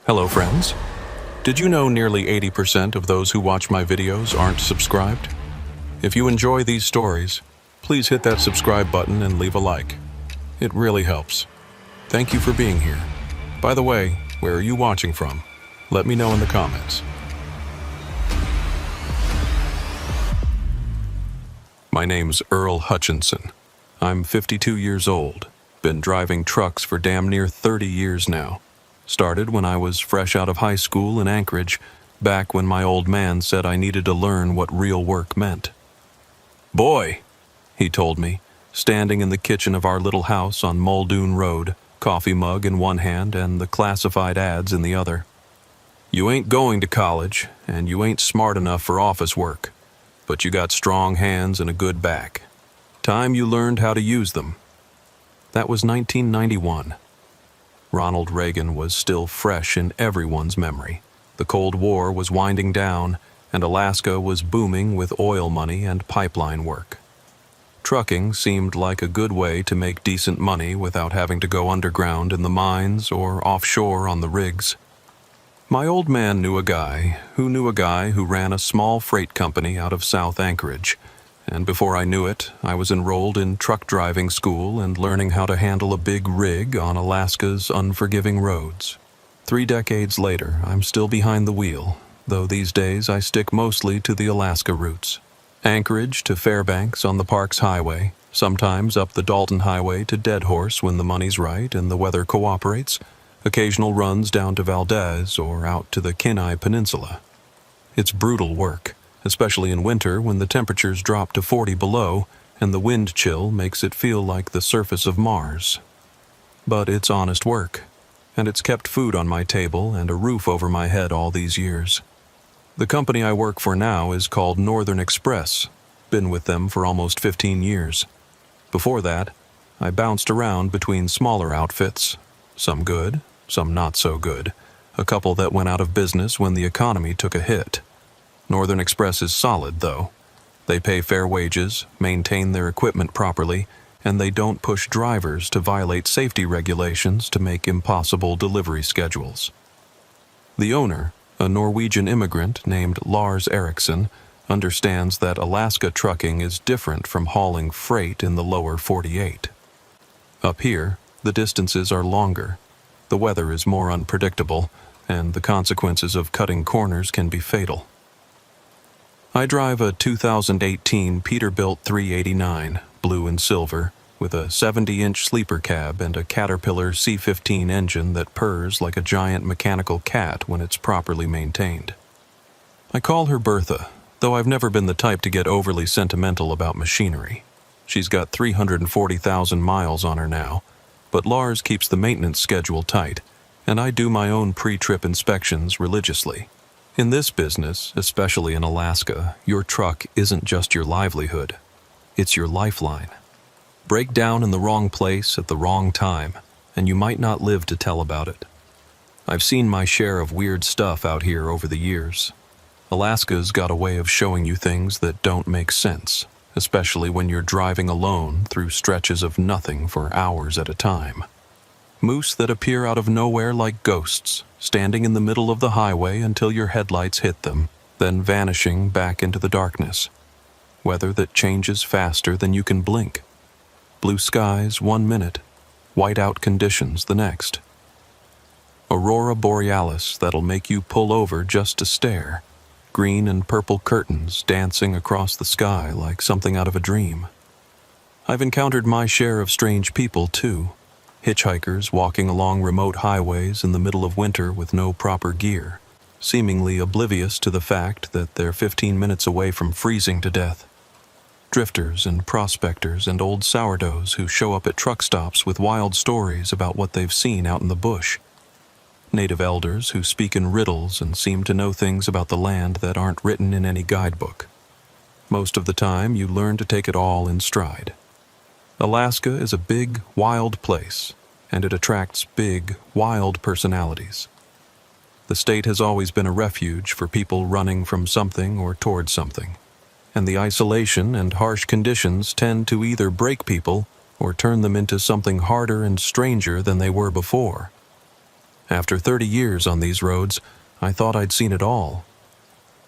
Hello friends. Did you know nearly 80% of those who watch my videos aren't subscribed? If you enjoy these stories, please hit that subscribe button and leave a like. It really helps. Thank you for being here. By the way, where are you watching from? Let me know in the comments. My name's Earl Hutchinson. I'm 52 years old. Been driving trucks for damn near 30 years now. Started when I was fresh out of high school in Anchorage, back when my old man said I needed to learn what real work meant. "Boy," he told me, standing in the kitchen of our little house on Muldoon Road, coffee mug in one hand and the classified ads in the other. "You ain't going to college, and you ain't smart enough for office work, but you got strong hands and a good back. Time you learned how to use them." That was 1991. Ronald Reagan was still fresh in everyone's memory. The Cold War was winding down, and Alaska was booming with oil money and pipeline work. Trucking seemed like a good way to make decent money without having to go underground in the mines or offshore on the rigs. My old man knew a guy who ran a small freight company out of South Anchorage, and before I knew it, I was enrolled in truck driving school and learning how to handle a big rig on Alaska's unforgiving roads. 3 decades later, I'm still behind the wheel, though these days I stick mostly to the Alaska routes. Anchorage to Fairbanks on the Parks Highway, sometimes up the Dalton Highway to Deadhorse when the money's right and the weather cooperates, occasional runs down to Valdez or out to the Kenai Peninsula. It's brutal work, especially in winter when the temperatures drop to 40 below and the wind chill makes it feel like the surface of Mars. But it's honest work, and it's kept food on my table and a roof over my head all these years. The company I work for now is called Northern Express. Been with them for almost 15 years. Before that, I bounced around between smaller outfits, some good, some not so good, a couple that went out of business when the economy took a hit. Northern Express is solid, though. They pay fair wages, maintain their equipment properly, and they don't push drivers to violate safety regulations to make impossible delivery schedules. The owner, a Norwegian immigrant named Lars Eriksson, understands that Alaska trucking is different from hauling freight in the lower 48. Up here, the distances are longer, the weather is more unpredictable, and the consequences of cutting corners can be fatal. I drive a 2018 Peterbilt 389, blue and silver, with a 70-inch sleeper cab and a Caterpillar C15 engine that purrs like a giant mechanical cat when it's properly maintained. I call her Bertha, though I've never been the type to get overly sentimental about machinery. She's got 340,000 miles on her now, but Lars keeps the maintenance schedule tight, and I do my own pre-trip inspections religiously. In this business, especially in Alaska, your truck isn't just your livelihood, it's your lifeline. Break down in the wrong place at the wrong time, and you might not live to tell about it. I've seen my share of weird stuff out here over the years. Alaska's got a way of showing you things that don't make sense, especially when you're driving alone through stretches of nothing for hours at a time. Moose that appear out of nowhere like ghosts, standing in the middle of the highway until your headlights hit them, then vanishing back into the darkness. Weather that changes faster than you can blink. Blue skies 1 minute, whiteout conditions the next. Aurora borealis that'll make you pull over just to stare. Green and purple curtains dancing across the sky like something out of a dream. I've encountered my share of strange people, too. Hitchhikers walking along remote highways in the middle of winter with no proper gear, seemingly oblivious to the fact that they're 15 minutes away from freezing to death. Drifters and prospectors and old sourdoughs who show up at truck stops with wild stories about what they've seen out in the bush. Native elders who speak in riddles and seem to know things about the land that aren't written in any guidebook. Most of the time, you learn to take it all in stride. Alaska is a big, wild place, and it attracts big, wild personalities. The state has always been a refuge for people running from something or toward something, and the isolation and harsh conditions tend to either break people or turn them into something harder and stranger than they were before. After 30 years on these roads, I thought I'd seen it all.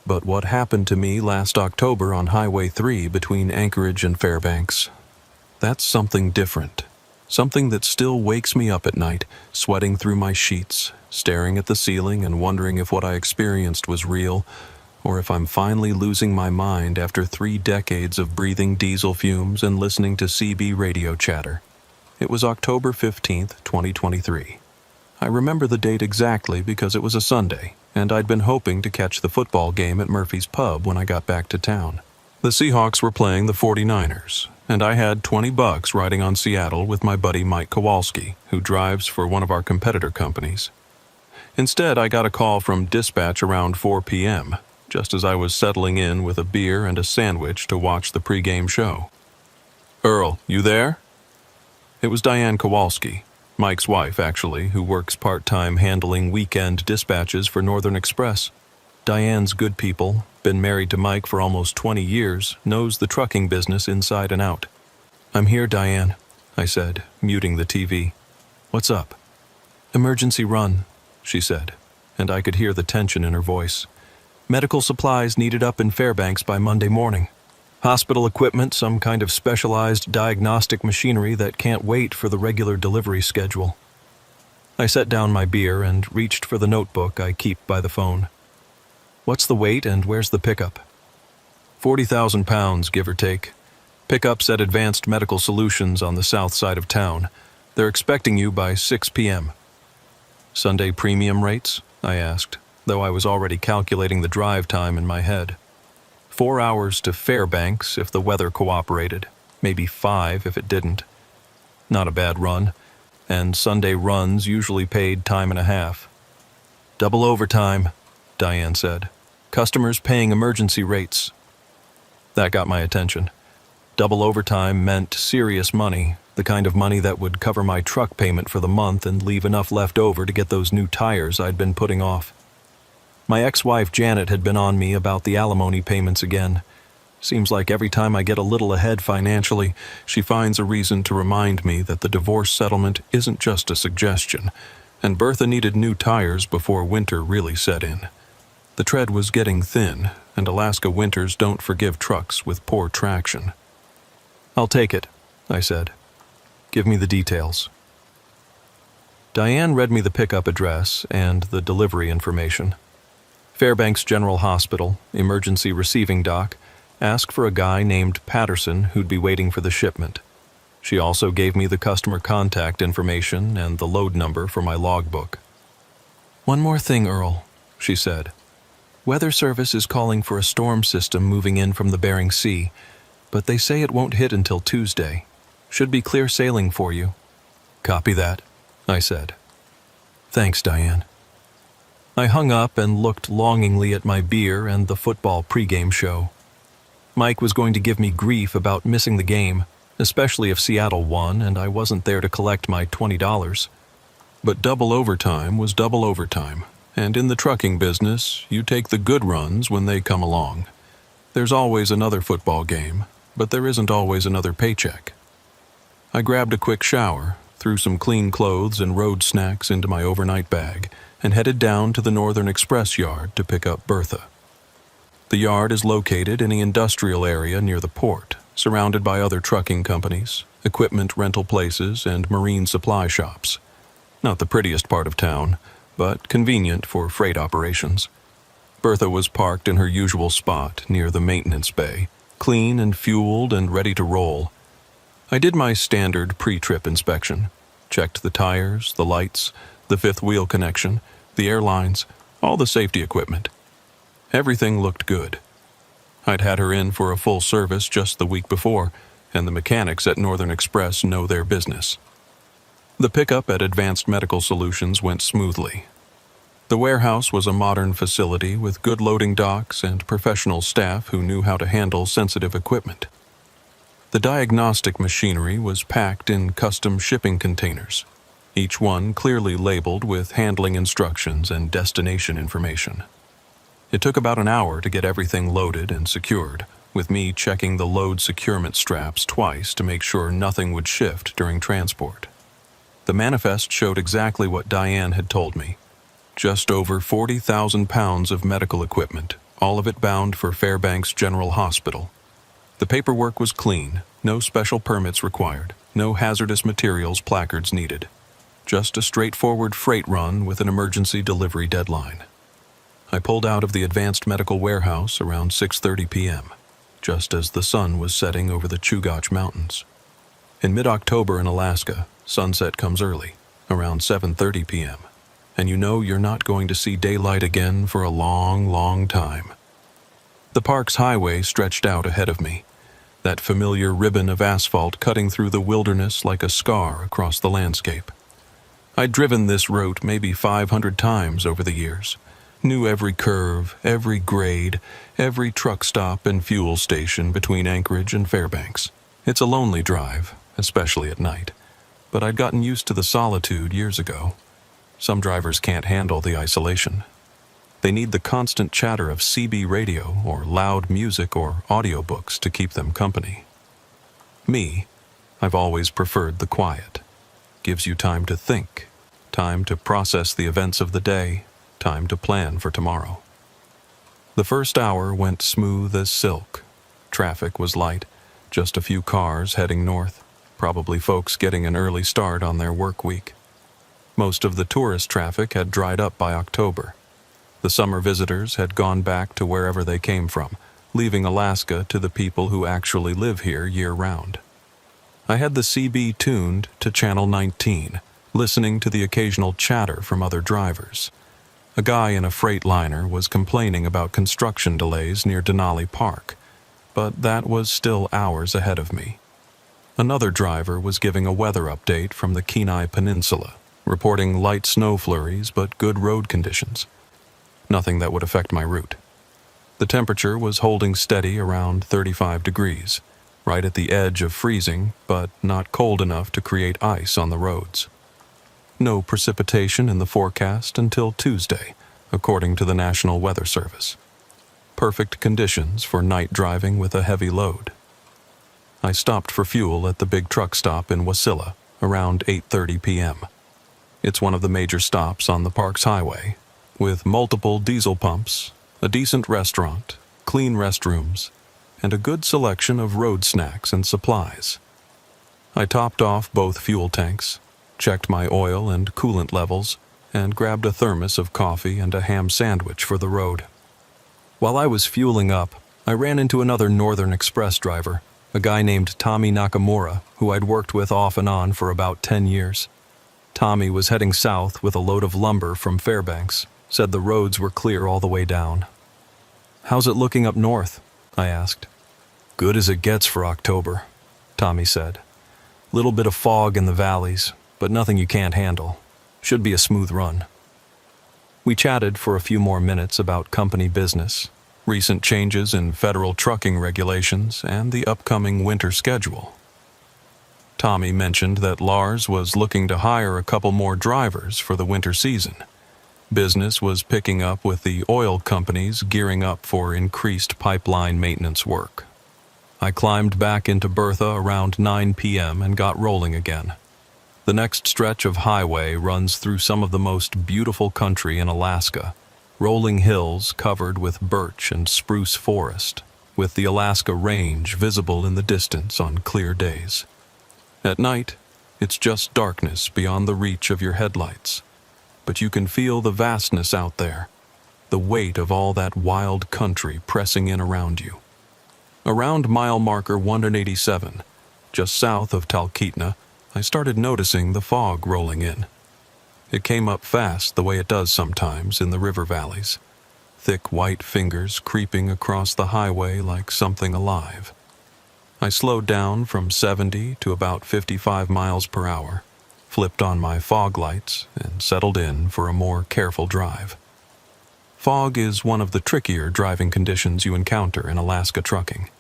But what happened to me last October on Highway 3 between Anchorage and Fairbanks, that's something different. Something that still wakes me up at night, sweating through my sheets, staring at the ceiling and wondering if what I experienced was real, or if I'm finally losing my mind after 3 decades of breathing diesel fumes and listening to CB radio chatter. It was October 15th, 2023. I remember the date exactly because it was a Sunday, and I'd been hoping to catch the football game at Murphy's Pub when I got back to town. The Seahawks were playing the 49ers, and I had $20 riding on Seattle with my buddy Mike Kowalski, who drives for one of our competitor companies. Instead, I got a call from dispatch around 4 p.m., just as I was settling in with a beer and a sandwich to watch the pregame show. "Earl, you there?" It was Diane Kowalski, Mike's wife, actually, who works part-time handling weekend dispatches for Northern Express. Diane's good people, been married to Mike for almost 20 years, knows the trucking business inside and out. "I'm here, Diane," I said, muting the TV. "What's up?" "Emergency run," she said, and I could hear the tension in her voice. "Medical supplies needed up in Fairbanks by Monday morning. Hospital equipment, some kind of specialized diagnostic machinery that can't wait for the regular delivery schedule." I set down my beer and reached for the notebook I keep by the phone. "What's the weight and where's the pickup?" 40,000 pounds, give or take. Pickup's at Advanced Medical Solutions on the south side of town. They're expecting you by 6 p.m. "Sunday premium rates?" I asked, though I was already calculating the drive time in my head. 4 hours to Fairbanks if the weather cooperated, maybe 5 if it didn't. Not a bad run, and Sunday runs usually paid time and a half. "Double overtime," Diane said. "Customers paying emergency rates." That got my attention. Double overtime meant serious money, the kind of money that would cover my truck payment for the month and leave enough left over to get those new tires I'd been putting off. My ex-wife Janet had been on me about the alimony payments again. Seems like every time I get a little ahead financially, she finds a reason to remind me that the divorce settlement isn't just a suggestion, and Bertha needed new tires before winter really set in. The tread was getting thin, and Alaska winters don't forgive trucks with poor traction. "I'll take it," I said. "Give me the details." Diane read me the pickup address and the delivery information. Fairbanks General Hospital, emergency receiving dock, asked for a guy named Patterson who'd be waiting for the shipment. She also gave me the customer contact information and the load number for my logbook. "One more thing, Earl," she said. "Weather Service is calling for a storm system moving in from the Bering Sea, but they say it won't hit until Tuesday. Should be clear sailing for you." "Copy that," I said. "Thanks, Diane." I hung up and looked longingly at my beer and the football pregame show. Mike was going to give me grief about missing the game, especially if Seattle won and I wasn't there to collect my $20. But double overtime was double overtime, and in the trucking business, you take the good runs when they come along. There's always another football game, but there isn't always another paycheck. I grabbed a quick shower, threw some clean clothes and road snacks into my overnight bag, and headed down to the Northern Express yard to pick up Bertha. The yard is located in an industrial area near the port, surrounded by other trucking companies, equipment rental places, and marine supply shops. Not the prettiest part of town, but convenient for freight operations. Bertha was parked in her usual spot near the maintenance bay, clean and fueled and ready to roll. I did my standard pre-trip inspection, checked the tires, the lights, the fifth wheel connection, the airlines, all the safety equipment. Everything looked good. I'd had her in for a full service just the week before, and the mechanics at Northern Express know their business. The pickup at Advanced Medical Solutions went smoothly. The warehouse was a modern facility with good loading docks and professional staff who knew how to handle sensitive equipment. The diagnostic machinery was packed in custom shipping containers, each one clearly labeled with handling instructions and destination information. It took about an hour to get everything loaded and secured, with me checking the load securement straps twice to make sure nothing would shift during transport. The manifest showed exactly what Diane had told me, just over 40,000 pounds of medical equipment, all of it bound for Fairbanks General Hospital. The paperwork was clean, no special permits required, no hazardous materials placards needed. Just a straightforward freight run with an emergency delivery deadline. I pulled out of the advanced medical warehouse around 6:30 p.m., just as the sun was setting over the Chugach Mountains. In mid-October in Alaska, sunset comes early, around 7:30 p.m., and you know you're not going to see daylight again for a long, long time. The park's highway stretched out ahead of me, that familiar ribbon of asphalt cutting through the wilderness like a scar across the landscape. I'd driven this route maybe 500 times over the years, knew every curve, every grade, every truck stop and fuel station between Anchorage and Fairbanks. It's a lonely drive, especially at night, but I'd gotten used to the solitude years ago. Some drivers can't handle the isolation. They need the constant chatter of CB radio or loud music or audiobooks to keep them company. Me, I've always preferred the quiet. Gives you time to think, time to process the events of the day, time to plan for tomorrow. The first hour went smooth as silk. Traffic was light, just a few cars heading north, probably folks getting an early start on their work week. Most of the tourist traffic had dried up by October. The summer visitors had gone back to wherever they came from, leaving Alaska to the people who actually live here year-round. I had the CB tuned to Channel 19, listening to the occasional chatter from other drivers. A guy in a freight liner was complaining about construction delays near Denali Park, but that was still hours ahead of me. Another driver was giving a weather update from the Kenai Peninsula, reporting light snow flurries but good road conditions. Nothing that would affect my route. The temperature was holding steady around 35 degrees, right at the edge of freezing, but not cold enough to create ice on the roads. No precipitation in the forecast until Tuesday, according to the National Weather Service. Perfect conditions for night driving with a heavy load. I stopped for fuel at the big truck stop in Wasilla around 8:30 p.m. It's one of the major stops on the park's highway, with multiple diesel pumps, a decent restaurant, clean restrooms, and a good selection of road snacks and supplies. I topped off both fuel tanks, checked my oil and coolant levels, and grabbed a thermos of coffee and a ham sandwich for the road. While I was fueling up, I ran into another Northern Express driver, a guy named Tommy Nakamura, who I'd worked with off and on for about 10 years. Tommy was heading south with a load of lumber from Fairbanks, said the roads were clear all the way down. "How's it looking up north?" I asked. "Good as it gets for October," Tommy said. "Little bit of fog in the valleys, but nothing you can't handle. Should be a smooth run." We chatted for a few more minutes about company business, recent changes in federal trucking regulations, and the upcoming winter schedule. Tommy mentioned that Lars was looking to hire a couple more drivers for the winter season. Business was picking up with the oil companies gearing up for increased pipeline maintenance work. I climbed back into Bertha around 9 p.m. and got rolling again. The next stretch of highway runs through some of the most beautiful country in Alaska, rolling hills covered with birch and spruce forest, with the Alaska Range visible in the distance on clear days. At night, it's just darkness beyond the reach of your headlights, but you can feel the vastness out there, the weight of all that wild country pressing in around you. Around mile marker 187, just south of Talkeetna, I started noticing the fog rolling in. It came up fast the way it does sometimes in the river valleys, thick white fingers creeping across the highway like something alive. I slowed down from 70 to about 55 miles per hour, flipped on my fog lights, and settled in for a more careful drive. Fog is one of the trickier driving conditions you encounter in Alaska trucking.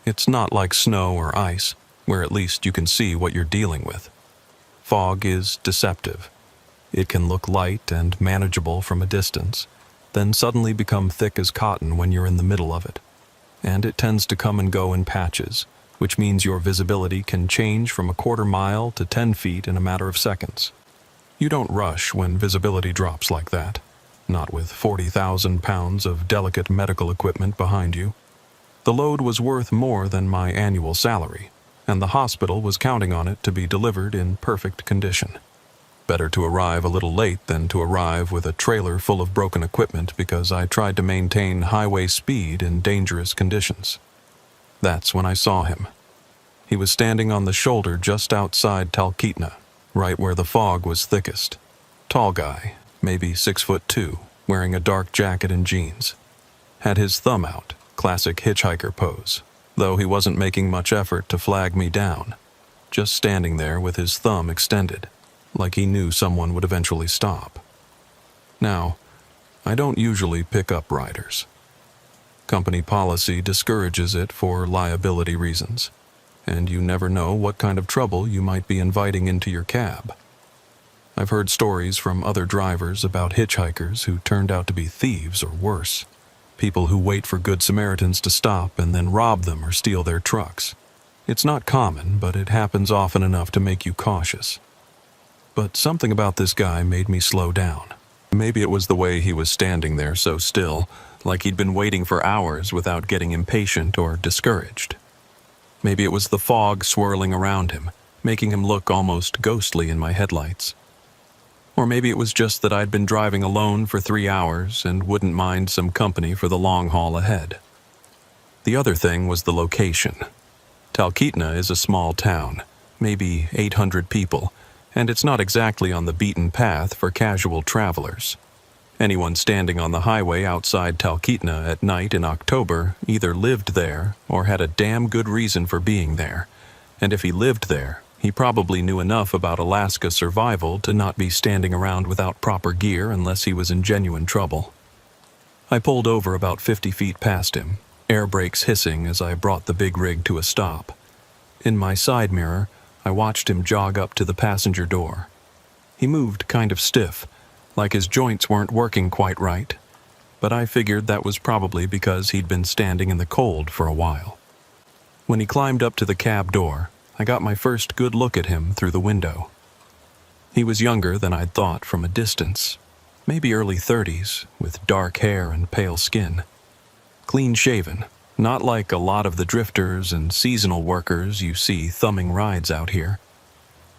It's not like snow or ice, where at least you can see what you're dealing with. Fog is deceptive. It can look light and manageable from a distance, then suddenly become thick as cotton when you're in the middle of it. And it tends to come and go in patches, which means your visibility can change from a quarter mile to 10 feet in a matter of seconds. You don't rush when visibility drops like that. not with 40,000 pounds of delicate medical equipment behind you. The load was worth more than my annual salary, and the hospital was counting on it to be delivered in perfect condition. Better to arrive a little late than to arrive with a trailer full of broken equipment because I tried to maintain highway speed in dangerous conditions. That's when I saw him. He was standing on the shoulder just outside Talkeetna, right where the fog was thickest. Tall guy, maybe 6'2", wearing a dark jacket and jeans. Had his thumb out, classic hitchhiker pose, though he wasn't making much effort to flag me down, just standing there with his thumb extended, like he knew someone would eventually stop. Now, I don't usually pick up riders. Company policy discourages it for liability reasons, and you never know what kind of trouble you might be inviting into your cab. I've heard stories from other drivers about hitchhikers who turned out to be thieves or worse, people who wait for good Samaritans to stop and then rob them or steal their trucks. It's not common, but it happens often enough to make you cautious. But something about this guy made me slow down. Maybe it was the way he was standing there so still, like he'd been waiting for hours without getting impatient or discouraged. Maybe it was the fog swirling around him, making him look almost ghostly in my headlights. Or maybe it was just that I'd been driving alone for 3 hours and wouldn't mind some company for the long haul ahead. The other thing was the location. Talkeetna is a small town, maybe 800 people, and it's not exactly on the beaten path for casual travelers. Anyone standing on the highway outside Talkeetna at night in October either lived there or had a damn good reason for being there, and if he lived there, he probably knew enough about Alaska survival to not be standing around without proper gear unless he was in genuine trouble. I pulled over about 50 feet past him, air brakes hissing as I brought the big rig to a stop. In my side mirror, I watched him jog up to the passenger door. He moved kind of stiff, like his joints weren't working quite right, but I figured that was probably because he'd been standing in the cold for a while. When he climbed up to the cab door, I got my first good look at him through the window. He was younger than I'd thought from a distance, maybe early 30s, with dark hair and pale skin. Clean-shaven, not like a lot of the drifters and seasonal workers you see thumbing rides out here.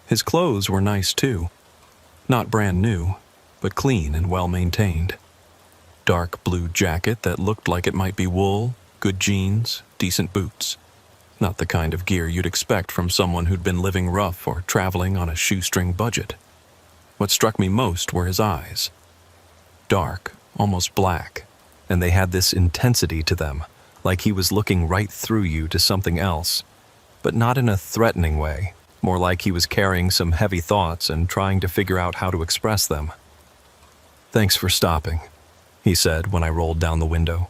His clothes were nice too. Not brand new, but clean and well-maintained. Dark blue jacket that looked like it might be wool, good jeans, decent boots. Not the kind of gear you'd expect from someone who'd been living rough or traveling on a shoestring budget. What struck me most were his eyes. Dark, almost black, and they had this intensity to them, like he was looking right through you to something else, but not in a threatening way, more like he was carrying some heavy thoughts and trying to figure out how to express them. "Thanks for stopping," he said when I rolled down the window.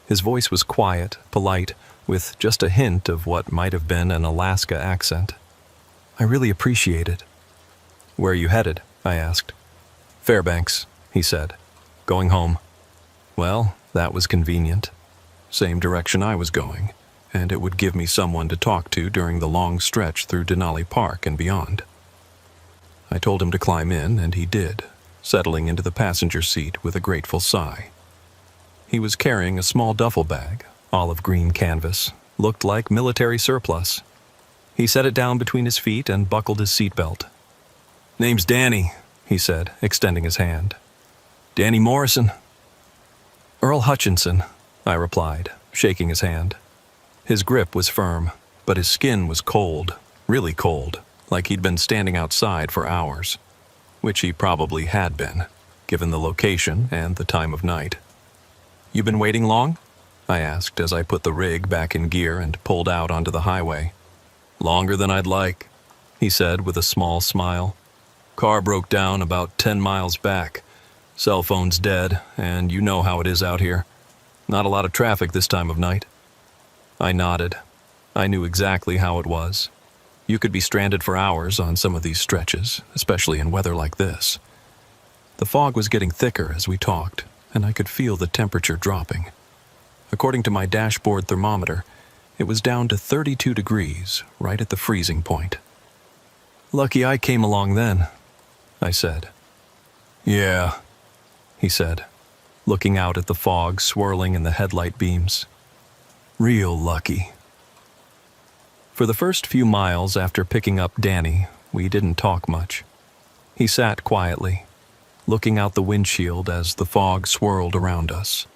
His voice was quiet, polite, with just a hint of what might have been an Alaska accent. "I really appreciate it." "Where are you headed?" I asked. "Fairbanks," he said. "Going home." Well, that was convenient. Same direction I was going, and it would give me someone to talk to during the long stretch through Denali Park and beyond. I told him to climb in, and he did, settling into the passenger seat with a grateful sigh. He was carrying a small duffel bag, olive green canvas, looked like military surplus. He set it down between his feet and buckled his seatbelt. "Name's Danny," he said, extending his hand. "Danny Morrison." "Earl Hutchinson," I replied, shaking his hand. His grip was firm, but his skin was cold, really cold, like he'd been standing outside for hours, which he probably had been, given the location and the time of night. "You been waiting long?" I asked as I put the rig back in gear and pulled out onto the highway. "Longer than I'd like," he said with a small smile. "Car broke down about 10 miles back. Cell phone's dead, and you know how it is out here. Not a lot of traffic this time of night." I nodded. I knew exactly how it was. You could be stranded for hours on some of these stretches, especially in weather like this. The fog was getting thicker as we talked, and I could feel the temperature dropping. According to my dashboard thermometer, it was down to 32 degrees, right at the freezing point. "Lucky I came along then," I said. "Yeah," he said, looking out at the fog swirling in the headlight beams. Real lucky. For the first few miles after picking up Danny, we didn't talk much. He sat quietly, looking out the windshield as the fog swirled around us.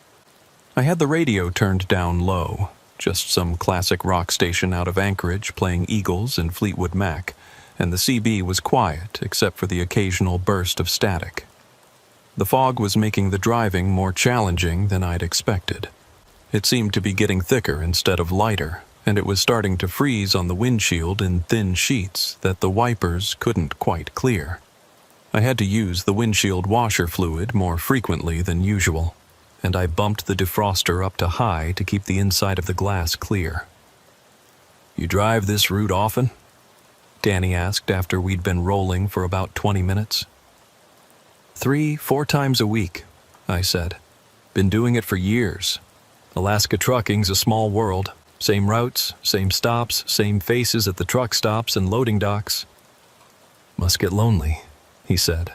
I had the radio turned down low, just some classic rock station out of Anchorage playing Eagles and Fleetwood Mac, and the CB was quiet except for the occasional burst of static. The fog was making the driving more challenging than I'd expected. It seemed to be getting thicker instead of lighter, and it was starting to freeze on the windshield in thin sheets that the wipers couldn't quite clear. I had to use the windshield washer fluid more frequently than usual, and I bumped the defroster up to high to keep the inside of the glass clear. "You drive this route often?" Danny asked after we'd been rolling for about 20 minutes. 3-4 times a week, I said. Been doing it for years. Alaska trucking's a small world. Same routes, same stops, same faces at the truck stops and loading docks. Must get lonely, he said.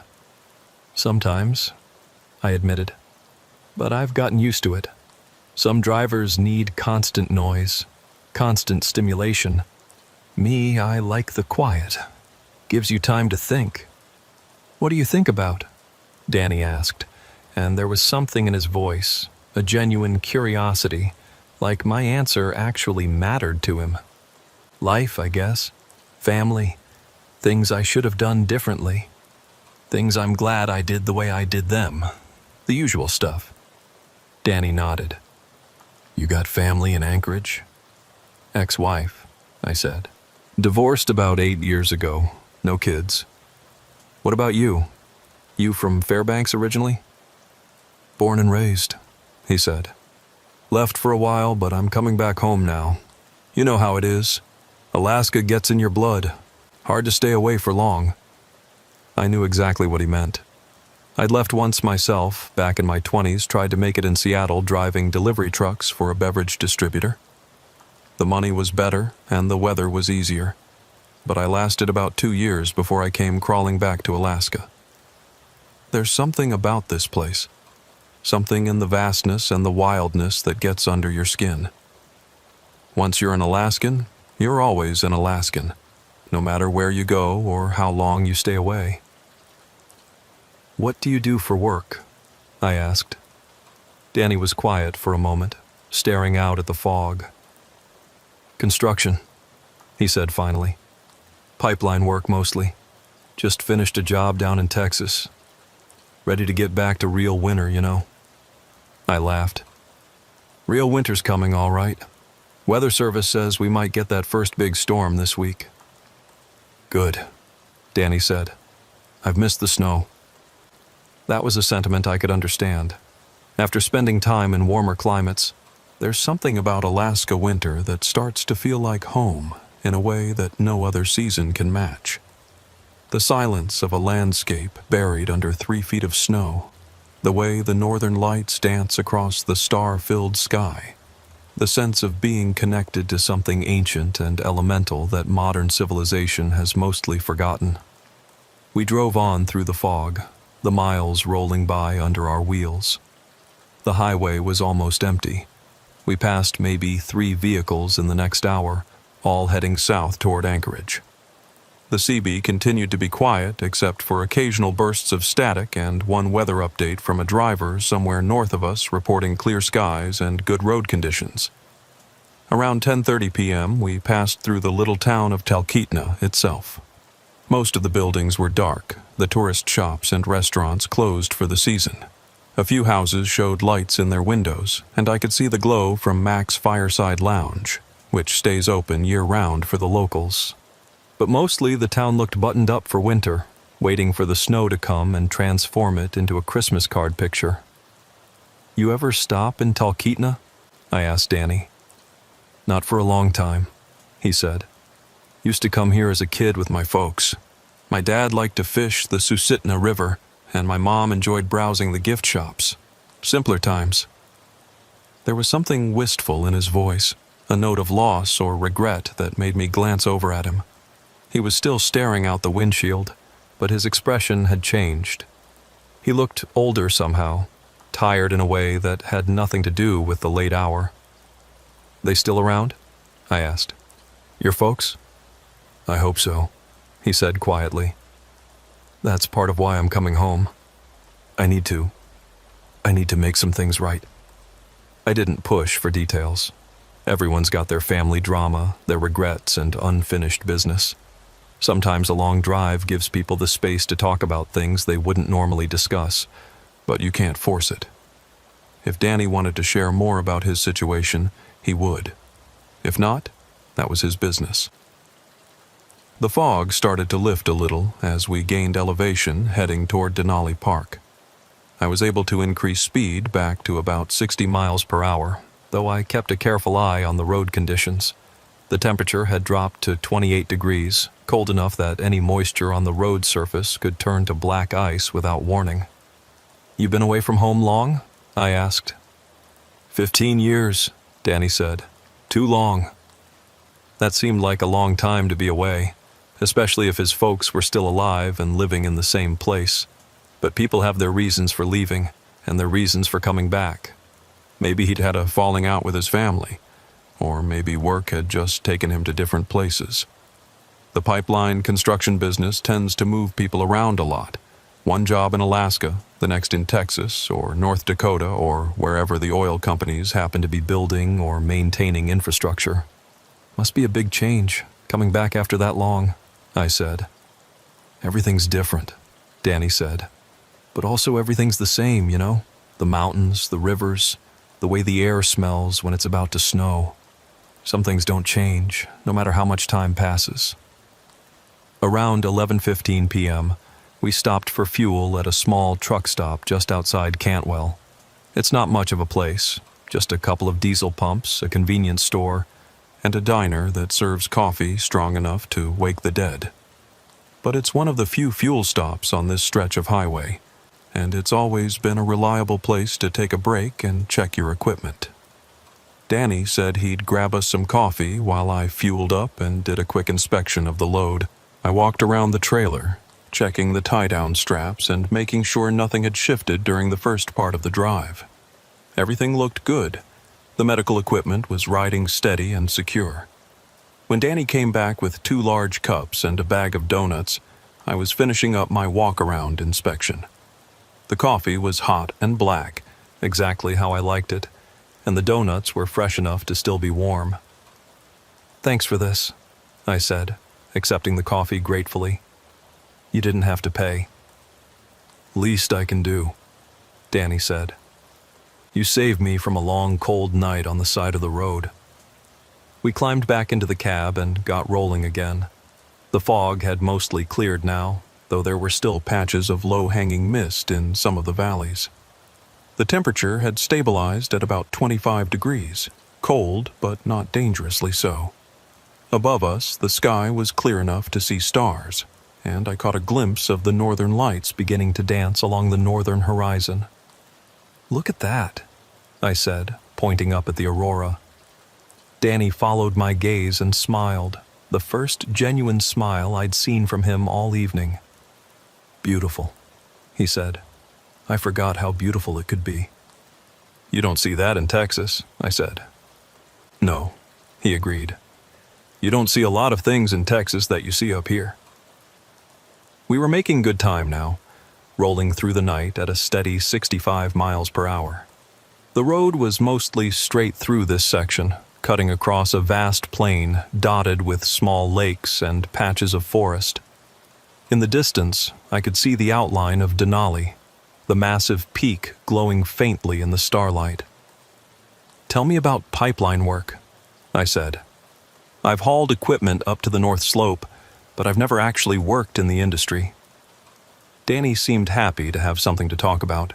Sometimes, I admitted. But I've gotten used to it. Some drivers need constant noise, constant stimulation. Me, I like the quiet. Gives you time to think. What do you think about? Danny asked, and there was something in his voice, a genuine curiosity, like my answer actually mattered to him. Life, I guess. Family. Things I should have done differently. Things I'm glad I did the way I did them. The usual stuff. Danny nodded. You got family in Anchorage? Ex-wife, I said. Divorced about 8 years ago. No kids. What about you? You from Fairbanks originally? Born and raised, he said. Left for a while, but I'm coming back home now. You know how it is. Alaska gets in your blood. Hard to stay away for long. I knew exactly what he meant. I'd left once myself, back in my 20s, tried to make it in Seattle driving delivery trucks for a beverage distributor. The money was better, and the weather was easier. But I lasted about 2 years before I came crawling back to Alaska. There's something about this place. Something in the vastness and the wildness that gets under your skin. Once you're an Alaskan, you're always an Alaskan, no matter where you go or how long you stay away. What do you do for work? I asked. Danny was quiet for a moment, staring out at the fog. Construction, he said finally. Pipeline work mostly. Just finished a job down in Texas. Ready to get back to real winter, you know. I laughed. Real winter's coming, all right. Weather Service says we might get that first big storm this week. Good, Danny said. I've missed the snow. That was a sentiment I could understand. After spending time in warmer climates, there's something about Alaska winter that starts to feel like home in a way that no other season can match. The silence of a landscape buried under 3 feet of snow, the way the northern lights dance across the star-filled sky, the sense of being connected to something ancient and elemental that modern civilization has mostly forgotten. We drove on through the fog, the miles rolling by under our wheels. The highway was almost empty. We passed maybe 3 vehicles in the next hour, all heading south toward Anchorage. The CB continued to be quiet except for occasional bursts of static and one weather update from a driver somewhere north of us reporting clear skies and good road conditions. Around 10:30 p.m., we passed through the little town of Talkeetna itself. Most of the buildings were dark, the tourist shops and restaurants closed for the season. A few houses showed lights in their windows, and I could see the glow from Mac's Fireside Lounge, which stays open year-round for the locals. But mostly the town looked buttoned up for winter, waiting for the snow to come and transform it into a Christmas card picture. You ever stop in Talkeetna? I asked Danny. Not for a long time, he said. Used to come here as a kid with my folks. My dad liked to fish the Susitna River, and my mom enjoyed browsing the gift shops. Simpler times. There was something wistful in his voice, a note of loss or regret that made me glance over at him. He was still staring out the windshield, but his expression had changed. He looked older somehow, tired in a way that had nothing to do with the late hour. "They still around?" I asked. "Your folks?" "I hope so," he said quietly. "That's part of why I'm coming home. I need to make some things right." I didn't push for details. Everyone's got their family drama, their regrets, and unfinished business. Sometimes a long drive gives people the space to talk about things they wouldn't normally discuss, but you can't force it. If Danny wanted to share more about his situation, he would. If not, that was his business. The fog started to lift a little as we gained elevation heading toward Denali Park. I was able to increase speed back to about 60 miles per hour, though I kept a careful eye on the road conditions. The temperature had dropped to 28 degrees, cold enough that any moisture on the road surface could turn to black ice without warning. "You been away from home long?" I asked. 15 years, Danny said. "Too long." That seemed like a long time to be away, especially if his folks were still alive and living in the same place. But people have their reasons for leaving, and their reasons for coming back. Maybe he'd had a falling out with his family, or maybe work had just taken him to different places. The pipeline construction business tends to move people around a lot. One job in Alaska, the next in Texas or North Dakota or wherever the oil companies happen to be building or maintaining infrastructure. "Must be a big change, coming back after that long," I said. "Everything's different," Danny said. "But also everything's the same, you know? The mountains, the rivers, the way the air smells when it's about to snow. Some things don't change, no matter how much time passes." Around 11:15 p.m., we stopped for fuel at a small truck stop just outside Cantwell. It's not much of a place, just a couple of diesel pumps, a convenience store, and a diner that serves coffee strong enough to wake the dead. But it's one of the few fuel stops on this stretch of highway, and it's always been a reliable place to take a break and check your equipment. Danny said he'd grab us some coffee while I fueled up and did a quick inspection of the load. I walked around the trailer, checking the tie-down straps and making sure nothing had shifted during the first part of the drive. Everything looked good. The medical equipment was riding steady and secure. When Danny came back with 2 large cups and a bag of donuts, I was finishing up my walk-around inspection. The coffee was hot and black, exactly how I liked it, and the donuts were fresh enough to still be warm. "Thanks for this," I said, accepting the coffee gratefully. "You didn't have to pay." "Least I can do," Danny said. "You saved me from a long, cold night on the side of the road." We climbed back into the cab and got rolling again. The fog had mostly cleared now, though there were still patches of low-hanging mist in some of the valleys. The temperature had stabilized at about 25 degrees, cold but not dangerously so. Above us, the sky was clear enough to see stars, and I caught a glimpse of the northern lights beginning to dance along the northern horizon. "Look at that," I said, pointing up at the aurora. Danny followed my gaze and smiled, the first genuine smile I'd seen from him all evening. "Beautiful," he said. "I forgot how beautiful it could be." "You don't see that in Texas," I said. "No," he agreed. "You don't see a lot of things in Texas that you see up here." We were making good time now, rolling through the night at a steady 65 miles per hour. The road was mostly straight through this section, cutting across a vast plain dotted with small lakes and patches of forest. In the distance, I could see the outline of Denali, the massive peak glowing faintly in the starlight. "Tell me about pipeline work," I said. "I've hauled equipment up to the North Slope, but I've never actually worked in the industry." Danny seemed happy to have something to talk about.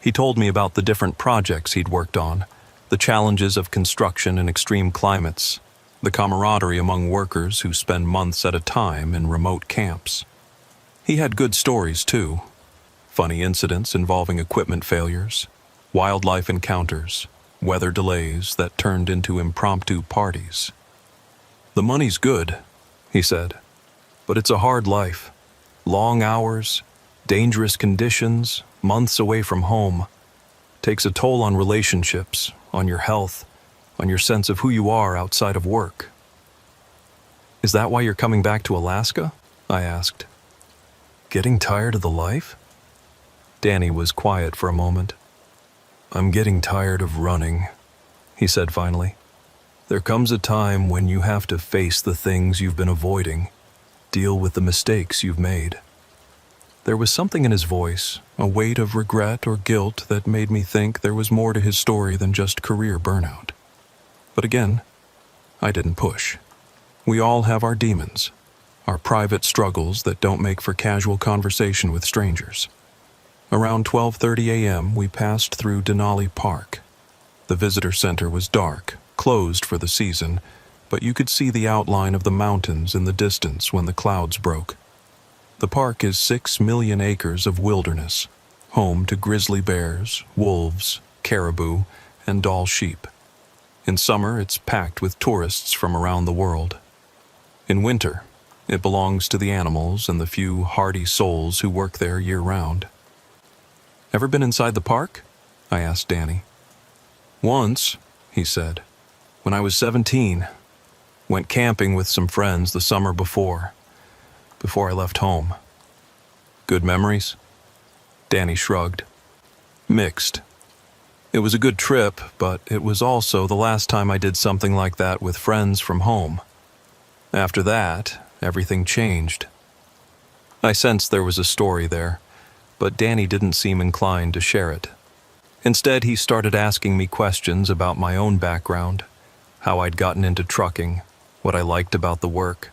He told me about the different projects he'd worked on, the challenges of construction in extreme climates, the camaraderie among workers who spend months at a time in remote camps. He had good stories, too. Funny incidents involving equipment failures, wildlife encounters, weather delays that turned into impromptu parties. "The money's good," he said, "but it's a hard life. Long hours, dangerous conditions, months away from home. Takes a toll on relationships, on your health, on your sense of who you are outside of work. Is that why you're coming back to Alaska? I asked. Getting tired of the life? Danny was quiet for a moment. I'm getting tired of running, he said finally. There comes a time when you have to face the things you've been avoiding, deal with the mistakes you've made. There was something in his voice, a weight of regret or guilt that made me think there was more to his story than just career burnout. But again, I didn't push. We all have our demons, our private struggles that don't make for casual conversation with strangers. Around 12:30 a.m., we passed through Denali Park. The visitor center was dark, closed for the season, but you could see the outline of the mountains in the distance when the clouds broke. The park is 6 million acres of wilderness, home to grizzly bears, wolves, caribou, and Dall sheep. In summer, it's packed with tourists from around the world. In winter, it belongs to the animals and the few hardy souls who work there year-round. Ever been inside the park? I asked Danny. Once, he said, when I was 17. Went camping with some friends the summer before I left home. Good memories? Danny shrugged. Mixed. It was a good trip, but it was also the last time I did something like that with friends from home. After that, everything changed. I sensed there was a story there, but Danny didn't seem inclined to share it. Instead, he started asking me questions about my own background, how I'd gotten into trucking, what I liked about the work,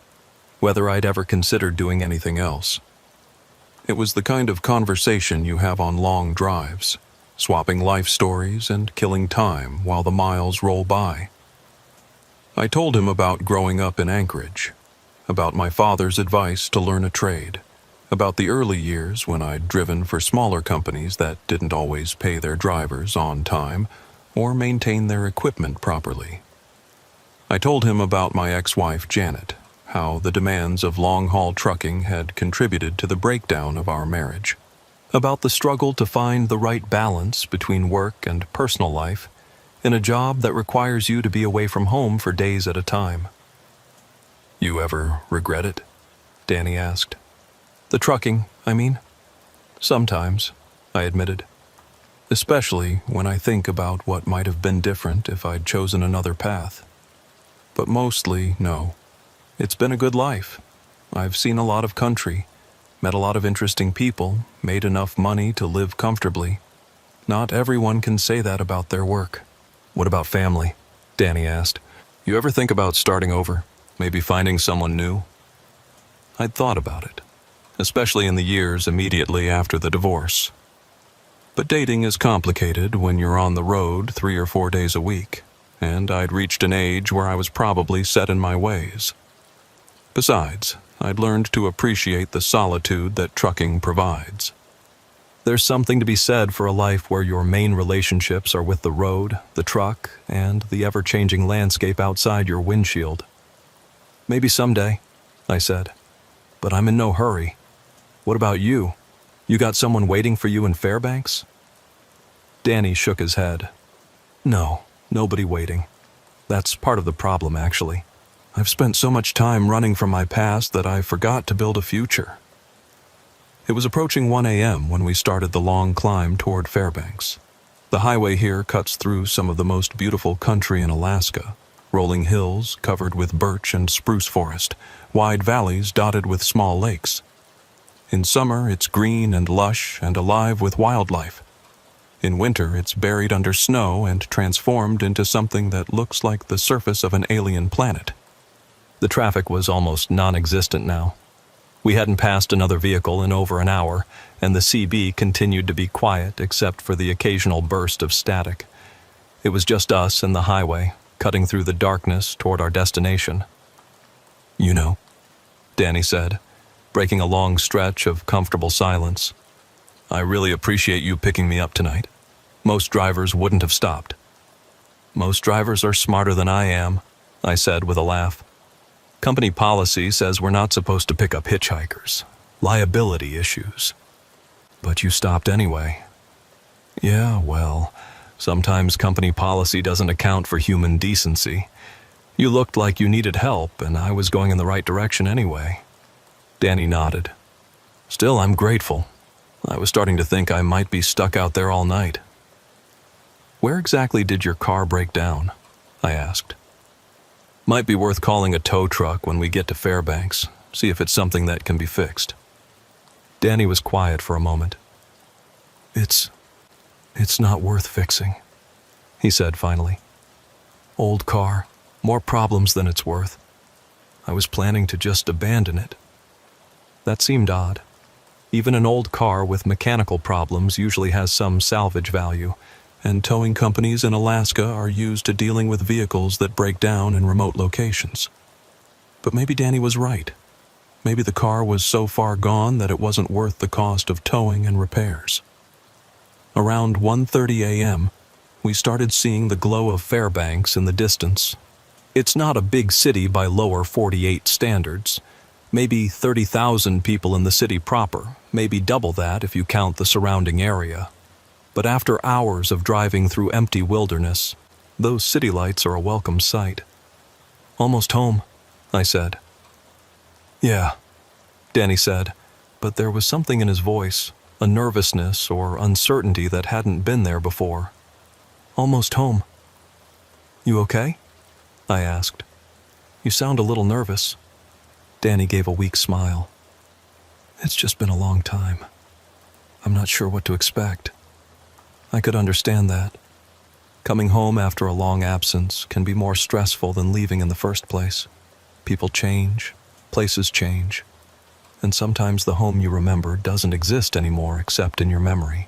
whether I'd ever considered doing anything else. It was the kind of conversation you have on long drives, swapping life stories and killing time while the miles roll by. I told him about growing up in Anchorage, about my father's advice to learn a trade, about the early years when I'd driven for smaller companies that didn't always pay their drivers on time or maintain their equipment properly. I told him about my ex-wife, Janet, how the demands of long-haul trucking had contributed to the breakdown of our marriage, about the struggle to find the right balance between work and personal life in a job that requires you to be away from home for days at a time. You ever regret it? Danny asked. The trucking, I mean. Sometimes, I admitted. Especially when I think about what might have been different if I'd chosen another path. But mostly, no. It's been a good life. I've seen a lot of country, met a lot of interesting people, made enough money to live comfortably. Not everyone can say that about their work. What about family? Danny asked. You ever think about starting over? Maybe finding someone new? I'd thought about it, especially in the years immediately after the divorce. But dating is complicated when you're on the road 3 or 4 days a week, and I'd reached an age where I was probably set in my ways. Besides, I'd learned to appreciate the solitude that trucking provides. There's something to be said for a life where your main relationships are with the road, the truck, and the ever-changing landscape outside your windshield. Maybe someday, I said, but I'm in no hurry. What about you? You got someone waiting for you in Fairbanks? Danny shook his head. No, nobody waiting. That's part of the problem, actually. I've spent so much time running from my past that I forgot to build a future. It was approaching 1 a.m. when we started the long climb toward Fairbanks. The highway here cuts through some of the most beautiful country in Alaska, rolling hills covered with birch and spruce forest, wide valleys dotted with small lakes. In summer, it's green and lush and alive with wildlife. In winter, it's buried under snow and transformed into something that looks like the surface of an alien planet. The traffic was almost non-existent now. We hadn't passed another vehicle in over an hour, and the CB continued to be quiet except for the occasional burst of static. It was just us and the highway, cutting through the darkness toward our destination. You know, Danny said, breaking a long stretch of comfortable silence. I really appreciate you picking me up tonight. Most drivers wouldn't have stopped. Most drivers are smarter than I am, I said with a laugh. Company policy says we're not supposed to pick up hitchhikers. Liability issues. But you stopped anyway. Yeah, well, sometimes company policy doesn't account for human decency. You looked like you needed help, and I was going in the right direction anyway. Danny nodded. Still, I'm grateful. I was starting to think I might be stuck out there all night. Where exactly did your car break down? I asked. Might be worth calling a tow truck when we get to Fairbanks, see if it's something that can be fixed. Danny was quiet for a moment. It's not worth fixing, he said finally. Old car, more problems than it's worth. I was planning to just abandon it. That seemed odd. Even an old car with mechanical problems usually has some salvage value, and towing companies in Alaska are used to dealing with vehicles that break down in remote locations. But maybe Danny was right. Maybe the car was so far gone that it wasn't worth the cost of towing and repairs. Around 1:30 a.m., we started seeing the glow of Fairbanks in the distance. It's not a big city by lower 48 standards. Maybe 30,000 people in the city proper, maybe double that if you count the surrounding area. But after hours of driving through empty wilderness, those city lights are a welcome sight. Almost home, I said. Yeah, Danny said, but there was something in his voice, a nervousness or uncertainty that hadn't been there before. Almost home. You okay? I asked. You sound a little nervous. Danny gave a weak smile. It's just been a long time. I'm not sure what to expect. I could understand that. Coming home after a long absence can be more stressful than leaving in the first place. People change, places change, and sometimes the home you remember doesn't exist anymore except in your memory.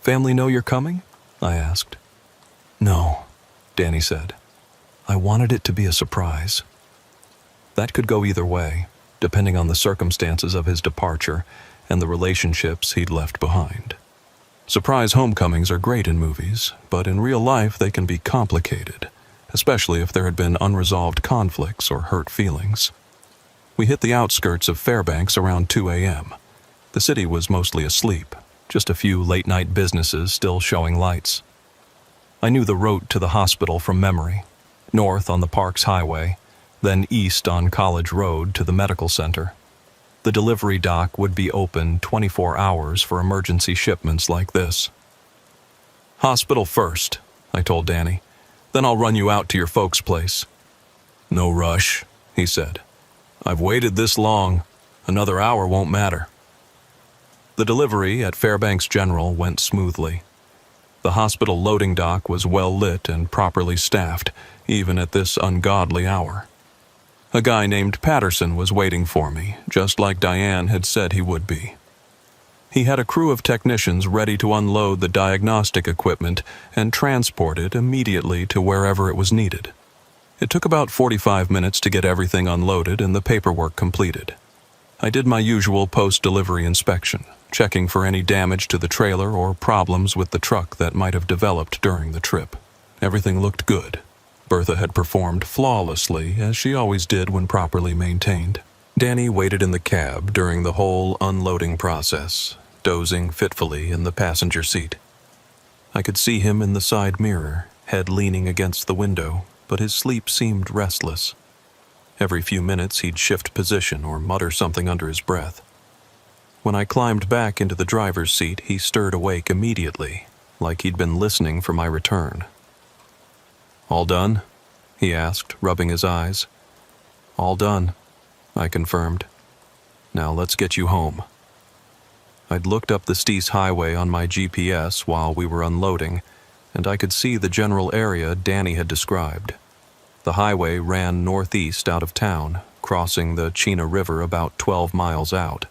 Family know you're coming? I asked. No, Danny said. I wanted it to be a surprise. That could go either way, depending on the circumstances of his departure and the relationships he'd left behind. Surprise homecomings are great in movies, but in real life they can be complicated, especially if there had been unresolved conflicts or hurt feelings. We hit the outskirts of Fairbanks around 2 a.m. The city was mostly asleep, just a few late-night businesses still showing lights. I knew the route to the hospital from memory, north on the Parks Highway, then east on College Road to the medical center. The delivery dock would be open 24 hours for emergency shipments like this. Hospital first, I told Danny. Then I'll run you out to your folks' place. No rush, he said. I've waited this long. Another hour won't matter. The delivery at Fairbanks General went smoothly. The hospital loading dock was well lit and properly staffed, even at this ungodly hour. A guy named Patterson was waiting for me, just like Diane had said he would be. He had a crew of technicians ready to unload the diagnostic equipment and transport it immediately to wherever it was needed. It took about 45 minutes to get everything unloaded and the paperwork completed. I did my usual post-delivery inspection, checking for any damage to the trailer or problems with the truck that might have developed during the trip. Everything looked good. Bertha had performed flawlessly, as she always did when properly maintained. Danny waited in the cab during the whole unloading process, dozing fitfully in the passenger seat. I could see him in the side mirror, head leaning against the window, but his sleep seemed restless. Every few minutes he'd shift position or mutter something under his breath. When I climbed back into the driver's seat, he stirred awake immediately, like he'd been listening for my return. All done? He asked, rubbing his eyes. All done, I confirmed. Now let's get you home. I'd looked up the Steese Highway on my GPS while we were unloading, and I could see the general area Danny had described. The highway ran northeast out of town, crossing the Chena River about 12 miles out.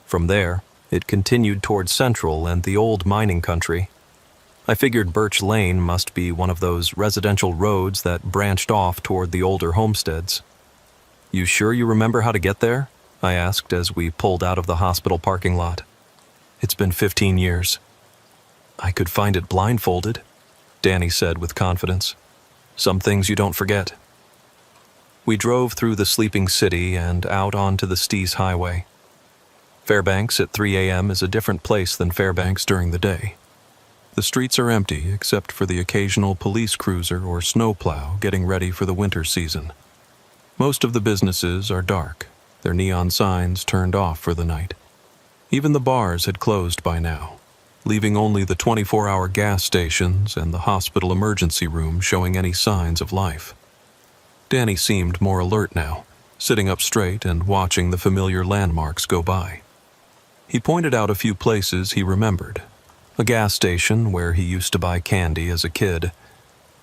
From there, it continued toward Central and the old mining country. I figured Birch Lane must be one of those residential roads that branched off toward the older homesteads. You sure you remember how to get there? I asked as we pulled out of the hospital parking lot. It's been 15 years. I could find it blindfolded, Danny said with confidence. Some things you don't forget. We drove through the sleeping city and out onto the Steese Highway. Fairbanks at 3 a.m. is a different place than Fairbanks during the day. The streets are empty except for the occasional police cruiser or snowplow getting ready for the winter season. Most of the businesses are dark, their neon signs turned off for the night. Even the bars had closed by now, leaving only the 24-hour gas stations and the hospital emergency room showing any signs of life. Danny seemed more alert now, sitting up straight and watching the familiar landmarks go by. He pointed out a few places he remembered. A gas station where he used to buy candy as a kid,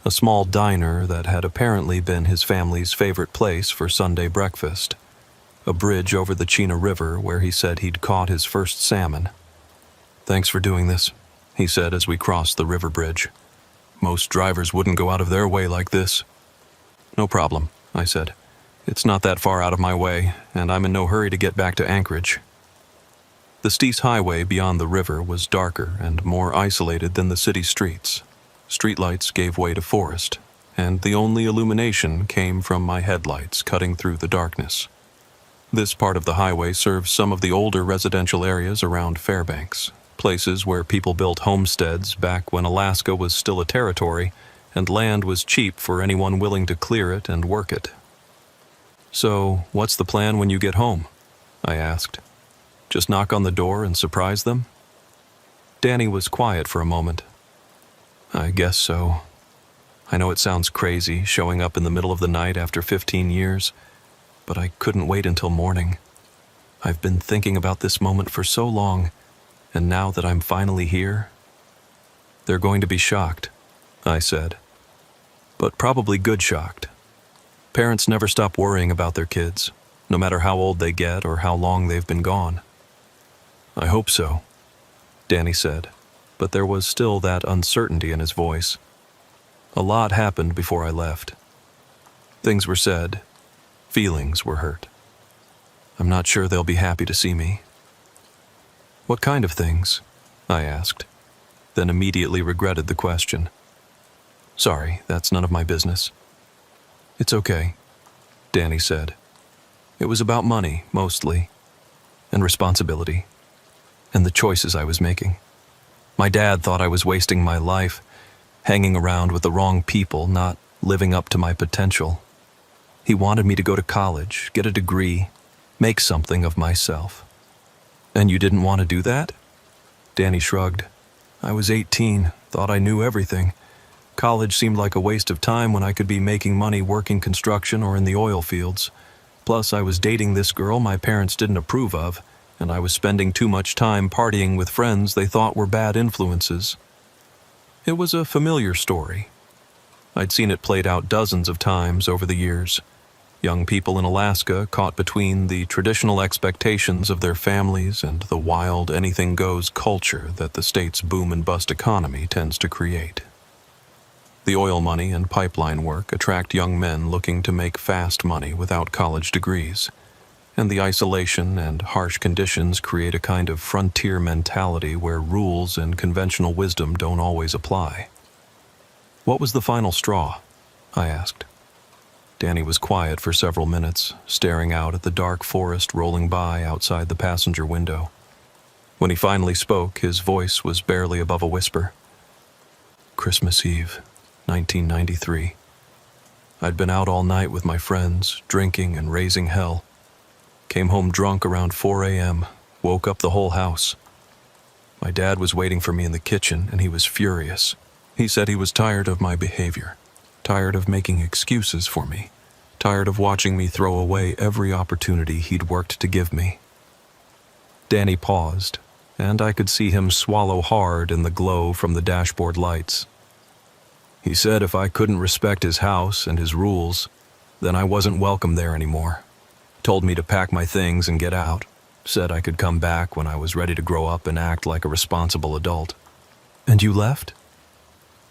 a small diner that had apparently been his family's favorite place for Sunday breakfast, a bridge over the Chena River where he said he'd caught his first salmon. "Thanks for doing this," he said as we crossed the river bridge. "Most drivers wouldn't go out of their way like this." "No problem," I said. "It's not that far out of my way, and I'm in no hurry to get back to Anchorage." The Steese Highway beyond the river was darker and more isolated than the city streets. Streetlights gave way to forest, and the only illumination came from my headlights cutting through the darkness. This part of the highway serves some of the older residential areas around Fairbanks, places where people built homesteads back when Alaska was still a territory and land was cheap for anyone willing to clear it and work it. "So, what's the plan when you get home?" I asked. "Just knock on the door and surprise them?" Danny was quiet for a moment. "I guess so. I know it sounds crazy, showing up in the middle of the night after 15 years, but I couldn't wait until morning. I've been thinking about this moment for so long, and now that I'm finally here..." "They're going to be shocked," I said. "But probably good shocked. Parents never stop worrying about their kids, no matter how old they get or how long they've been gone." "I hope so," Danny said, but there was still that uncertainty in his voice. "A lot happened before I left. Things were said, feelings were hurt. I'm not sure they'll be happy to see me." "What kind of things?" I asked, then immediately regretted the question. "Sorry, that's none of my business." "It's okay," Danny said. "It was about money, mostly, and responsibility, and the choices I was making. My dad thought I was wasting my life, hanging around with the wrong people, not living up to my potential. He wanted me to go to college, get a degree, make something of myself." "And you didn't want to do that?" Danny shrugged. "I was 18, thought I knew everything. College seemed like a waste of time when I could be making money working construction or in the oil fields. Plus, I was dating this girl my parents didn't approve of, and I was spending too much time partying with friends they thought were bad influences." It was a familiar story. I'd seen it played out dozens of times over the years. Young people in Alaska caught between the traditional expectations of their families and the wild anything-goes culture that the state's boom-and-bust economy tends to create. The oil money and pipeline work attract young men looking to make fast money without college degrees, and the isolation and harsh conditions create a kind of frontier mentality where rules and conventional wisdom don't always apply. "What was the final straw?" I asked. Danny was quiet for several minutes, staring out at the dark forest rolling by outside the passenger window. When he finally spoke, his voice was barely above a whisper. "Christmas Eve, 1993. I'd been out all night with my friends, drinking and raising hell. Came home drunk around 4 a.m., woke up the whole house. My dad was waiting for me in the kitchen, and he was furious. He said he was tired of my behavior, tired of making excuses for me, tired of watching me throw away every opportunity he'd worked to give me." Danny paused, and I could see him swallow hard in the glow from the dashboard lights. He said if I couldn't respect his house and his rules, then I wasn't welcome there anymore. Told me to pack my things and get out. Said I could come back when I was ready to grow up and act like a responsible adult. "And you left?"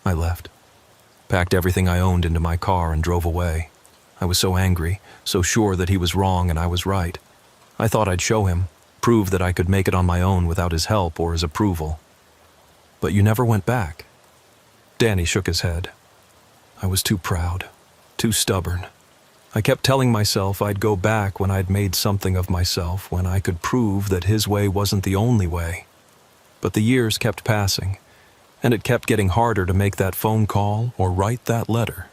I left. Packed everything I owned into my car and drove away. I was so angry, so sure that he was wrong and I was right. I thought I'd show him, prove that I could make it on my own without his help or his approval. "But you never went back?" Danny shook his head. "I was too proud, too stubborn. I kept telling myself I'd go back when I'd made something of myself, when I could prove that his way wasn't the only way. But the years kept passing, and it kept getting harder to make that phone call or write that letter.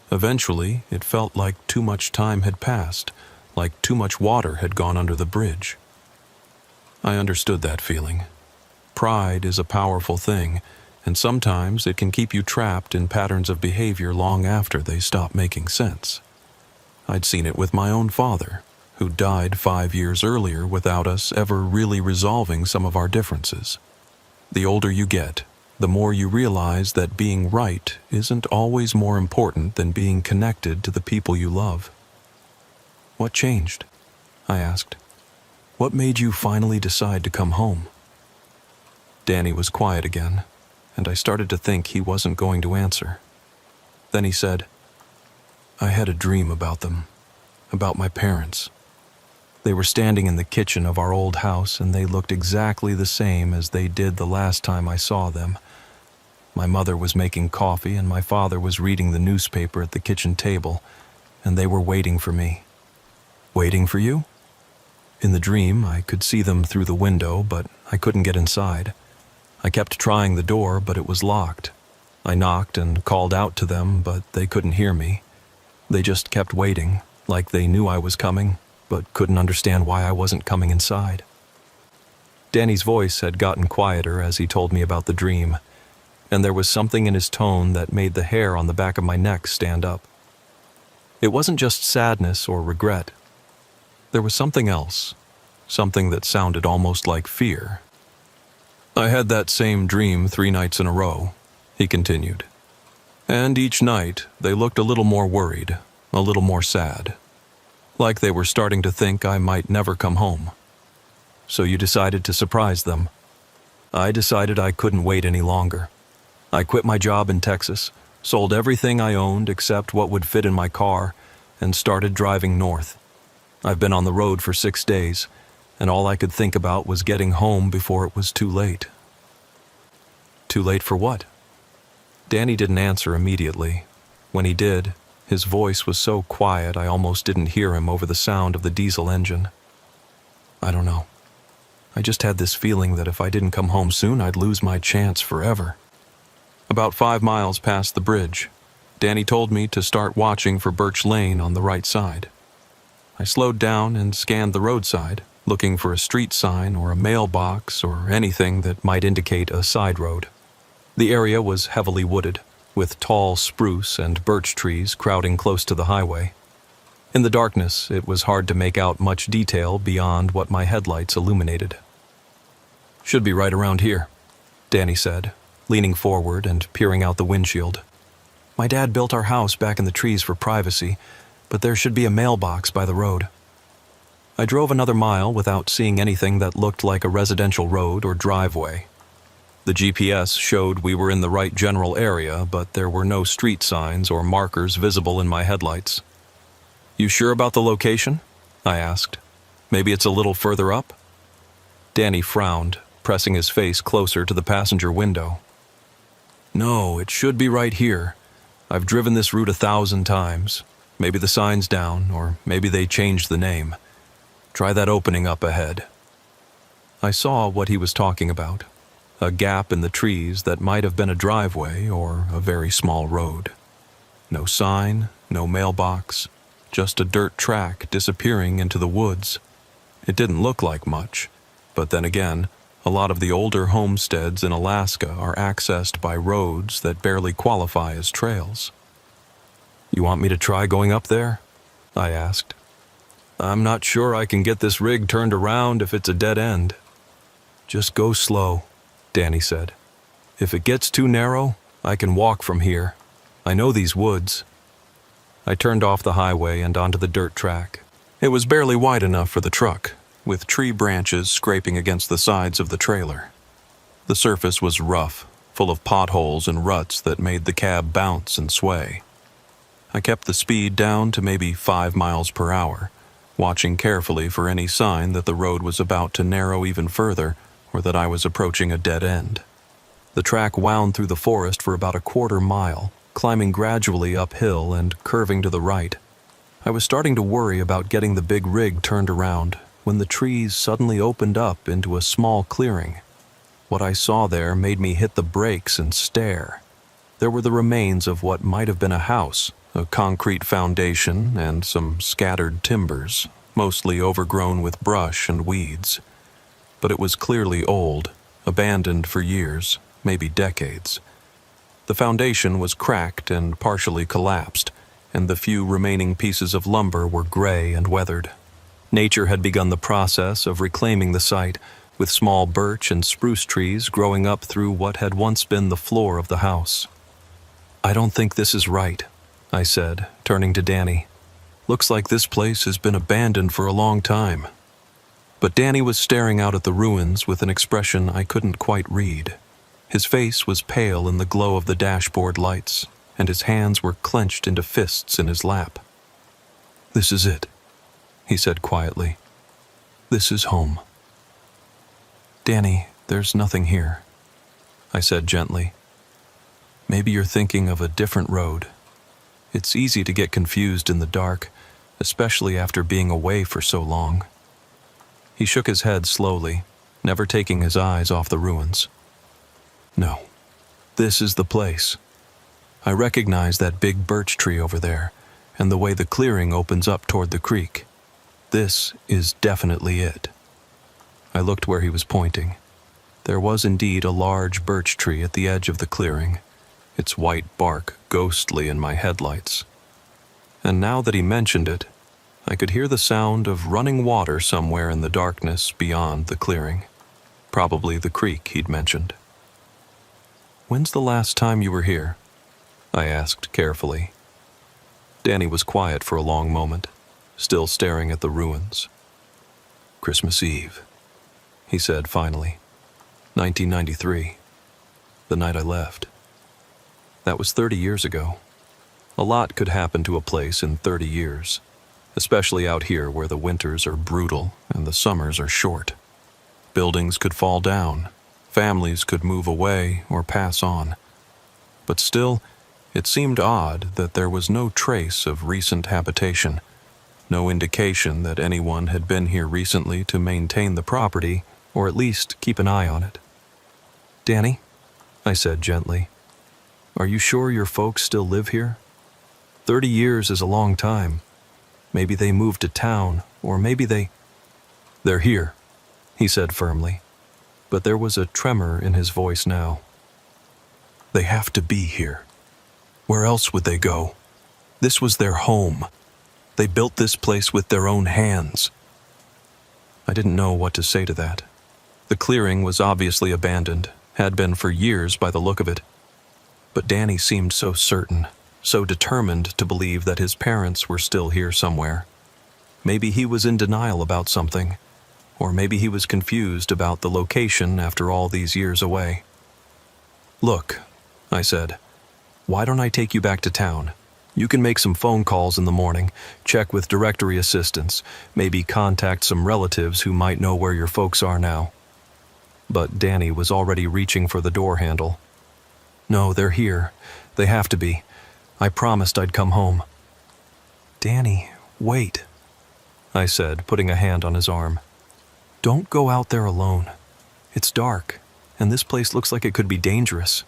Eventually, it felt like too much time had passed, like too much water had gone under the bridge. I understood that feeling. Pride is a powerful thing, and sometimes it can keep you trapped in patterns of behavior long after they stop making sense. I'd seen it with my own father, who died 5 years earlier without us ever really resolving some of our differences. The older you get, the more you realize that being right isn't always more important than being connected to the people you love. "What changed?" I asked. "What made you finally decide to come home?" Danny was quiet again, and I started to think he wasn't going to answer. Then he said, "I had a dream about them, about my parents. They were standing in the kitchen of our old house, and they looked exactly the same as they did the last time I saw them. My mother was making coffee, and my father was reading the newspaper at the kitchen table, and they were waiting for me." "Waiting for you?" "In the dream, I could see them through the window, but I couldn't get inside. I kept trying the door, but it was locked. I knocked and called out to them, but they couldn't hear me. They just kept waiting, like they knew I was coming, but couldn't understand why I wasn't coming inside." Danny's voice had gotten quieter as he told me about the dream, and there was something in his tone that made the hair on the back of my neck stand up. It wasn't just sadness or regret. There was something else, something that sounded almost like fear. "I had that same dream 3 nights in a row," he continued. "And each night they looked a little more worried, a little more sad. Like they were starting to think I might never come home. So you decided to surprise them." "I decided I couldn't wait any longer. I quit my job in Texas, sold everything I owned except what would fit in my car, and started driving north. I've been on the road for 6 days, and all I could think about was getting home before it was too late." "Too late for what?" Danny didn't answer immediately. When he did, his voice was so quiet I almost didn't hear him over the sound of the diesel engine. "I don't know. I just had this feeling that if I didn't come home soon, I'd lose my chance forever." About 5 miles past the bridge, Danny told me to start watching for Birch Lane on the right side. I slowed down and scanned the roadside, looking for a street sign or a mailbox or anything that might indicate a side road. The area was heavily wooded, with tall spruce and birch trees crowding close to the highway. In the darkness, it was hard to make out much detail beyond what my headlights illuminated. "Should be right around here," Danny said, leaning forward and peering out the windshield. "My dad built our house back in the trees for privacy, but there should be a mailbox by the road." I drove another mile without seeing anything that looked like a residential road or driveway. The GPS showed we were in the right general area, but there were no street signs or markers visible in my headlights. "You sure about the location?" I asked. "Maybe it's a little further up?" Danny frowned, pressing his face closer to the passenger window. "No, it should be right here. I've driven this route 1,000 times. Maybe the sign's down, or maybe they changed the name. Try that opening up ahead." I saw what he was talking about. A gap in the trees that might have been a driveway or a very small road. No sign, no mailbox, just a dirt track disappearing into the woods. It didn't look like much, but then again, a lot of the older homesteads in Alaska are accessed by roads that barely qualify as trails. "You want me to try going up there?" I asked. "I'm not sure I can get this rig turned around if it's a dead end." "Just go slow," Danny said. "If it gets too narrow, I can walk from here. I know these woods." I turned off the highway and onto the dirt track. It was barely wide enough for the truck, with tree branches scraping against the sides of the trailer. The surface was rough, full of potholes and ruts that made the cab bounce and sway. I kept the speed down to maybe 5 miles per hour, watching carefully for any sign that the road was about to narrow even further or that I was approaching a dead end. The track wound through the forest for about a 1/4 mile, climbing gradually uphill and curving to the right. I was starting to worry about getting the big rig turned around when the trees suddenly opened up into a small clearing. What I saw there made me hit the brakes and stare. There were the remains of what might have been a house, a concrete foundation, and some scattered timbers, mostly overgrown with brush and weeds. But it was clearly old, abandoned for years, maybe decades. The foundation was cracked and partially collapsed, and the few remaining pieces of lumber were gray and weathered. Nature had begun the process of reclaiming the site, with small birch and spruce trees growing up through what had once been the floor of the house. "I don't think this is right," I said, turning to Danny. "Looks like this place has been abandoned for a long time." But Danny was staring out at the ruins with an expression I couldn't quite read. His face was pale in the glow of the dashboard lights, and his hands were clenched into fists in his lap. "This is it," he said quietly. "This is home." "Danny, there's nothing here," I said gently. "Maybe you're thinking of a different road. It's easy to get confused in the dark, especially after being away for so long." He shook his head slowly, never taking his eyes off the ruins. "No, this is the place. I recognize that big birch tree over there, and the way the clearing opens up toward the creek. This is definitely it." I looked where he was pointing. There was indeed a large birch tree at the edge of the clearing, its white bark ghostly in my headlights. And now that he mentioned it, I could hear the sound of running water somewhere in the darkness beyond the clearing. Probably the creek he'd mentioned. "When's the last time you were here?" I asked carefully. Danny was quiet for a long moment, still staring at the ruins. "Christmas Eve," he said finally. 1993. The night I left. That was 30 years ago. A lot could happen to a place in 30 years, especially out here where the winters are brutal and the summers are short. Buildings could fall down, families could move away or pass on. But still, it seemed odd that there was no trace of recent habitation, no indication that anyone had been here recently to maintain the property or at least keep an eye on it. "Danny," I said gently, "are you sure your folks still live here? 30 years is a long time. Maybe they moved to town, or maybe "They're here," he said firmly, but there was a tremor in his voice now. "They have to be here. Where else would they go? This was their home. They built this place with their own hands." I didn't know what to say to that. The clearing was obviously abandoned, had been for years by the look of it. But Danny seemed so certain, so determined to believe that his parents were still here somewhere. Maybe he was in denial about something, or maybe he was confused about the location after all these years away. "Look," I said, "why don't I take you back to town? You can make some phone calls in the morning, check with directory assistants, maybe contact some relatives who might know where your folks are now." But Danny was already reaching for the door handle. "No, they're here. They have to be. I promised I'd come home." "Danny, wait," I said, putting a hand on his arm. "Don't go out there alone. It's dark, and this place looks like it could be dangerous.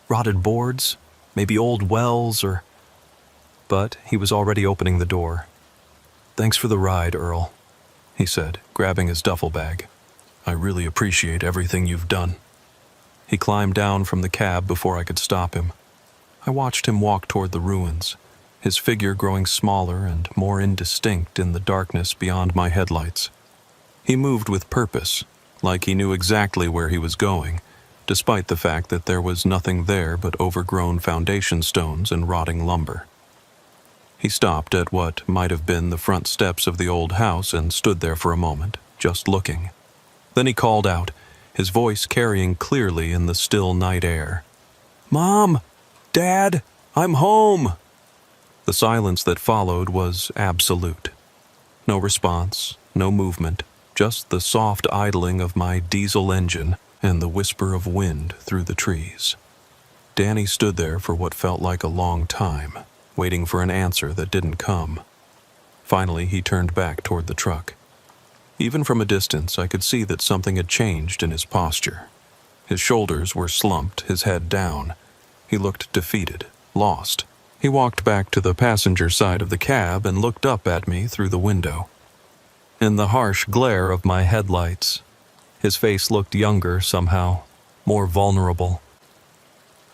Rotted boards, maybe old wells or—" But he was already opening the door. "Thanks for the ride, Earl," he said, grabbing his duffel bag. "I really appreciate everything you've done." He climbed down from the cab before I could stop him. I watched him walk toward the ruins, his figure growing smaller and more indistinct in the darkness beyond my headlights. He moved with purpose, like he knew exactly where he was going, despite the fact that there was nothing there but overgrown foundation stones and rotting lumber. He stopped at what might have been the front steps of the old house and stood there for a moment, just looking. Then he called out, his voice carrying clearly in the still night air. "Mom! Dad! I'm home!" The silence that followed was absolute. No response, no movement, just the soft idling of my diesel engine and the whisper of wind through the trees. Danny stood there for what felt like a long time, waiting for an answer that didn't come. Finally, he turned back toward the truck. Even from a distance, I could see that something had changed in his posture. His shoulders were slumped, his head down. He looked defeated, lost. He walked back to the passenger side of the cab and looked up at me through the window. In the harsh glare of my headlights, his face looked younger somehow, more vulnerable.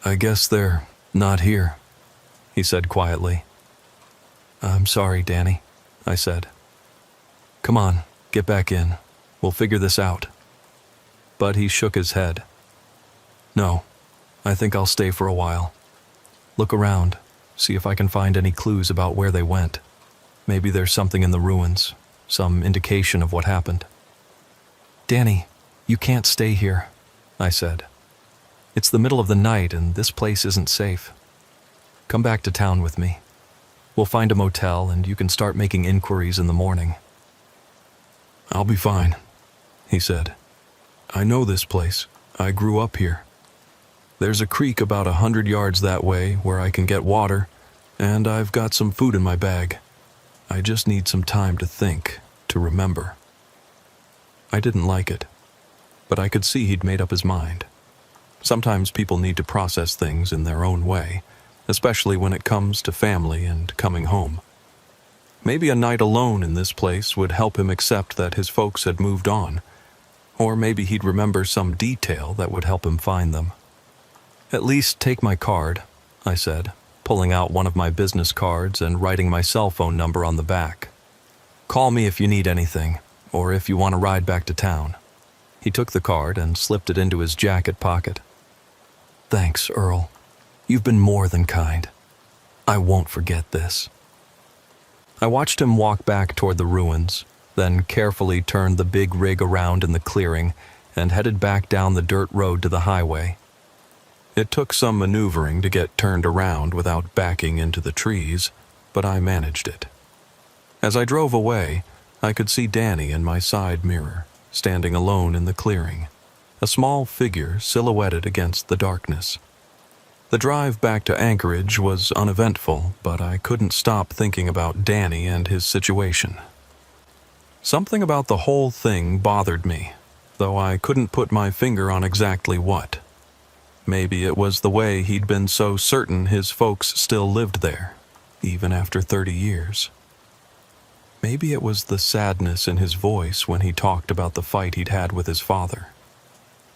"I guess they're not here," he said quietly. "I'm sorry, Danny," I said. "Come on, get back in. We'll figure this out." But he shook his head. "No, I think I'll stay for a while. Look around, see if I can find any clues about where they went. Maybe there's something in the ruins, some indication of what happened." "Danny, you can't stay here," I said. "It's the middle of the night and this place isn't safe. Come back to town with me. We'll find a motel and you can start making inquiries in the morning." "I'll be fine," he said. "I know this place. I grew up here. There's a creek about 100 yards that way where I can get water, and I've got some food in my bag. I just need some time to think, to remember." I didn't like it, but I could see he'd made up his mind. Sometimes people need to process things in their own way, especially when it comes to family and coming home. Maybe a night alone in this place would help him accept that his folks had moved on, or maybe he'd remember some detail that would help him find them. "At least take my card," I said, pulling out one of my business cards and writing my cell phone number on the back. "Call me if you need anything, or if you want to ride back to town." He took the card and slipped it into his jacket pocket. "Thanks, Earl. You've been more than kind. I won't forget this." I watched him walk back toward the ruins, then carefully turned the big rig around in the clearing and headed back down the dirt road to the highway. It took some maneuvering to get turned around without backing into the trees, but I managed it. As I drove away, I could see Danny in my side mirror, standing alone in the clearing, a small figure silhouetted against the darkness. The drive back to Anchorage was uneventful, but I couldn't stop thinking about Danny and his situation. Something about the whole thing bothered me, though I couldn't put my finger on exactly what. Maybe it was the way he'd been so certain his folks still lived there, even after 30 years. Maybe it was the sadness in his voice when he talked about the fight he'd had with his father.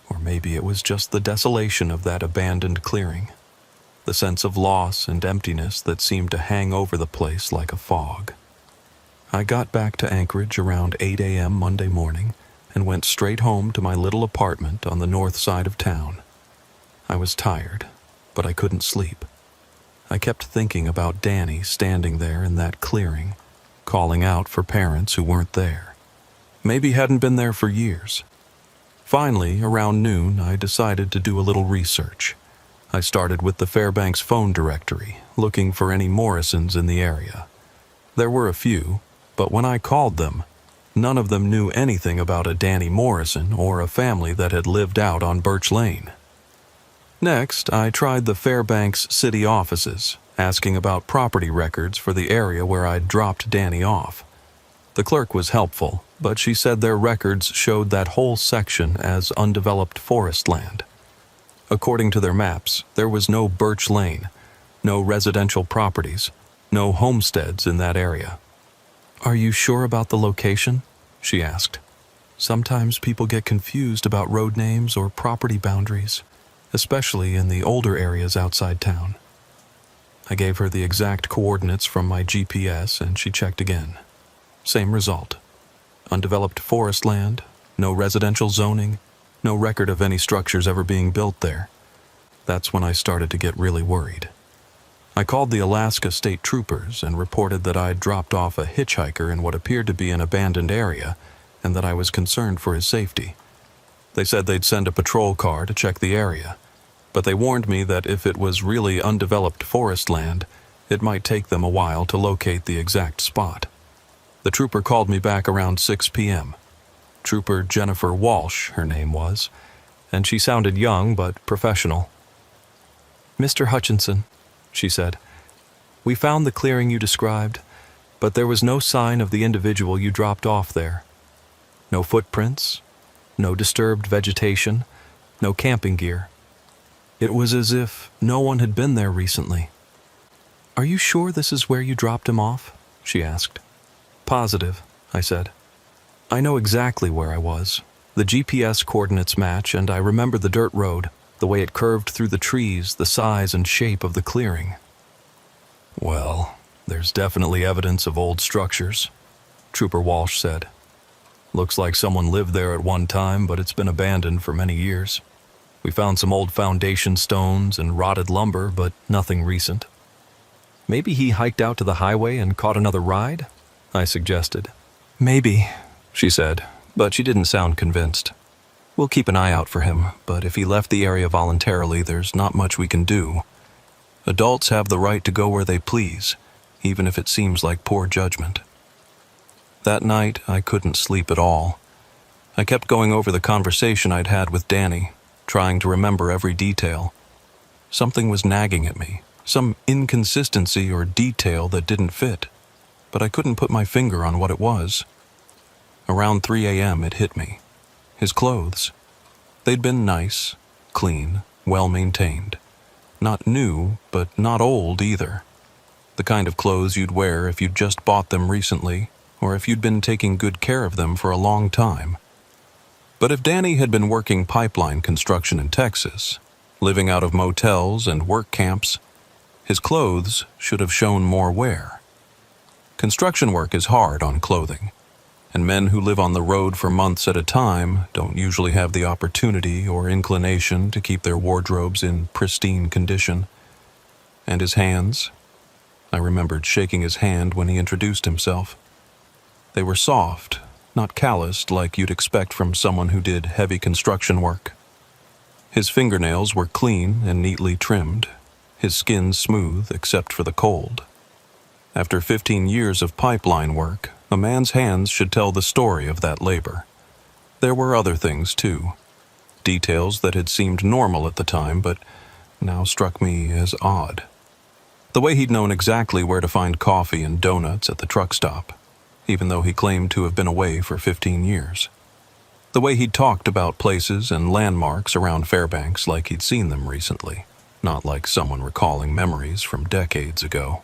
Or maybe it was just the desolation of that abandoned clearing, the sense of loss and emptiness that seemed to hang over the place like a fog. I got back to Anchorage around 8 a.m. Monday morning and went straight home to my little apartment on the north side of town. I was tired, but I couldn't sleep. I kept thinking about Danny standing there in that clearing, calling out for parents who weren't there. Maybe hadn't been there for years. Finally, around noon, I decided to do a little research. I started with the Fairbanks phone directory, looking for any Morrisons in the area. There were a few, but when I called them, none of them knew anything about a Danny Morrison or a family that had lived out on Birch Lane. Next, I tried the Fairbanks city offices, asking about property records for the area where I'd dropped Danny off. The clerk was helpful, but she said their records showed that whole section as undeveloped forest land. According to their maps, there was no Birch Lane, no residential properties, no homesteads in that area. "Are you sure about the location?" she asked. "Sometimes people get confused about road names or property boundaries, especially in the older areas outside town." I gave her the exact coordinates from my GPS and she checked again. Same result. Undeveloped forest land, no residential zoning, no record of any structures ever being built there. That's when I started to get really worried. I called the Alaska State Troopers and reported that I'd dropped off a hitchhiker in what appeared to be an abandoned area and that I was concerned for his safety. They said they'd send a patrol car to check the area, but they warned me that if it was really undeveloped forest land, it might take them a while to locate the exact spot. The trooper called me back around 6 p.m. Trooper Jennifer Walsh, her name was, and she sounded young but professional. "Mr. Hutchinson," she said, "we found the clearing you described, but there was no sign of the individual you dropped off there. No footprints, no disturbed vegetation, no camping gear. It was as if no one had been there recently. "Are you sure this is where you dropped him off?" she asked. "Positive," I said. "I know exactly where I was. The GPS coordinates match, and I remember the dirt road, the way it curved through the trees, the size and shape of the clearing." "Well, there's definitely evidence of old structures," Trooper Walsh said. "Looks like someone lived there at one time, but it's been abandoned for many years. We found some old foundation stones and rotted lumber, but nothing recent." "Maybe he hiked out to the highway and caught another ride?" I suggested. "Maybe," she said, but she didn't sound convinced. "We'll keep an eye out for him, but if he left the area voluntarily, there's not much we can do. Adults have the right to go where they please, even if it seems like poor judgment." That night, I couldn't sleep at all. I kept going over the conversation I'd had with Danny, trying to remember every detail. Something was nagging at me, some inconsistency or detail that didn't fit, but I couldn't put my finger on what it was. Around 3 a.m. it hit me. His clothes. They'd been nice, clean, well-maintained. Not new, but not old either. The kind of clothes you'd wear if you'd just bought them recently, or if you'd been taking good care of them for a long time. But if Danny had been working pipeline construction in Texas, living out of motels and work camps, his clothes should have shown more wear. Construction work is hard on clothing, and men who live on the road for months at a time don't usually have the opportunity or inclination to keep their wardrobes in pristine condition. And his hands? I remembered shaking his hand when he introduced himself. They were soft, not calloused like you'd expect from someone who did heavy construction work. His fingernails were clean and neatly trimmed, his skin smooth except for the cold. After 15 years of pipeline work, a man's hands should tell the story of that labor. There were other things, too. Details that had seemed normal at the time, but now struck me as odd. The way he'd known exactly where to find coffee and donuts at the truck stop, even though he claimed to have been away for 15 years. The way he'd talked about places and landmarks around Fairbanks like he'd seen them recently, not like someone recalling memories from decades ago.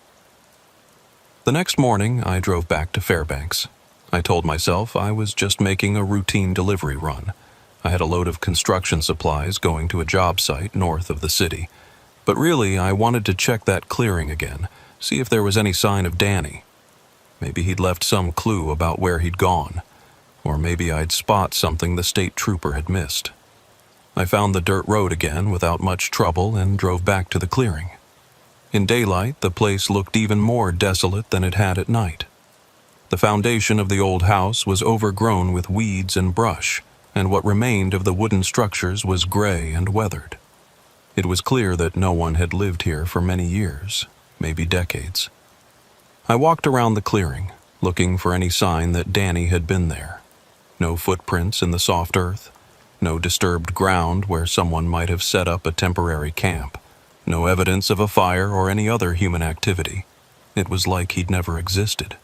The next morning, I drove back to Fairbanks. I told myself I was just making a routine delivery run. I had a load of construction supplies going to a job site north of the city. But really, I wanted to check that clearing again, see if there was any sign of Danny. Maybe he'd left some clue about where he'd gone, or maybe I'd spot something the state trooper had missed. I found the dirt road again without much trouble and drove back to the clearing. In daylight, the place looked even more desolate than it had at night. The foundation of the old house was overgrown with weeds and brush, and what remained of the wooden structures was gray and weathered. It was clear that no one had lived here for many years, maybe decades. I walked around the clearing, looking for any sign that Danny had been there. No footprints in the soft earth, no disturbed ground where someone might have set up a temporary camp, no evidence of a fire or any other human activity. It was like he'd never existed.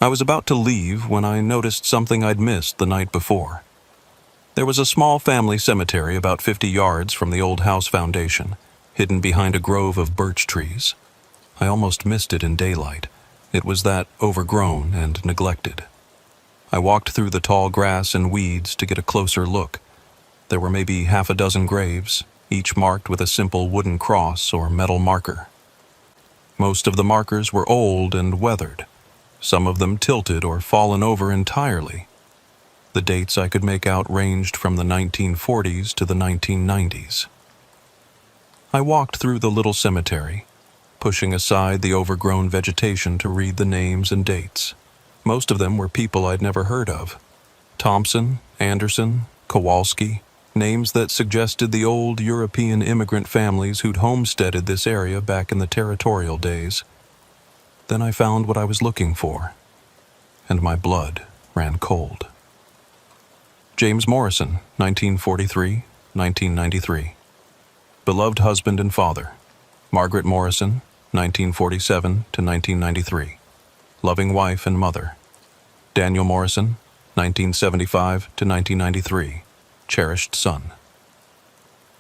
I was about to leave when I noticed something I'd missed the night before. There was a small family cemetery about 50 yards from the old house foundation, hidden behind a grove of birch trees. I almost missed it in daylight. It was that overgrown and neglected. I walked through the tall grass and weeds to get a closer look. There were maybe half a dozen graves, each marked with a simple wooden cross or metal marker. Most of the markers were old and weathered, some of them tilted or fallen over entirely. The dates I could make out ranged from the 1940s to the 1990s. I walked through the little cemetery, pushing aside the overgrown vegetation to read the names and dates. Most of them were people I'd never heard of. Thompson, Anderson, Kowalski, names that suggested the old European immigrant families who'd homesteaded this area back in the territorial days. Then I found what I was looking for, and my blood ran cold. James Morrison, 1943-1993. Beloved husband and father. Margaret Morrison, 1947 to 1993. Loving wife and mother. Daniel Morrison, 1975 to 1993. Cherished son.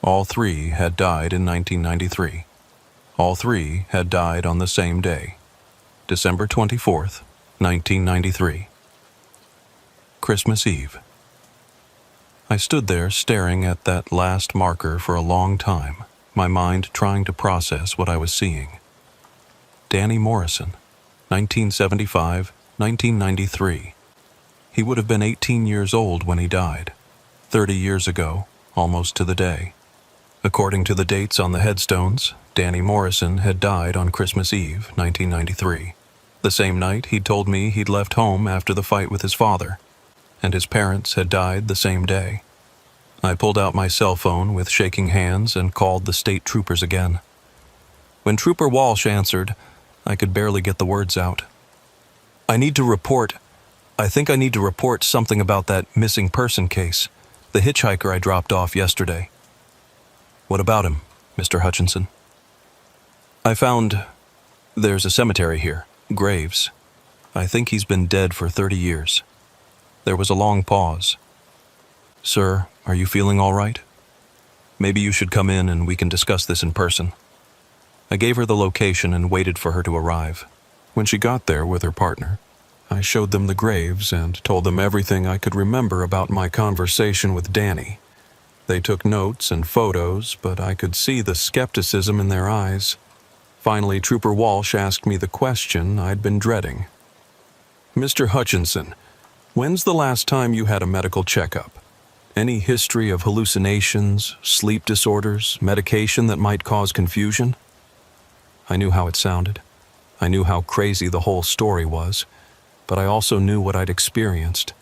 All three had died in 1993. All three had died on the same day, December 24th, 1993. Christmas Eve. I stood there staring at that last marker for a long time, my mind trying to process what I was seeing. Danny Morrison, 1975, 1993. He would have been 18 years old when he died, 30 years ago, almost to the day. According to the dates on the headstones, Danny Morrison had died on Christmas Eve, 1993, the same night he'd told me he'd left home after the fight with his father, and his parents had died the same day. I pulled out my cell phone with shaking hands and called the state troopers again. When Trooper Walsh answered, I could barely get the words out. I think I need to report something about that missing person case, the hitchhiker I dropped off yesterday. What about him, Mr. Hutchinson? There's a cemetery here, graves. I think he's been dead for 30 years. There was a long pause. Sir, are you feeling all right? Maybe you should come in and we can discuss this in person. I gave her the location and waited for her to arrive. When she got there with her partner, I showed them the graves and told them everything I could remember about my conversation with Danny. They took notes and photos, but I could see the skepticism in their eyes. Finally, Trooper Walsh asked me the question I'd been dreading. Mr. Hutchinson, when's the last time you had a medical checkup? Any history of hallucinations, sleep disorders, medication that might cause confusion? I knew how it sounded. I knew how crazy the whole story was, but I also knew what I'd experienced,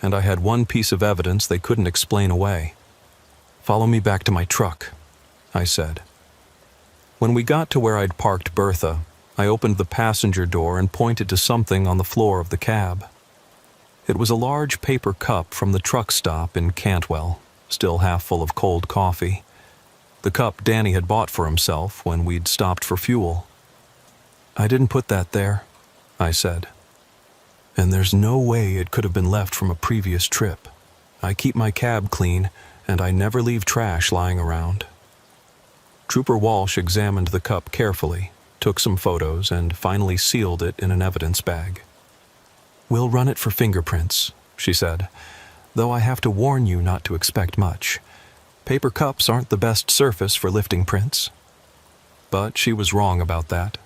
and I had one piece of evidence they couldn't explain away. Follow me back to my truck, I said. When we got to where I'd parked Bertha, I opened the passenger door and pointed to something on the floor of the cab. It was a large paper cup from the truck stop in Cantwell, still half full of cold coffee. The cup Danny had bought for himself when we'd stopped for fuel. I didn't put that there, I said. And there's no way it could have been left from a previous trip. I keep my cab clean, and I never leave trash lying around. Trooper Walsh examined the cup carefully, took some photos, and finally sealed it in an evidence bag. We'll run it for fingerprints, she said, though I have to warn you not to expect much. Paper cups aren't the best surface for lifting prints. But she was wrong about that.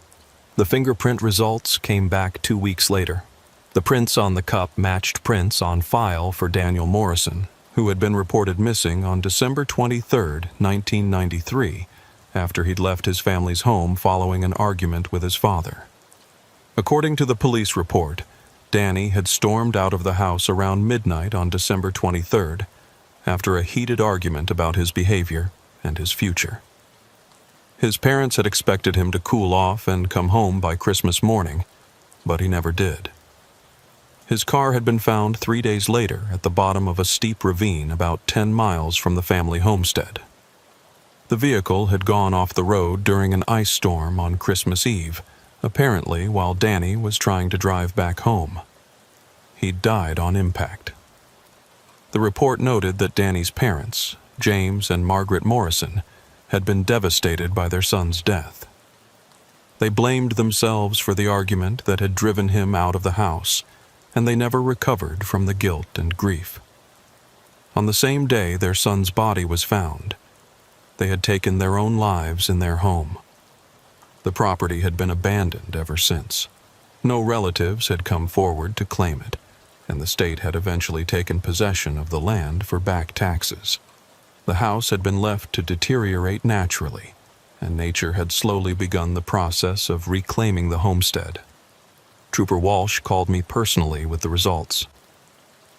The fingerprint results came back 2 weeks later. The prints on the cup matched prints on file for Daniel Morrison, who had been reported missing on December 23, 1993, after he'd left his family's home following an argument with his father. According to the police report, Danny had stormed out of the house around midnight on December 23rd, after a heated argument about his behavior and his future. His parents had expected him to cool off and come home by Christmas morning, but he never did. His car had been found 3 days later at the bottom of a steep ravine about 10 miles from the family homestead. The vehicle had gone off the road during an ice storm on Christmas Eve, apparently while Danny was trying to drive back home. He'd died on impact. The report noted that Danny's parents, James and Margaret Morrison, had been devastated by their son's death. They blamed themselves for the argument that had driven him out of the house, and they never recovered from the guilt and grief. On the same day their son's body was found, they had taken their own lives in their home. The property had been abandoned ever since. No relatives had come forward to claim it, and the state had eventually taken possession of the land for back taxes. The house had been left to deteriorate naturally, and nature had slowly begun the process of reclaiming the homestead. Trooper Walsh called me personally with the results.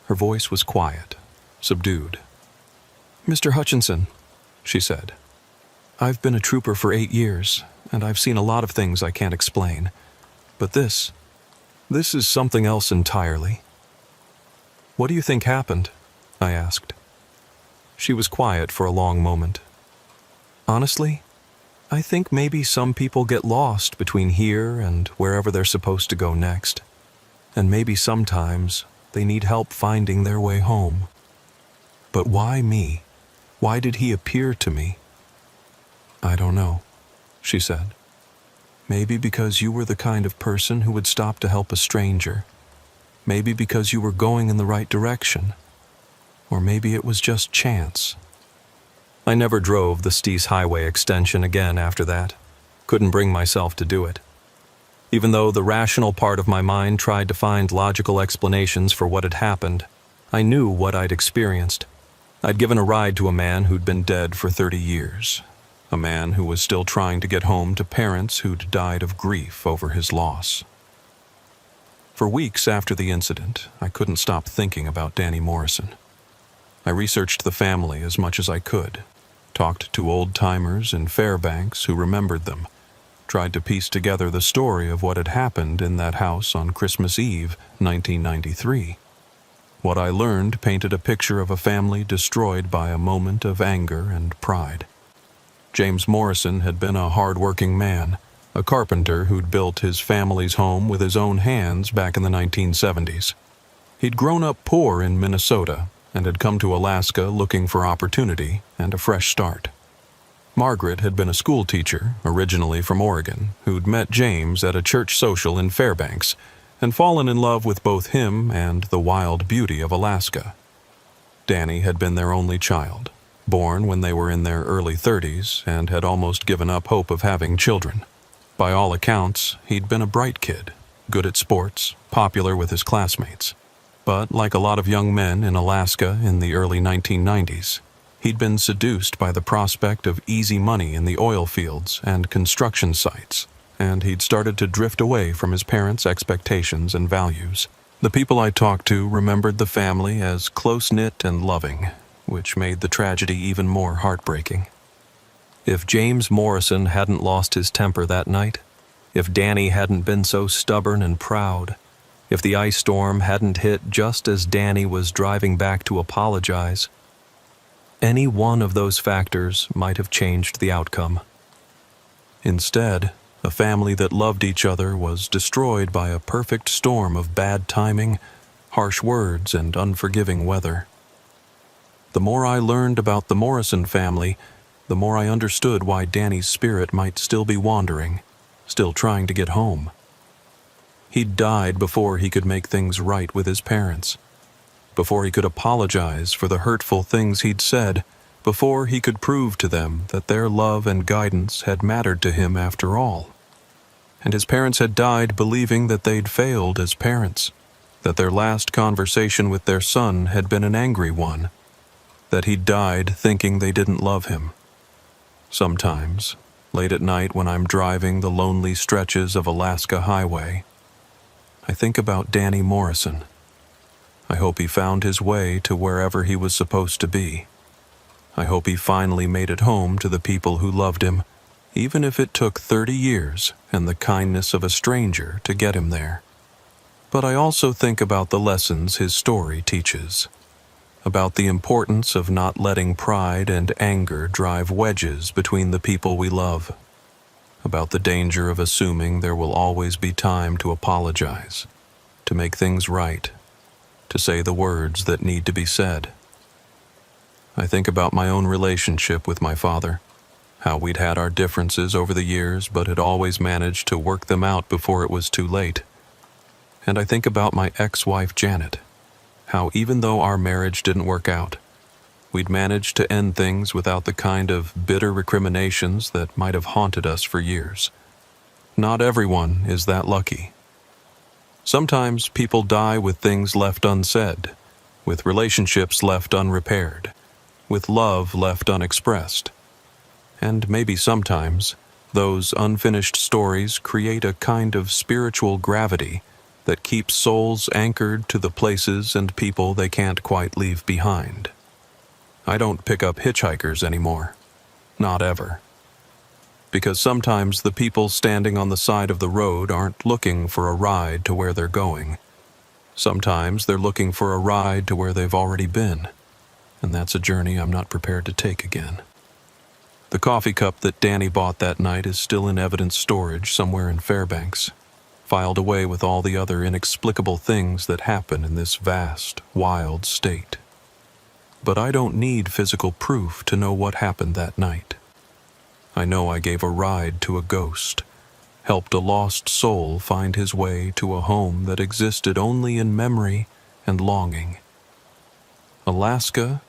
Her voice was quiet, subdued. Mr. Hutchinson, she said, I've been a trooper for 8 years, and I've seen a lot of things I can't explain. But this is something else entirely. What do you think happened? I asked. She was quiet for a long moment. Honestly, I think maybe some people get lost between here and wherever they're supposed to go next. And maybe sometimes they need help finding their way home. But why me? Why did he appear to me? I don't know, she said. Maybe because you were the kind of person who would stop to help a stranger. Maybe because you were going in the right direction. Or maybe it was just chance. I never drove the Steese Highway extension again after that. Couldn't bring myself to do it. Even though the rational part of my mind tried to find logical explanations for what had happened, I knew what I'd experienced. I'd given a ride to a man who'd been dead for 30 years. A man who was still trying to get home to parents who'd died of grief over his loss. For weeks after the incident, I couldn't stop thinking about Danny Morrison. I researched the family as much as I could, talked to old-timers in Fairbanks who remembered them, tried to piece together the story of what had happened in that house on Christmas Eve, 1993. What I learned painted a picture of a family destroyed by a moment of anger and pride. James Morrison had been a hard-working man, a carpenter who'd built his family's home with his own hands back in the 1970s. He'd grown up poor in Minnesota and had come to Alaska looking for opportunity and a fresh start. Margaret had been a school teacher, originally from Oregon, who'd met James at a church social in Fairbanks and fallen in love with both him and the wild beauty of Alaska. Danny had been their only child, born when they were in their early 30s and had almost given up hope of having children. By all accounts, he'd been a bright kid, good at sports, popular with his classmates. But like a lot of young men in Alaska in the early 1990s, he'd been seduced by the prospect of easy money in the oil fields and construction sites, and he'd started to drift away from his parents' expectations and values. The people I talked to remembered the family as close-knit and loving, which made the tragedy even more heartbreaking. If James Morrison hadn't lost his temper that night, if Danny hadn't been so stubborn and proud, if the ice storm hadn't hit just as Danny was driving back to apologize, any one of those factors might have changed the outcome. Instead, a family that loved each other was destroyed by a perfect storm of bad timing, harsh words, and unforgiving weather. The more I learned about the Morrison family, the more I understood why Danny's spirit might still be wandering, still trying to get home. He'd died before he could make things right with his parents, before he could apologize for the hurtful things he'd said, before he could prove to them that their love and guidance had mattered to him after all. And his parents had died believing that they'd failed as parents, that their last conversation with their son had been an angry one, that he'd died thinking they didn't love him. Sometimes, late at night when I'm driving the lonely stretches of Alaska Highway, I think about Danny Morrison. I hope he found his way to wherever he was supposed to be. I hope he finally made it home to the people who loved him, even if it took 30 years and the kindness of a stranger to get him there. But I also think about the lessons his story teaches, about the importance of not letting pride and anger drive wedges between the people we love, about the danger of assuming there will always be time to apologize, to make things right, to say the words that need to be said. I think about my own relationship with my father, how we'd had our differences over the years but had always managed to work them out before it was too late. And I think about my ex-wife Janet, how even though our marriage didn't work out, we'd managed to end things without the kind of bitter recriminations that might have haunted us for years. Not everyone is that lucky. Sometimes people die with things left unsaid, with relationships left unrepaired, with love left unexpressed. And maybe sometimes, those unfinished stories create a kind of spiritual gravity that keeps souls anchored to the places and people they can't quite leave behind. I don't pick up hitchhikers anymore. Not ever. Because sometimes the people standing on the side of the road aren't looking for a ride to where they're going. Sometimes they're looking for a ride to where they've already been, and that's a journey I'm not prepared to take again. The coffee cup that Danny bought that night is still in evidence storage somewhere in Fairbanks, filed away with all the other inexplicable things that happen in this vast, wild state. but I don't need physical proof to know what happened that night. I know I gave a ride to a ghost, helped a lost soul find his way to a home that existed only in memory and longing. Alaska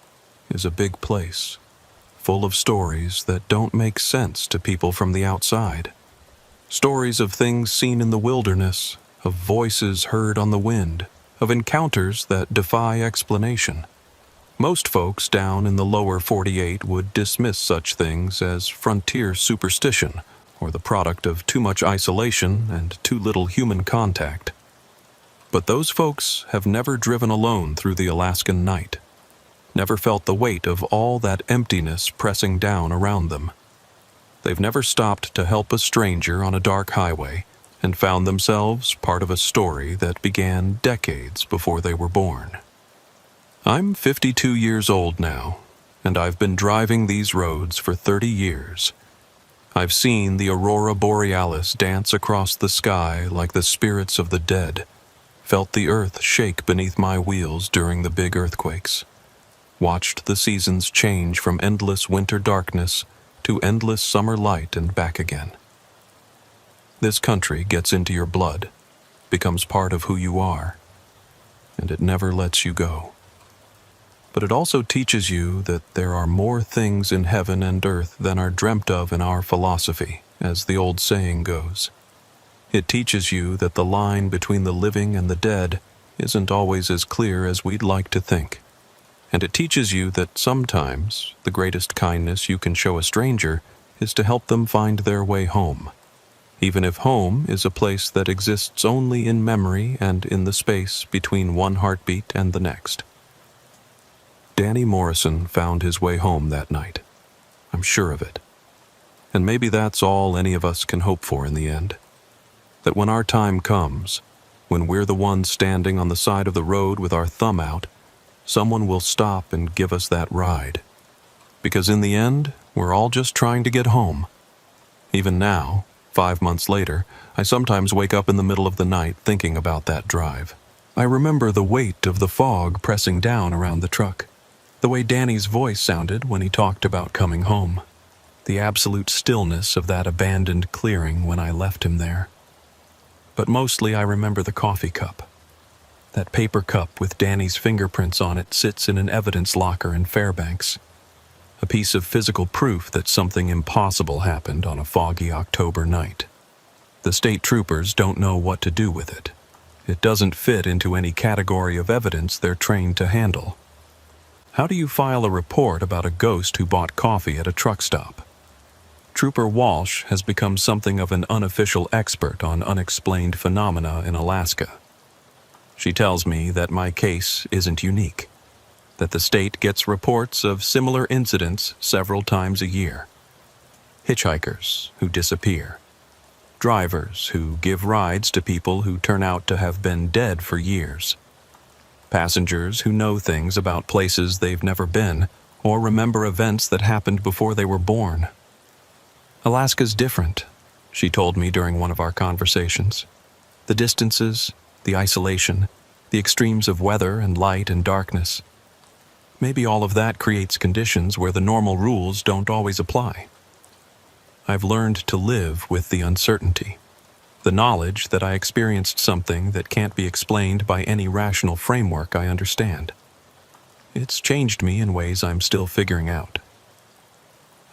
is a big place, full of stories that don't make sense to people from the outside. Stories of things seen in the wilderness, of voices heard on the wind, of encounters that defy explanation. Most folks down in the lower 48 would dismiss such things as frontier superstition or the product of too much isolation and too little human contact. But those folks have never driven alone through the Alaskan night, never felt the weight of all that emptiness pressing down around them. They've never stopped to help a stranger on a dark highway and found themselves part of a story that began decades before they were born. I'm 52 years old now, and I've been driving these roads for 30 years. I've seen the aurora borealis dance across the sky like the spirits of the dead, felt the earth shake beneath my wheels during the big earthquakes, watched the seasons change from endless winter darkness to endless summer light and back again. This country gets into your blood, becomes part of who you are, and it never lets you go. But it also teaches you that there are more things in heaven and earth than are dreamt of in our philosophy, as the old saying goes. It teaches you that the line between the living and the dead isn't always as clear as we'd like to think. And it teaches you that sometimes the greatest kindness you can show a stranger is to help them find their way home, even if home is a place that exists only in memory and in the space between one heartbeat and the next. Danny Morrison found his way home that night. I'm sure of it. And maybe that's all any of us can hope for in the end. That when our time comes, when we're the ones standing on the side of the road with our thumb out, someone will stop and give us that ride. Because in the end, we're all just trying to get home. Even now, 5 months later, I sometimes wake up in the middle of the night thinking about that drive. I remember the weight of the fog pressing down around the truck, the way Danny's voice sounded when he talked about coming home, the absolute stillness of that abandoned clearing when I left him there. But mostly I remember the coffee cup. That paper cup with Danny's fingerprints on it sits in an evidence locker in Fairbanks, a piece of physical proof that something impossible happened on a foggy October night. The state troopers don't know what to do with it. It doesn't fit into any category of evidence they're trained to handle. How do you file a report about a ghost who bought coffee at a truck stop? Trooper Walsh has become something of an unofficial expert on unexplained phenomena in Alaska. She tells me that my case isn't unique, that the state gets reports of similar incidents several times a year. Hitchhikers who disappear, drivers who give rides to people who turn out to have been dead for years, passengers who know things about places they've never been or remember events that happened before they were born. Alaska's different, she told me during one of our conversations. The distances, the isolation, the extremes of weather and light and darkness. Maybe all of that creates conditions where the normal rules don't always apply. I've learned to live with the uncertainty, the knowledge that I experienced something that can't be explained by any rational framework I understand. It's changed me in ways I'm still figuring out.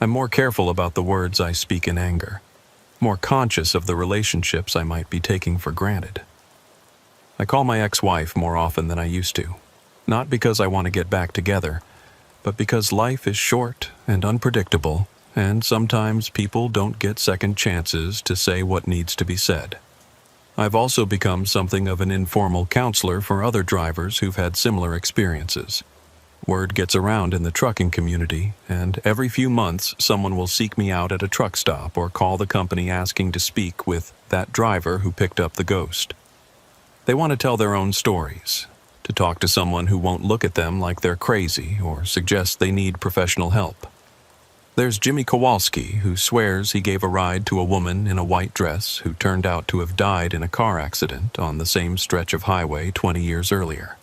I'm more careful about the words I speak in anger, more conscious of the relationships I might be taking for granted. I call my ex-wife more often than I used to, not because I want to get back together, but because life is short and unpredictable, and sometimes people don't get second chances to say what needs to be said. I've also become something of an informal counselor for other drivers who've had similar experiences. Word gets around in the trucking community, and every few months someone will seek me out at a truck stop or call the company asking to speak with that driver who picked up the ghost. They want to tell their own stories, to talk to someone who won't look at them like they're crazy or suggest they need professional help. There's Jimmy Kowalski, who swears he gave a ride to a woman in a white dress who turned out to have died in a car accident on the same stretch of highway 20 years earlier.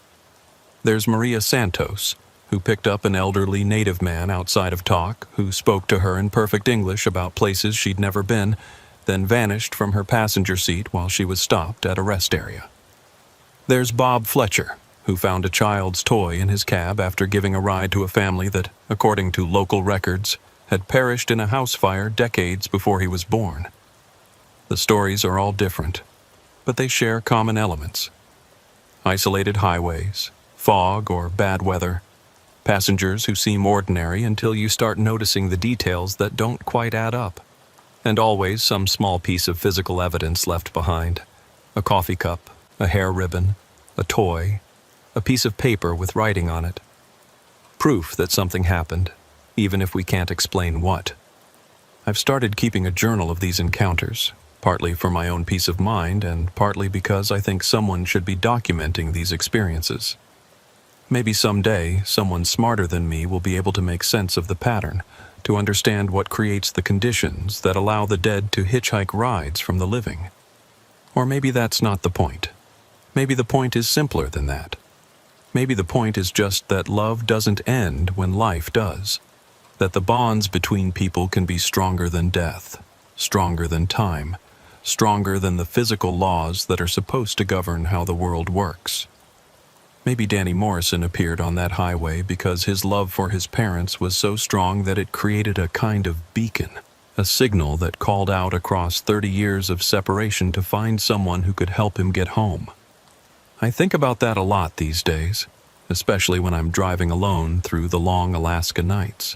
There's Maria Santos, who picked up an elderly native man outside of talk, who spoke to her in perfect English about places she'd never been, then vanished from her passenger seat while she was stopped at a rest area. There's Bob Fletcher, who found a child's toy in his cab after giving a ride to a family that, according to local records, had perished in a house fire decades before he was born. The stories are all different, but they share common elements. Isolated highways, fog or bad weather, passengers who seem ordinary until you start noticing the details that don't quite add up, and always some small piece of physical evidence left behind. A coffee cup, a hair ribbon, a toy, a piece of paper with writing on it. Proof that something happened, even if we can't explain what. I've started keeping a journal of these encounters, partly for my own peace of mind and partly because I think someone should be documenting these experiences. Maybe someday, someone smarter than me will be able to make sense of the pattern, to understand what creates the conditions that allow the dead to hitchhike rides from the living. Or maybe that's not the point. Maybe the point is simpler than that. Maybe the point is just that love doesn't end when life does. That the bonds between people can be stronger than death, stronger than time, stronger than the physical laws that are supposed to govern how the world works. Maybe Danny Morrison appeared on that highway because his love for his parents was so strong that it created a kind of beacon, a signal that called out across 30 years of separation to find someone who could help him get home. I think about that a lot these days, especially when I'm driving alone through the long Alaska nights.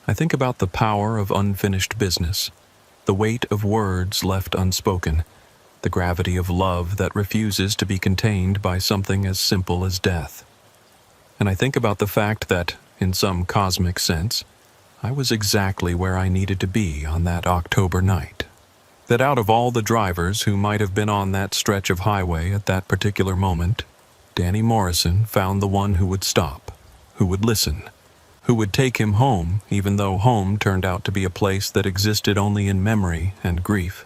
I think about the power of unfinished business, the weight of words left unspoken, the gravity of love that refuses to be contained by something as simple as death. And I think about the fact that, in some cosmic sense, I was exactly where I needed to be on that October night. That out of all the drivers who might have been on that stretch of highway at that particular moment, Danny Morrison found the one who would stop, who would listen, who would take him home even though home turned out to be a place that existed only in memory and grief.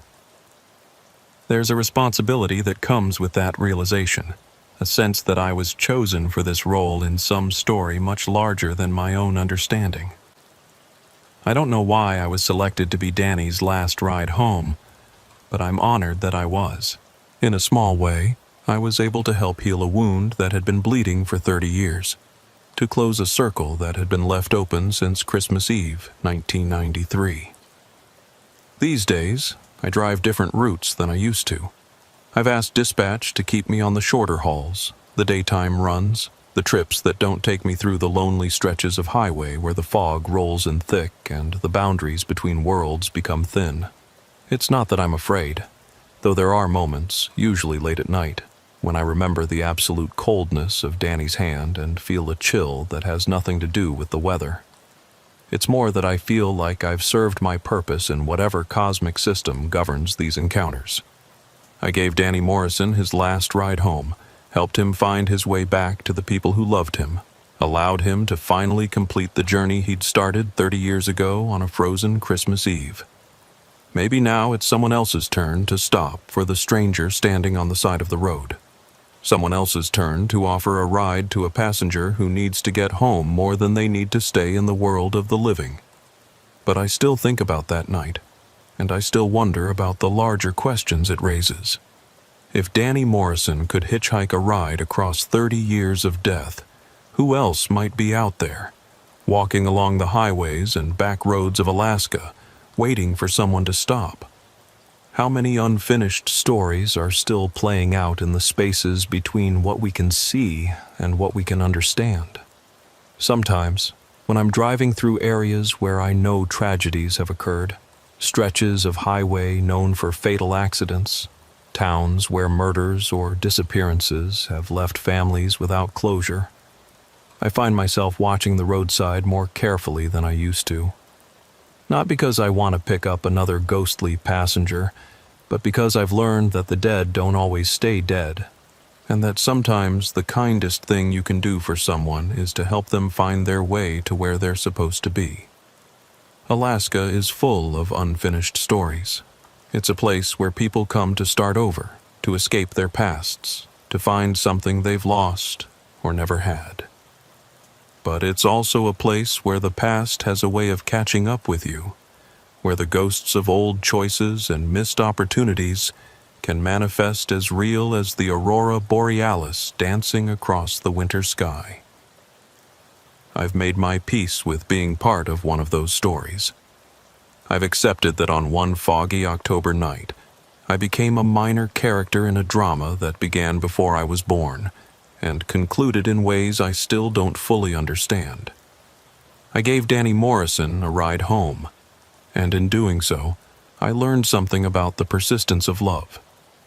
There's a responsibility that comes with that realization, a sense that I was chosen for this role in some story much larger than my own understanding. I don't know why I was selected to be Danny's last ride home, but I'm honored that I was. In a small way, I was able to help heal a wound that had been bleeding for 30 years, to close a circle that had been left open since Christmas Eve, 1993. These days, I drive different routes than I used to. I've asked dispatch to keep me on the shorter hauls, the daytime runs, the trips that don't take me through the lonely stretches of highway where the fog rolls in thick and the boundaries between worlds become thin. It's not that I'm afraid, though there are moments, usually late at night, when I remember the absolute coldness of Danny's hand and feel a chill that has nothing to do with the weather. It's more that I feel like I've served my purpose in whatever cosmic system governs these encounters. I gave Danny Morrison his last ride home, helped him find his way back to the people who loved him, allowed him to finally complete the journey he'd started 30 years ago on a frozen Christmas Eve. Maybe now it's someone else's turn to stop for the stranger standing on the side of the road. Someone else's turn to offer a ride to a passenger who needs to get home more than they need to stay in the world of the living. But I still think about that night, and I still wonder about the larger questions it raises. If Danny Morrison could hitchhike a ride across 30 years of death, who else might be out there, walking along the highways and back roads of Alaska, waiting for someone to stop? How many unfinished stories are still playing out in the spaces between what we can see and what we can understand? Sometimes, when I'm driving through areas where I know tragedies have occurred, stretches of highway known for fatal accidents, towns where murders or disappearances have left families without closure, I find myself watching the roadside more carefully than I used to. Not because I want to pick up another ghostly passenger, but because I've learned that the dead don't always stay dead, and that sometimes the kindest thing you can do for someone is to help them find their way to where they're supposed to be. Alaska is full of unfinished stories. It's a place where people come to start over, to escape their pasts, to find something they've lost or never had. but it's also a place where the past has a way of catching up with you, where the ghosts of old choices and missed opportunities can manifest as real as the aurora borealis dancing across the winter sky. I've made my peace with being part of one of those stories. I've accepted that on one foggy October night, I became a minor character in a drama that began before I was born and concluded in ways I still don't fully understand. I gave Danny Morrison a ride home, and in doing so, I learned something about the persistence of love,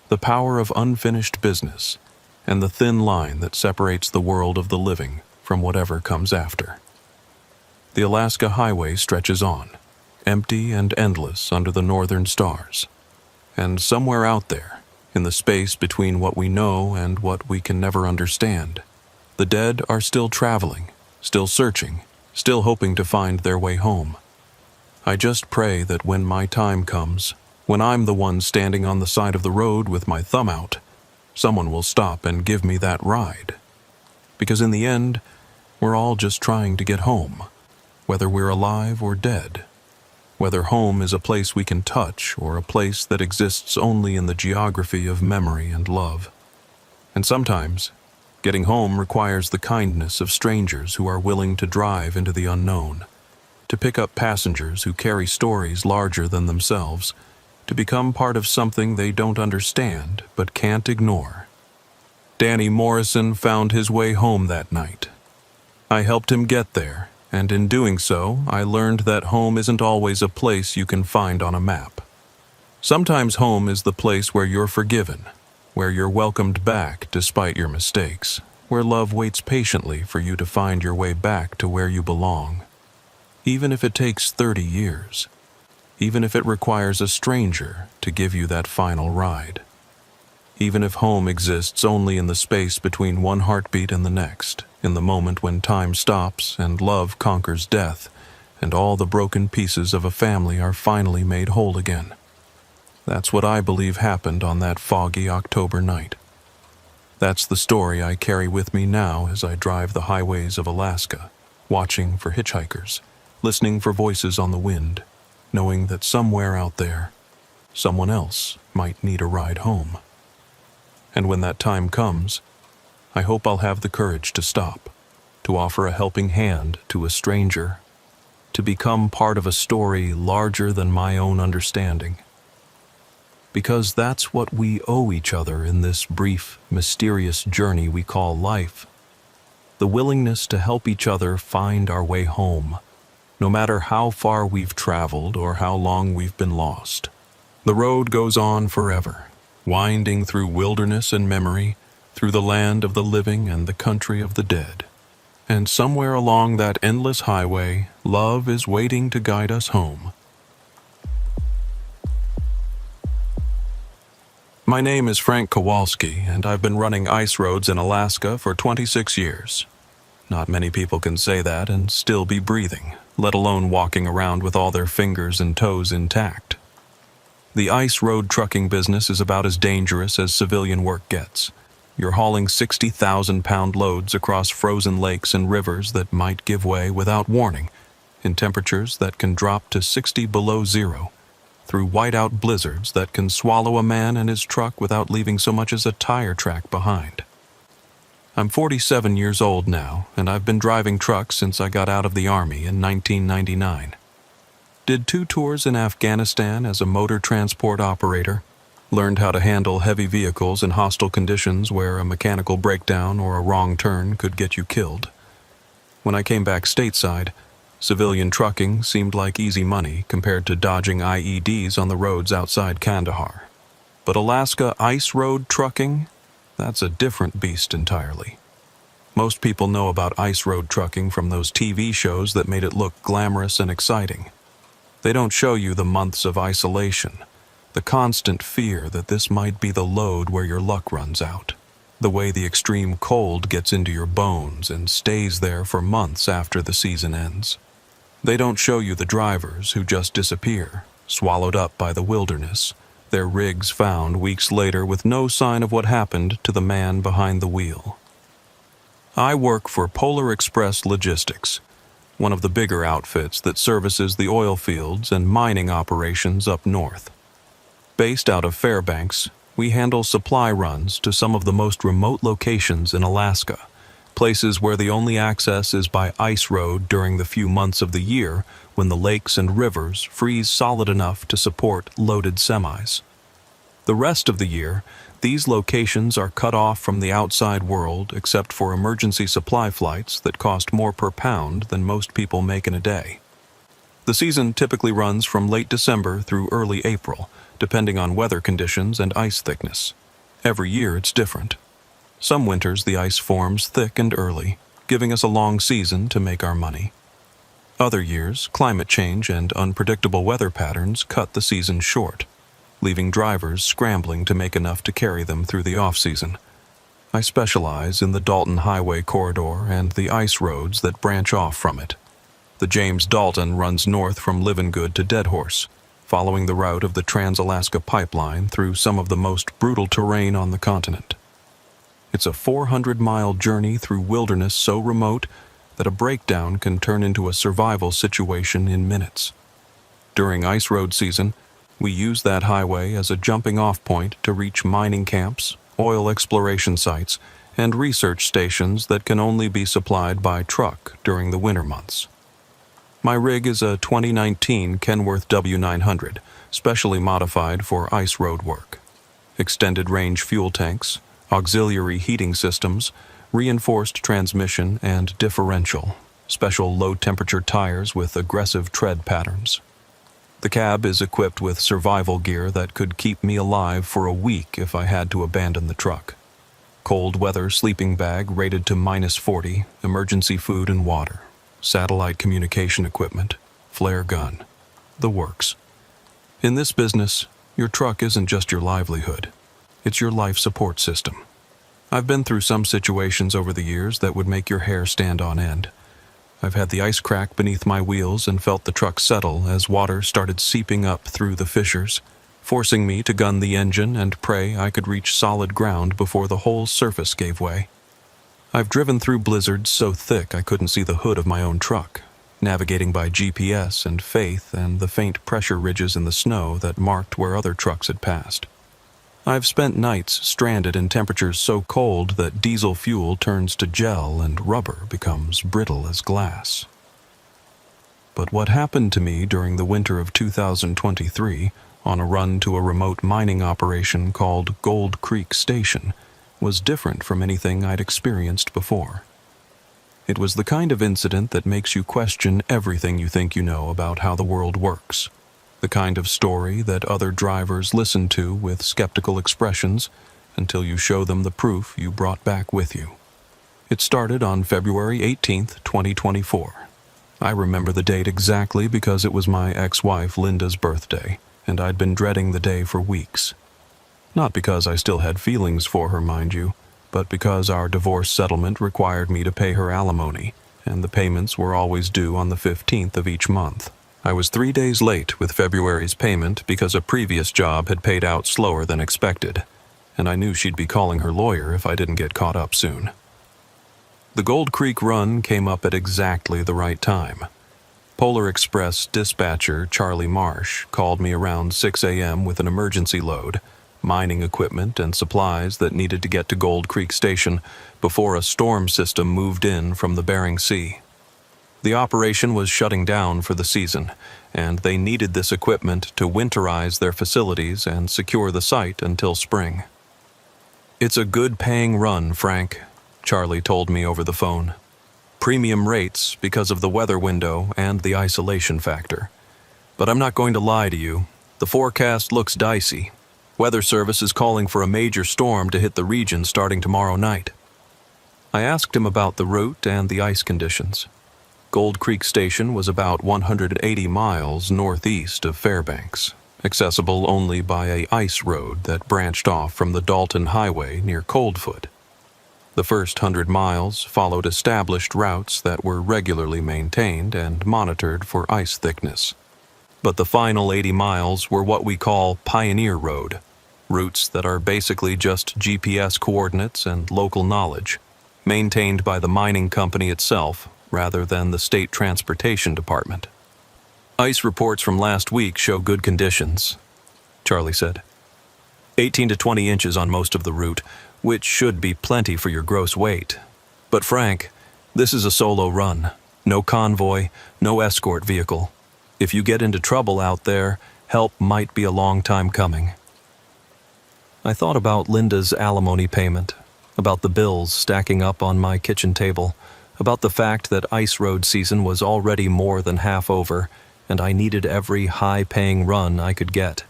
the power of unfinished business, and the thin line that separates the world of the living from whatever comes after. The Alaska highway stretches on, empty and endless under the northern stars. And somewhere out there, in the space between what we know and what we can never understand, the dead are still traveling, still searching, still hoping to find their way home. I just pray that when my time comes, when I'm the one standing on the side of the road with my thumb out, someone will stop and give me that ride. Because in the end, we're all just trying to get home, whether we're alive or dead. Whether home is a place we can touch or a place that exists only in the geography of memory and love. And sometimes, getting home requires the kindness of strangers who are willing to drive into the unknown, to pick up passengers who carry stories larger than themselves, to become part of something they don't understand but can't ignore. Danny Morrison found his way home that night. I helped him get there, and in doing so, I learned that home isn't always a place you can find on a map. Sometimes home is the place where you're forgiven, where you're welcomed back despite your mistakes, where love waits patiently for you to find your way back to where you belong. Even if it takes 30 years, even if it requires a stranger to give you that final ride. Even if home exists only in the space between one heartbeat and the next, in the moment when time stops and love conquers death, and all the broken pieces of a family are finally made whole again. That's what I believe happened on that foggy October night. That's the story I carry with me now as I drive the highways of Alaska, watching for hitchhikers, listening for voices on the wind, knowing that somewhere out there, someone else might need a ride home. And when that time comes, I hope I'll have the courage to stop, to offer a helping hand to a stranger, to become part of a story larger than my own understanding. Because that's what we owe each other in this brief, mysterious journey we call life. The willingness to help each other find our way home, no matter how far we've traveled or how long we've been lost. The road goes on forever, winding through wilderness and memory, through the land of the living and the country of the dead. And somewhere along that endless highway, love is waiting to guide us home. My name is Frank Kowalski, and I've been running ice roads in Alaska for 26 years. Not many people can say that and still be breathing, let alone walking around with all their fingers and toes intact. The ice road trucking business is about as dangerous as civilian work gets. You're hauling 60,000-pound loads across frozen lakes and rivers that might give way without warning, in temperatures that can drop to 60 below zero, through whiteout blizzards that can swallow a man and his truck without leaving so much as a tire track behind. I'm 47 years old now, and I've been driving trucks since I got out of the Army in 1999. Did 2 tours in Afghanistan as a motor transport operator, learned how to handle heavy vehicles in hostile conditions where a mechanical breakdown or a wrong turn could get you killed. When I came back stateside, civilian trucking seemed like easy money compared to dodging IEDs on the roads outside Kandahar. But Alaska ice road trucking? That's a different beast entirely. Most people know about ice road trucking from those TV shows that made it look glamorous and exciting. They don't show you the months of isolation, the constant fear that this might be the load where your luck runs out, the way the extreme cold gets into your bones and stays there for months after the season ends. They don't show you the drivers who just disappear, swallowed up by the wilderness, their rigs found weeks later with no sign of what happened to the man behind the wheel. I work for Polar Express Logistics, one of the bigger outfits that services the oil fields and mining operations up north. Based out of Fairbanks, we handle supply runs to some of the most remote locations in Alaska, places where the only access is by ice road during the few months of the year when the lakes and rivers freeze solid enough to support loaded semis. The rest of the year, these locations are cut off from the outside world except for emergency supply flights that cost more per pound than most people make in a day. The season typically runs from late December through early April, depending on weather conditions and ice thickness. Every year it's different. Some winters the ice forms thick and early, giving us a long season to make our money. Other years, climate change and unpredictable weather patterns cut the season short, leaving drivers scrambling to make enough to carry them through the off-season. I specialize in the Dalton Highway corridor and the ice roads that branch off from it. The James Dalton runs north from Livengood to Deadhorse, following the route of the Trans-Alaska Pipeline through some of the most brutal terrain on the continent. It's a 400-mile journey through wilderness so remote that a breakdown can turn into a survival situation in minutes. During ice road season, we use that highway as a jumping-off point to reach mining camps, oil exploration sites, and research stations that can only be supplied by truck during the winter months. My rig is a 2019 Kenworth W900, specially modified for ice road work. Extended-range fuel tanks, auxiliary heating systems, reinforced transmission and differential, special low-temperature tires with aggressive tread patterns. The cab is equipped with survival gear that could keep me alive for a week if I had to abandon the truck. Cold weather sleeping bag rated to -40, emergency food and water, satellite communication equipment, flare gun, the works. In this business, your truck isn't just your livelihood, it's your life support system. I've been through some situations over the years that would make your hair stand on end. I've had the ice crack beneath my wheels and felt the truck settle as water started seeping up through the fissures, forcing me to gun the engine and pray I could reach solid ground before the whole surface gave way. I've driven through blizzards so thick I couldn't see the hood of my own truck, navigating by GPS and faith and the faint pressure ridges in the snow that marked where other trucks had passed. I've spent nights stranded in temperatures so cold that diesel fuel turns to gel and rubber becomes brittle as glass. But what happened to me during the winter of 2023 on a run to a remote mining operation called Gold Creek Station was different from anything I'd experienced before. It was the kind of incident that makes you question everything you think you know about how the world works. The kind of story that other drivers listen to with skeptical expressions until you show them the proof you brought back with you. It started on February 18th, 2024. I remember the date exactly because it was my ex-wife Linda's birthday, and I'd been dreading the day for weeks. Not because I still had feelings for her, mind you, but because our divorce settlement required me to pay her alimony, and the payments were always due on the 15th of each month. I was 3 days late with February's payment because a previous job had paid out slower than expected, and I knew she'd be calling her lawyer if I didn't get caught up soon. The Gold Creek run came up at exactly the right time. Polar Express dispatcher Charlie Marsh called me around 6 a.m. with an emergency load, mining equipment and supplies that needed to get to Gold Creek Station before a storm system moved in from the Bering Sea. The operation was shutting down for the season, and they needed this equipment to winterize their facilities and secure the site until spring. "It's a good-paying run, Frank," Charlie told me over the phone. "Premium rates because of the weather window and the isolation factor. But I'm not going to lie to you. The forecast looks dicey. Weather Service is calling for a major storm to hit the region starting tomorrow night." I asked him about the route and the ice conditions. Gold Creek Station was about 180 miles northeast of Fairbanks, accessible only by a ice road that branched off from the Dalton Highway near Coldfoot. The first 100 miles followed established routes that were regularly maintained and monitored for ice thickness. But the final 80 miles were what we call Pioneer Road, routes that are basically just GPS coordinates and local knowledge, maintained by the mining company itself rather than the state transportation department. Ice reports from last week show good conditions, Charlie said. 18 to 20 inches on most of the route, which should be plenty for your gross weight. But Frank, this is a solo run. No convoy, no escort vehicle. If you get into trouble out there, help might be a long time coming. I thought about Linda's alimony payment, about the bills stacking up on my kitchen table, about the fact that ice road season was already more than half over, and I needed every high-paying run I could get.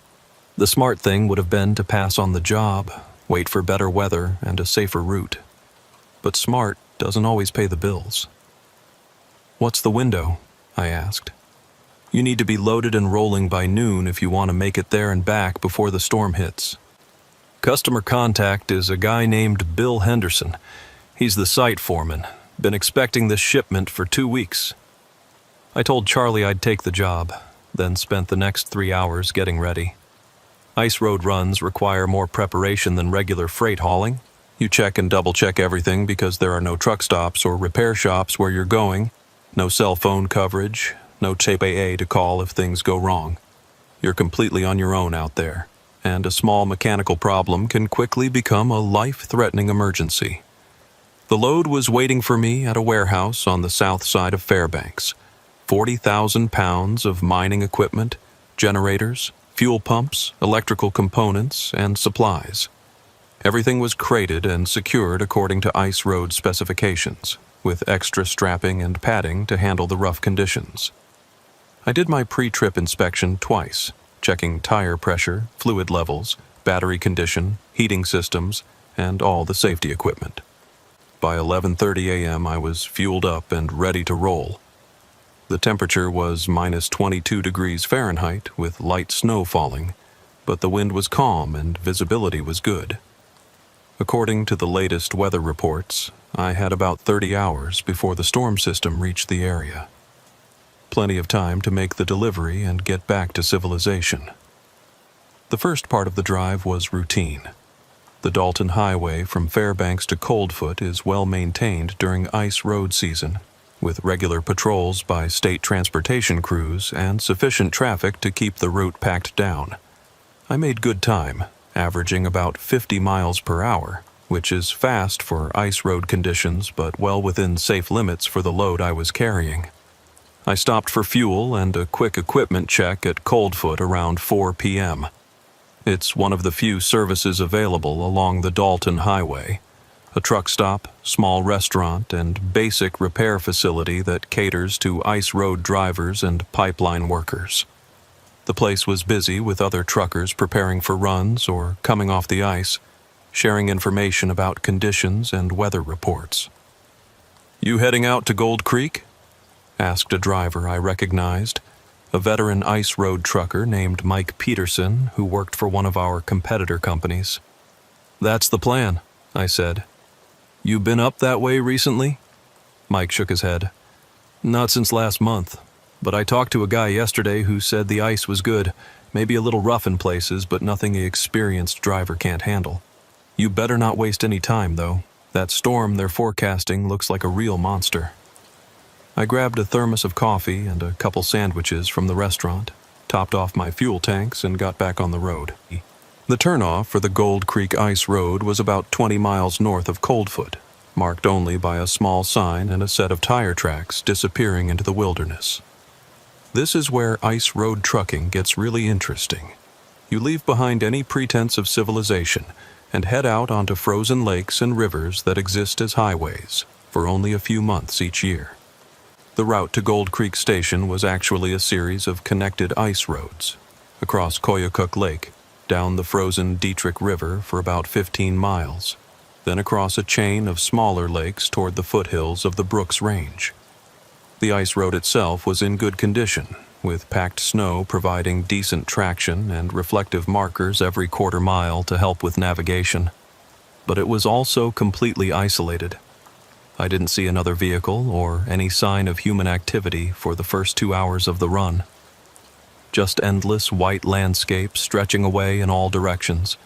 The smart thing would have been to pass on the job, wait for better weather and a safer route. But smart doesn't always pay the bills. "What's the window?" I asked. "You need to be loaded and rolling by noon if you want to make it there and back before the storm hits." Customer contact is a guy named Bill Henderson. He's the site foreman. Been expecting this shipment for 2 weeks. I told Charlie I'd take the job, then spent the next 3 hours getting ready. Ice road runs require more preparation than regular freight hauling. You check and double-check everything because there are no truck stops or repair shops where you're going, no cell phone coverage, no CPA to call if things go wrong. You're completely on your own out there, and a small mechanical problem can quickly become a life-threatening emergency. The load was waiting for me at a warehouse on the south side of Fairbanks. 40,000 pounds of mining equipment, generators, fuel pumps, electrical components, and supplies. Everything was crated and secured according to ice road specifications, with extra strapping and padding to handle the rough conditions. I did my pre-trip inspection twice, checking tire pressure, fluid levels, battery condition, heating systems, and all the safety equipment. By 11:30 a.m. I was fueled up and ready to roll. The temperature was minus 22 degrees Fahrenheit with light snow falling, but the wind was calm and visibility was good. According to the latest weather reports, I had about 30 hours before the storm system reached the area. Plenty of time to make the delivery and get back to civilization. The first part of the drive was routine. The Dalton Highway from Fairbanks to Coldfoot is well maintained during ice road season, with regular patrols by state transportation crews and sufficient traffic to keep the route packed down. I made good time, averaging about 50 miles per hour, which is fast for ice road conditions but well within safe limits for the load I was carrying. I stopped for fuel and a quick equipment check at Coldfoot around 4 p.m. It's one of the few services available along the Dalton Highway. A truck stop, small restaurant, and basic repair facility that caters to ice road drivers and pipeline workers. The place was busy with other truckers preparing for runs or coming off the ice, sharing information about conditions and weather reports. "You heading out to Gold Creek?" asked a driver I recognized, a veteran ice road trucker named Mike Peterson who worked for one of our competitor companies. "That's the plan," I said. "You been up that way recently?" Mike shook his head. "Not since last month, but I talked to a guy yesterday who said the ice was good, maybe a little rough in places, but nothing an experienced driver can't handle. You better not waste any time, though. That storm they're forecasting looks like a real monster." I grabbed a thermos of coffee and a couple sandwiches from the restaurant, topped off my fuel tanks, and got back on the road. The turnoff for the Gold Creek Ice Road was about 20 miles north of Coldfoot, marked only by a small sign and a set of tire tracks disappearing into the wilderness. This is where ice road trucking gets really interesting. You leave behind any pretense of civilization and head out onto frozen lakes and rivers that exist as highways for only a few months each year. The route to Gold Creek Station was actually a series of connected ice roads, across Koyukuk Lake, down the frozen Dietrich River for about 15 miles, then across a chain of smaller lakes toward the foothills of the Brooks Range. The ice road itself was in good condition, with packed snow providing decent traction and reflective markers every quarter mile to help with navigation. But it was also completely isolated. I didn't see another vehicle or any sign of human activity for the first 2 hours of the run. Just endless white landscape stretching away in all directions,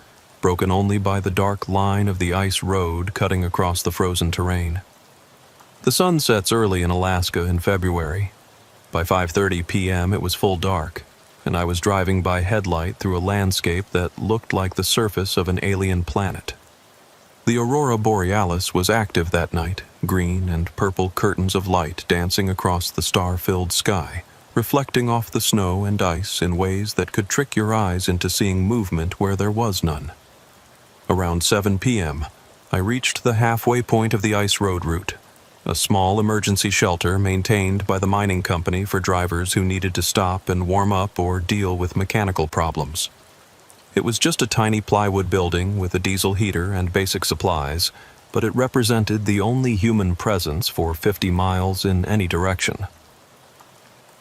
broken only by the dark line of the ice road cutting across the frozen terrain. The sun sets early in Alaska in February. By 5:30 p.m. it was full dark, and I was driving by headlight through a landscape that looked like the surface of an alien planet. The aurora borealis was active that night, green and purple curtains of light dancing across the star-filled sky, reflecting off the snow and ice in ways that could trick your eyes into seeing movement where there was none. Around 7 p.m., I reached the halfway point of the ice road route, a small emergency shelter maintained by the mining company for drivers who needed to stop and warm up or deal with mechanical problems. It was just a tiny plywood building with a diesel heater and basic supplies, but it represented the only human presence for 50 miles in any direction.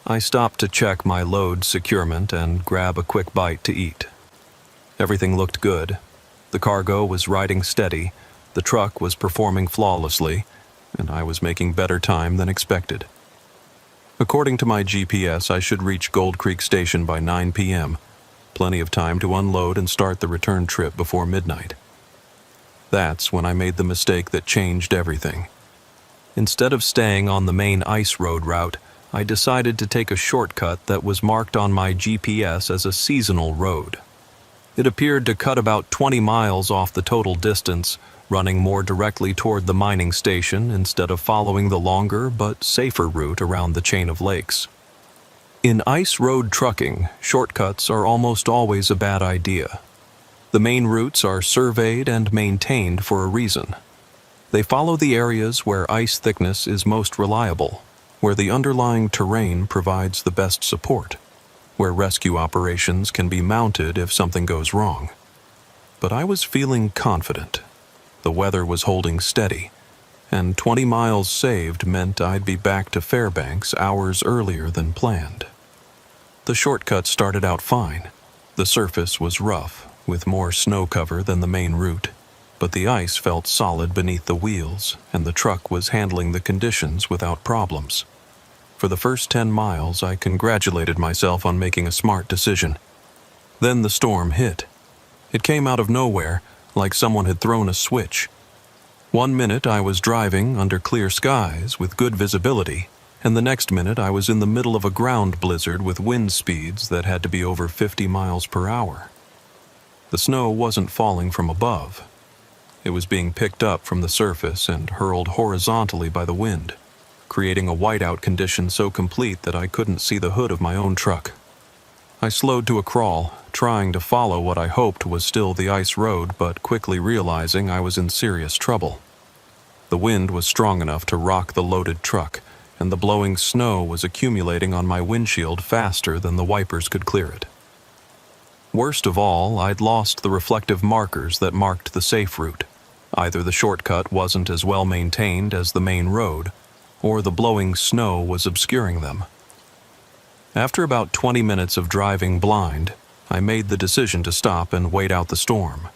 I stopped to check my load securement and grab a quick bite to eat. Everything looked good. The cargo was riding steady, the truck was performing flawlessly, and I was making better time than expected. According to my GPS, I should reach Gold Creek Station by 9 p.m., plenty of time to unload and start the return trip before midnight. That's when I made the mistake that changed everything. Instead of staying on the main ice road route, I decided to take a shortcut that was marked on my GPS as a seasonal road. It appeared to cut about 20 miles off the total distance, running more directly toward the mining station instead of following the longer but safer route around the chain of lakes. In ice road trucking, shortcuts are almost always a bad idea. The main routes are surveyed and maintained for a reason. They follow the areas where ice thickness is most reliable, where the underlying terrain provides the best support, where rescue operations can be mounted if something goes wrong. But I was feeling confident. The weather was holding steady, and 20 miles saved meant I'd be back to Fairbanks hours earlier than planned. The shortcut started out fine. The surface was rough, with more snow cover than the main route, but the ice felt solid beneath the wheels, and the truck was handling the conditions without problems. For the first 10 miles, I congratulated myself on making a smart decision. Then the storm hit. It came out of nowhere, like someone had thrown a switch. 1 minute I was driving under clear skies with good visibility, and the next minute I was in the middle of a ground blizzard with wind speeds that had to be over 50 miles per hour. The snow wasn't falling from above. It was being picked up from the surface and hurled horizontally by the wind, creating a whiteout condition so complete that I couldn't see the hood of my own truck. I slowed to a crawl, trying to follow what I hoped was still the ice road, but quickly realizing I was in serious trouble. The wind was strong enough to rock the loaded truck, and the blowing snow was accumulating on my windshield faster than the wipers could clear it. Worst of all, I'd lost the reflective markers that marked the safe route. Either the shortcut wasn't as well maintained as the main road, or the blowing snow was obscuring them. After about 20 minutes of driving blind, I made the decision to stop and wait out the storm.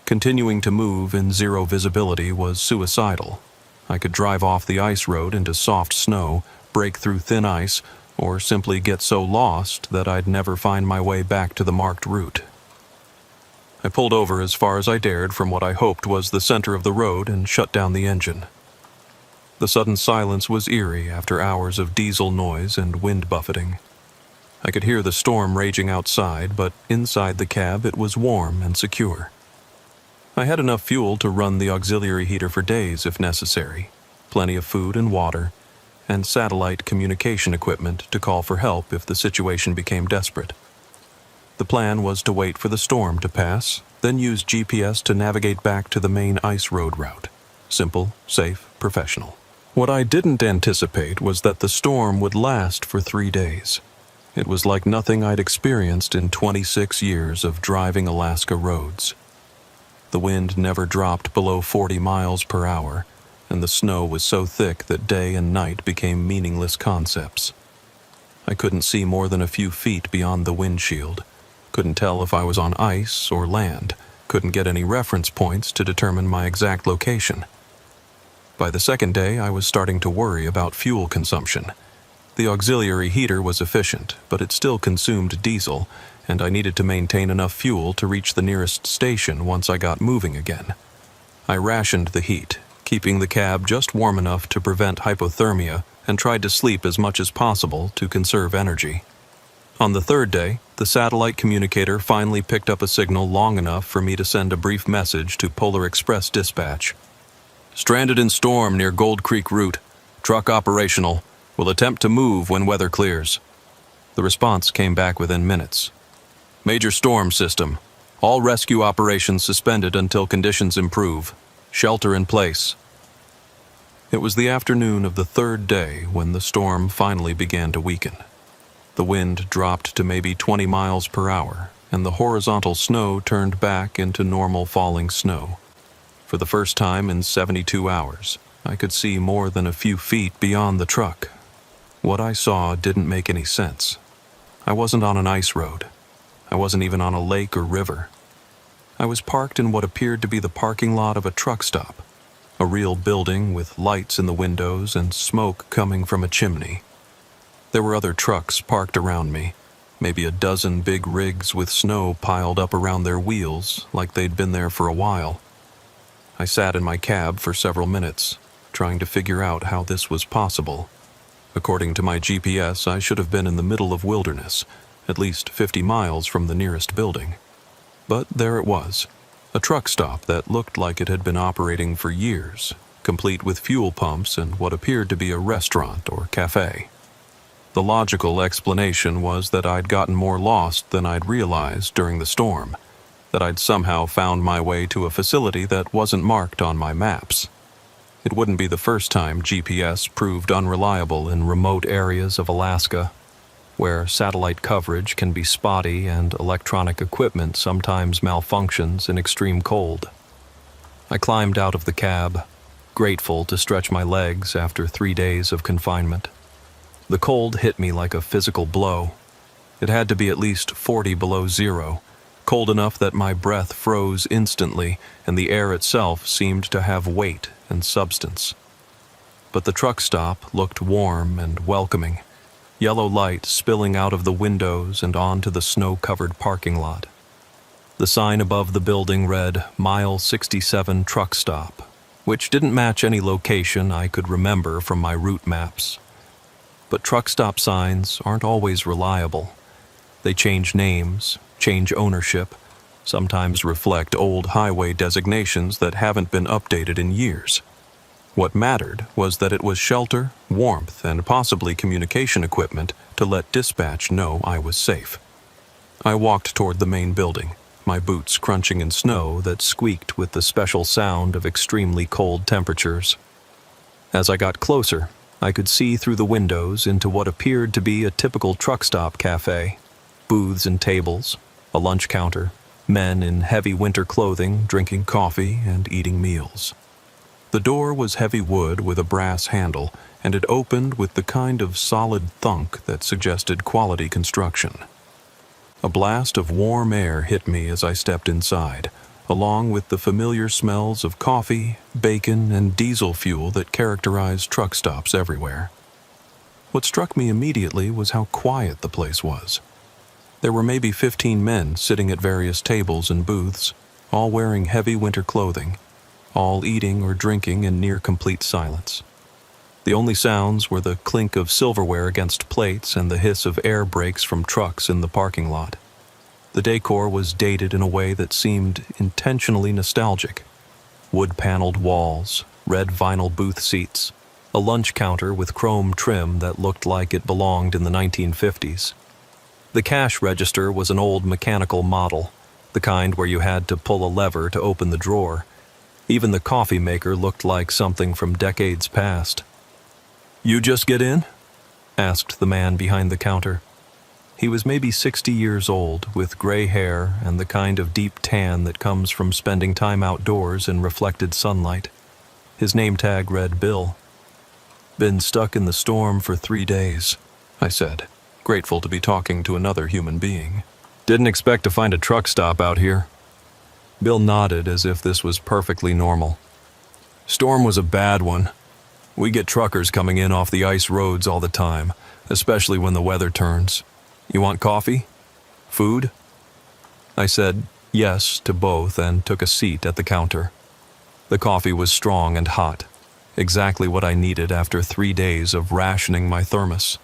Continuing to move in zero visibility was suicidal. I could drive off the ice road into soft snow, break through thin ice, or simply get so lost that I'd never find my way back to the marked route. I pulled over as far as I dared from what I hoped was the center of the road and shut down the engine. The sudden silence was eerie after hours of diesel noise and wind buffeting. I could hear the storm raging outside, but inside the cab it was warm and secure. I had enough fuel to run the auxiliary heater for days if necessary, plenty of food and water, and satellite communication equipment to call for help if the situation became desperate. The plan was to wait for the storm to pass, then use GPS to navigate back to the main ice road route. Simple, safe, professional. What I didn't anticipate was that the storm would last for 3 days. It was like nothing I'd experienced in 26 years of driving Alaska roads. The wind never dropped below 40 miles per hour, and the snow was so thick that day and night became meaningless concepts. I couldn't see more than a few feet beyond the windshield, couldn't tell if I was on ice or land, couldn't get any reference points to determine my exact location. By the second day, I was starting to worry about fuel consumption. The auxiliary heater was efficient, but it still consumed diesel, and I needed to maintain enough fuel to reach the nearest station once I got moving again. I rationed the heat, keeping the cab just warm enough to prevent hypothermia, and tried to sleep as much as possible to conserve energy. On the third day, the satellite communicator finally picked up a signal long enough for me to send a brief message to Polar Express Dispatch. "Stranded in storm near Gold Creek route. Truck operational. Will attempt to move when weather clears." The response came back within minutes. "Major storm system. All rescue operations suspended until conditions improve. Shelter in place." It was the afternoon of the third day when the storm finally began to weaken. The wind dropped to maybe 20 miles per hour, and the horizontal snow turned back into normal falling snow. For the first time in 72 hours, I could see more than a few feet beyond the truck. What I saw didn't make any sense. I wasn't on an ice road. I wasn't even on a lake or river. I was parked in what appeared to be the parking lot of a truck stop, a real building with lights in the windows and smoke coming from a chimney. There were other trucks parked around me, maybe a dozen big rigs with snow piled up around their wheels like they'd been there for a while. I sat in my cab for several minutes, trying to figure out how this was possible. According to my GPS, I should have been in the middle of wilderness, at least 50 miles from the nearest building. But there it was, a truck stop that looked like it had been operating for years, complete with fuel pumps and what appeared to be a restaurant or cafe. The logical explanation was that I'd gotten more lost than I'd realized during the storm, that I'd somehow found my way to a facility that wasn't marked on my maps. It wouldn't be the first time GPS proved unreliable in remote areas of Alaska, where satellite coverage can be spotty and electronic equipment sometimes malfunctions in extreme cold. I climbed out of the cab, grateful to stretch my legs after 3 days of confinement. The cold hit me like a physical blow. It had to be at least 40 below zero, cold enough that my breath froze instantly and the air itself seemed to have weight and substance. But the truck stop looked warm and welcoming, yellow light spilling out of the windows and onto the snow-covered parking lot. The sign above the building read Mile 67 Truck Stop, which didn't match any location I could remember from my route maps. But truck stop signs aren't always reliable. They change names, change ownership, sometimes reflect old highway designations that haven't been updated in years. What mattered was that it was shelter, warmth, and possibly communication equipment to let dispatch know I was safe. I walked toward the main building, my boots crunching in snow that squeaked with the special sound of extremely cold temperatures. As I got closer, I could see through the windows into what appeared to be a typical truck stop cafe. Booths and tables, a lunch counter, men in heavy winter clothing drinking coffee and eating meals. The door was heavy wood with a brass handle, and it opened with the kind of solid thunk that suggested quality construction. A blast of warm air hit me as I stepped inside, along with the familiar smells of coffee, bacon, and diesel fuel that characterize truck stops everywhere. What struck me immediately was how quiet the place was. There were maybe 15 men sitting at various tables and booths, all wearing heavy winter clothing, all eating or drinking in near complete silence. The only sounds were the clink of silverware against plates and the hiss of air brakes from trucks in the parking lot. The decor was dated in a way that seemed intentionally nostalgic. Wood-paneled walls, red vinyl booth seats, a lunch counter with chrome trim that looked like it belonged in the 1950s. The cash register was an old mechanical model, the kind where you had to pull a lever to open the drawer. Even the coffee maker looked like something from decades past. "You just get in?" asked the man behind the counter. He was maybe 60 years old, with gray hair and the kind of deep tan that comes from spending time outdoors in reflected sunlight. His name tag read Bill. "Been stuck in the storm for 3 days," I said, grateful to be talking to another human being. "Didn't expect to find a truck stop out here." Bill nodded as if this was perfectly normal. "Storm was a bad one. We get truckers coming in off the ice roads all the time, especially when the weather turns. You want coffee?" Food? I said yes to both and took a seat at the counter. The coffee was strong and hot, exactly what I needed after 3 days of rationing my thermos.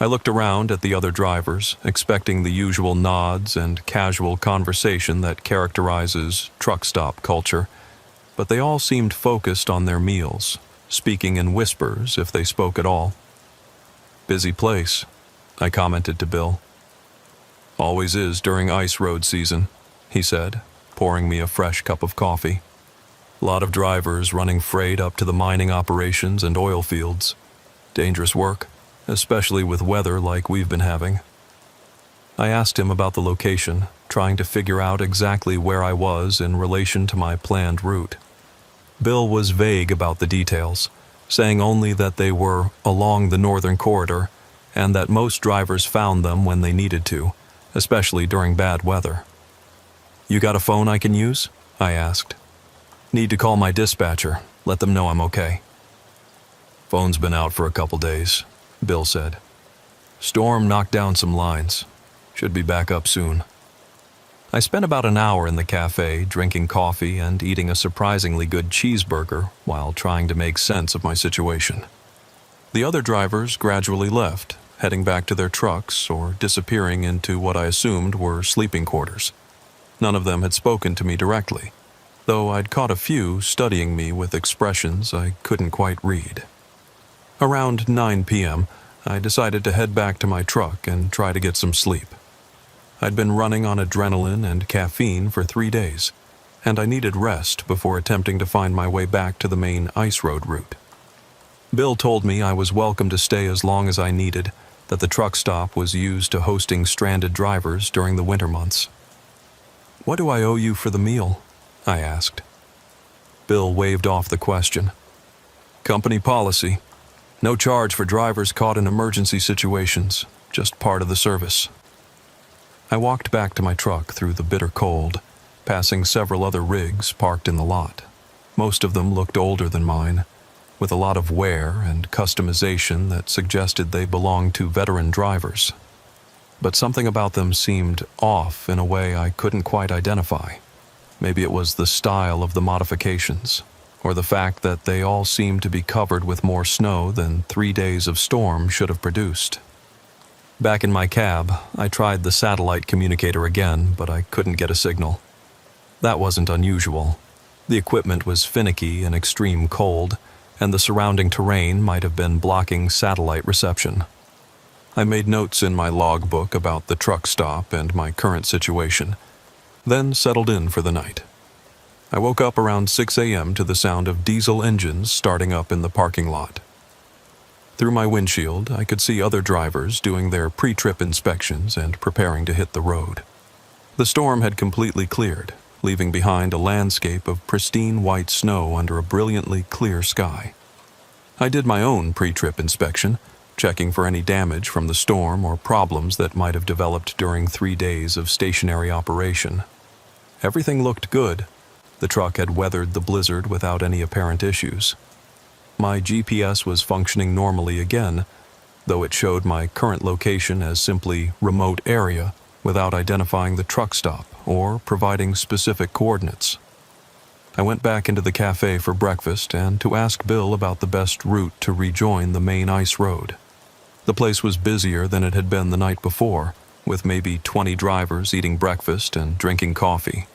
I looked around at the other drivers, expecting the usual nods and casual conversation that characterizes truck stop culture, but they all seemed focused on their meals, speaking in whispers if they spoke at all. Busy place, I commented to Bill. Always is during ice road season, he said, pouring me a fresh cup of coffee. Lot of drivers running freight up to the mining operations and oil fields. Dangerous work, especially with weather like we've been having. I asked him about the location, trying to figure out exactly where I was in relation to my planned route. Bill was vague about the details, saying only that they were along the northern corridor and that most drivers found them when they needed to, especially during bad weather. You got a phone I can use? I asked. Need to call my dispatcher, let them know I'm okay. Phone's been out for a couple days, Bill said. Storm knocked down some lines. Should be back up soon. I spent about an hour in the cafe drinking coffee and eating a surprisingly good cheeseburger while trying to make sense of my situation. The other drivers gradually left, heading back to their trucks or disappearing into what I assumed were sleeping quarters. None of them had spoken to me directly, though I'd caught a few studying me with expressions I couldn't quite read. Around 9 p.m., I decided to head back to my truck and try to get some sleep. I'd been running on adrenaline and caffeine for 3 days, and I needed rest before attempting to find my way back to the main ice road route. Bill told me I was welcome to stay as long as I needed, that the truck stop was used to hosting stranded drivers during the winter months. What do I owe you for the meal? I asked. Bill waved off the question. Company policy. No charge for drivers caught in emergency situations, just part of the service. I walked back to my truck through the bitter cold, passing several other rigs parked in the lot. Most of them looked older than mine, with a lot of wear and customization that suggested they belonged to veteran drivers. But something about them seemed off in a way I couldn't quite identify. Maybe it was the style of the modifications, or the fact that they all seemed to be covered with more snow than 3 days of storm should have produced. Back in my cab, I tried the satellite communicator again, but I couldn't get a signal. That wasn't unusual. The equipment was finicky in extreme cold, and the surrounding terrain might have been blocking satellite reception. I made notes in my logbook about the truck stop and my current situation, then settled in for the night. I woke up around 6 a.m. to the sound of diesel engines starting up in the parking lot. Through my windshield, I could see other drivers doing their pre-trip inspections and preparing to hit the road. The storm had completely cleared, leaving behind a landscape of pristine white snow under a brilliantly clear sky. I did my own pre-trip inspection, checking for any damage from the storm or problems that might have developed during 3 days of stationary operation. Everything looked good. The truck had weathered the blizzard without any apparent issues. My GPS was functioning normally again, though it showed my current location as simply remote area without identifying the truck stop or providing specific coordinates. I went back into the cafe for breakfast and to ask Bill about the best route to rejoin the main ice road. The place was busier than it had been the night before, with maybe 20 drivers eating breakfast and drinking coffee.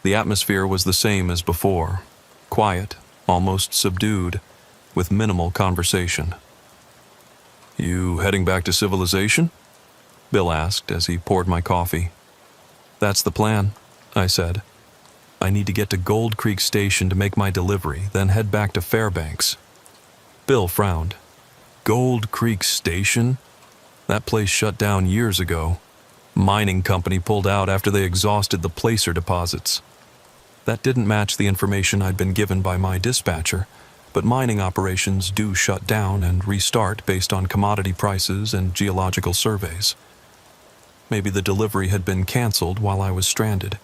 The atmosphere was the same as before, quiet, almost subdued, with minimal conversation. You heading back to civilization? Bill asked as he poured my coffee. That's the plan, I said. I need to get to Gold Creek Station to make my delivery, then head back to Fairbanks. Bill frowned. Gold Creek Station? That place shut down years ago. Mining company pulled out after they exhausted the placer deposits. That didn't match the information I'd been given by my dispatcher, but mining operations do shut down and restart based on commodity prices and geological surveys. Maybe the delivery had been canceled while I was stranded,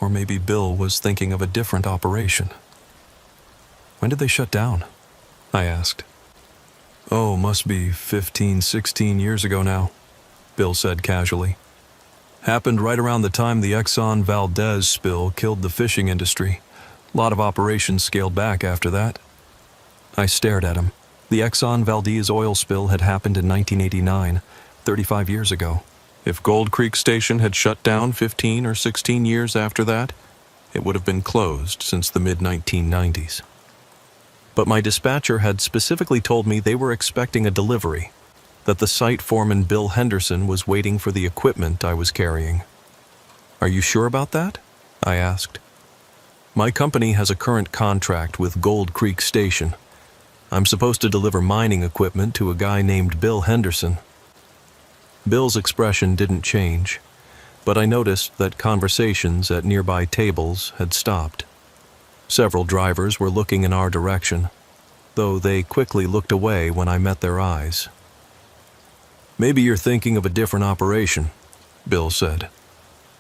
or maybe Bill was thinking of a different operation. When did they shut down? I asked. Oh, must be 15, 16 years ago now, Bill said casually. Happened right around the time the Exxon Valdez spill killed the fishing industry. A lot of operations scaled back after that. I stared at him. The Exxon Valdez oil spill had happened in 1989, 35 years ago. If Gold Creek Station had shut down 15 or 16 years after that, it would have been closed since the mid-1990s. But my dispatcher had specifically told me they were expecting a delivery, that the site foreman Bill Henderson was waiting for the equipment I was carrying. "Are you sure about that?" I asked. "My company has a current contract with Gold Creek Station. I'm supposed to deliver mining equipment to a guy named Bill Henderson." Bill's expression didn't change, but I noticed that conversations at nearby tables had stopped. Several drivers were looking in our direction, though they quickly looked away when I met their eyes. "Maybe you're thinking of a different operation," Bill said.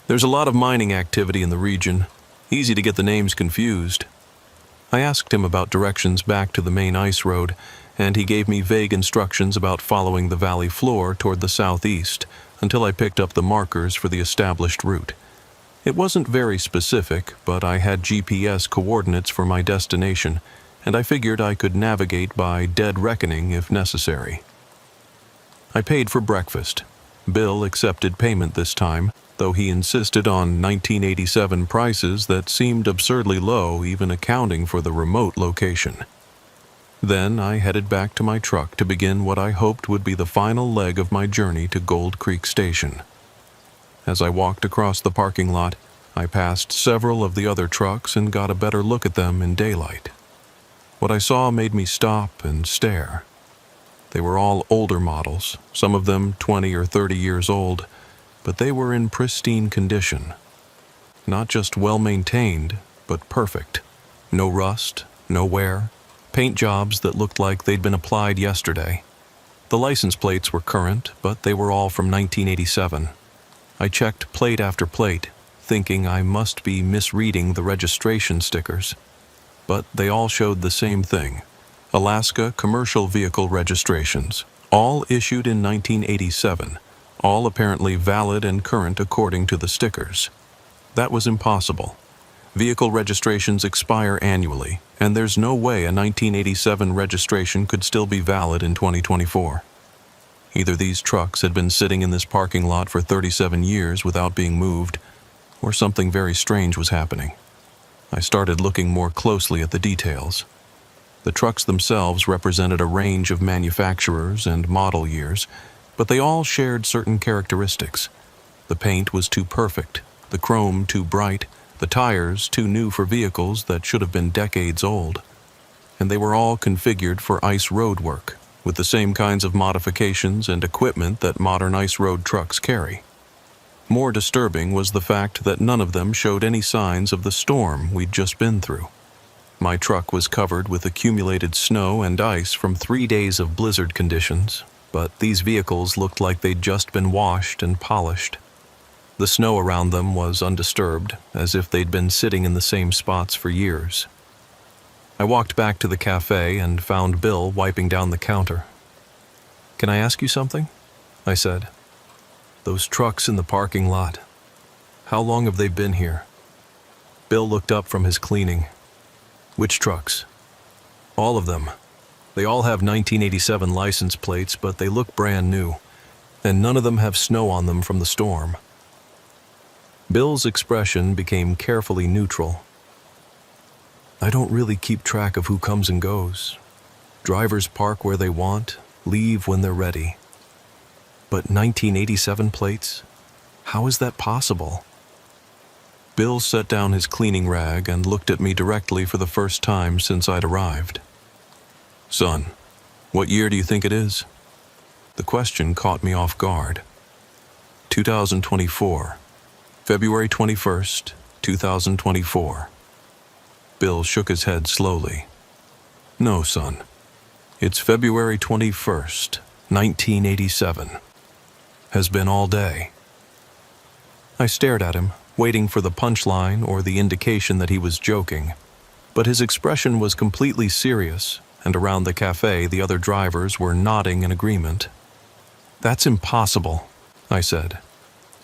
"There's a lot of mining activity in the region. Easy to get the names confused." I asked him about directions back to the main ice road, and he gave me vague instructions about following the valley floor toward the southeast until I picked up the markers for the established route. It wasn't very specific, but I had GPS coordinates for my destination, and I figured I could navigate by dead reckoning if necessary. I paid for breakfast. Bill accepted payment this time, though he insisted on 1987 prices that seemed absurdly low, even accounting for the remote location. Then I headed back to my truck to begin what I hoped would be the final leg of my journey to Gold Creek Station. As I walked across the parking lot, I passed several of the other trucks and got a better look at them in daylight. What I saw made me stop and stare. They were all older models, some of them 20 or 30 years old, but they were in pristine condition. Not just well-maintained, but perfect. No rust, no wear, paint jobs that looked like they'd been applied yesterday. The license plates were current, but they were all from 1987. I checked plate after plate, thinking I must be misreading the registration stickers. But they all showed the same thing: Alaska commercial vehicle registrations, all issued in 1987, all apparently valid and current according to the stickers. That was impossible. Vehicle registrations expire annually, and there's no way a 1987 registration could still be valid in 2024. Either these trucks had been sitting in this parking lot for 37 years without being moved, or something very strange was happening. I started looking more closely at the details. The trucks themselves represented a range of manufacturers and model years, but they all shared certain characteristics. The paint was too perfect, the chrome too bright, the tires too new for vehicles that should have been decades old. And they were all configured for ice road work, with the same kinds of modifications and equipment that modern ice road trucks carry. More disturbing was the fact that none of them showed any signs of the storm we'd just been through. My truck was covered with accumulated snow and ice from 3 days of blizzard conditions, but these vehicles looked like they'd just been washed and polished. The snow around them was undisturbed, as if they'd been sitting in the same spots for years. I walked back to the cafe and found Bill wiping down the counter. "Can I ask you something?" I said. "Those trucks in the parking lot, how long have they been here?" Bill looked up from his cleaning. "Which trucks?" "All of them. They all have 1987 license plates, but they look brand new, and none of them have snow on them from the storm." Bill's expression became carefully neutral. "I don't really keep track of who comes and goes. Drivers park where they want, leave when they're ready. But 1987 plates? How is that possible?" Bill set down his cleaning rag and looked at me directly for the first time since I'd arrived. "Son, what year do you think it is?" The question caught me off guard. 2024. February 21st, 2024. Bill shook his head slowly. "No, son. It's February 21st, 1987. Has been all day." I stared at him, waiting for the punchline or the indication that he was joking, but his expression was completely serious, and around the cafe the other drivers were nodding in agreement. "That's impossible," I said.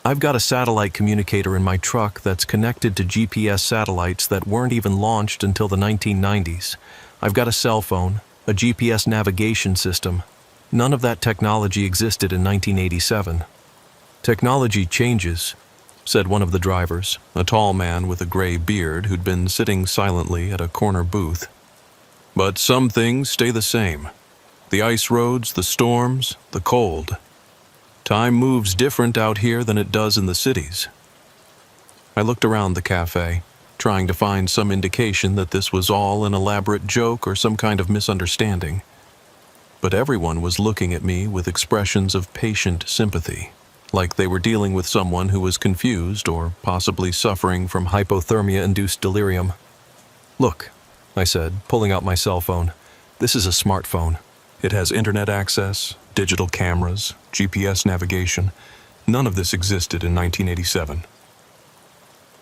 I've got a satellite communicator in my truck that's connected to GPS satellites that weren't even launched until the 1990s. I've got a cell phone, a GPS navigation system. None of that technology existed in 1987. Technology changes, said one of the drivers, a tall man with a gray beard who'd been sitting silently at a corner booth. But some things stay the same. The ice roads, the storms, the cold. Time moves different out here than it does in the cities. I looked around the cafe, trying to find some indication that this was all an elaborate joke or some kind of misunderstanding. But everyone was looking at me with expressions of patient sympathy, like they were dealing with someone who was confused or possibly suffering from hypothermia-induced delirium. "Look," I said, pulling out my cell phone. "This is a smartphone. It has internet access, digital cameras, GPS navigation. None of this existed in 1987.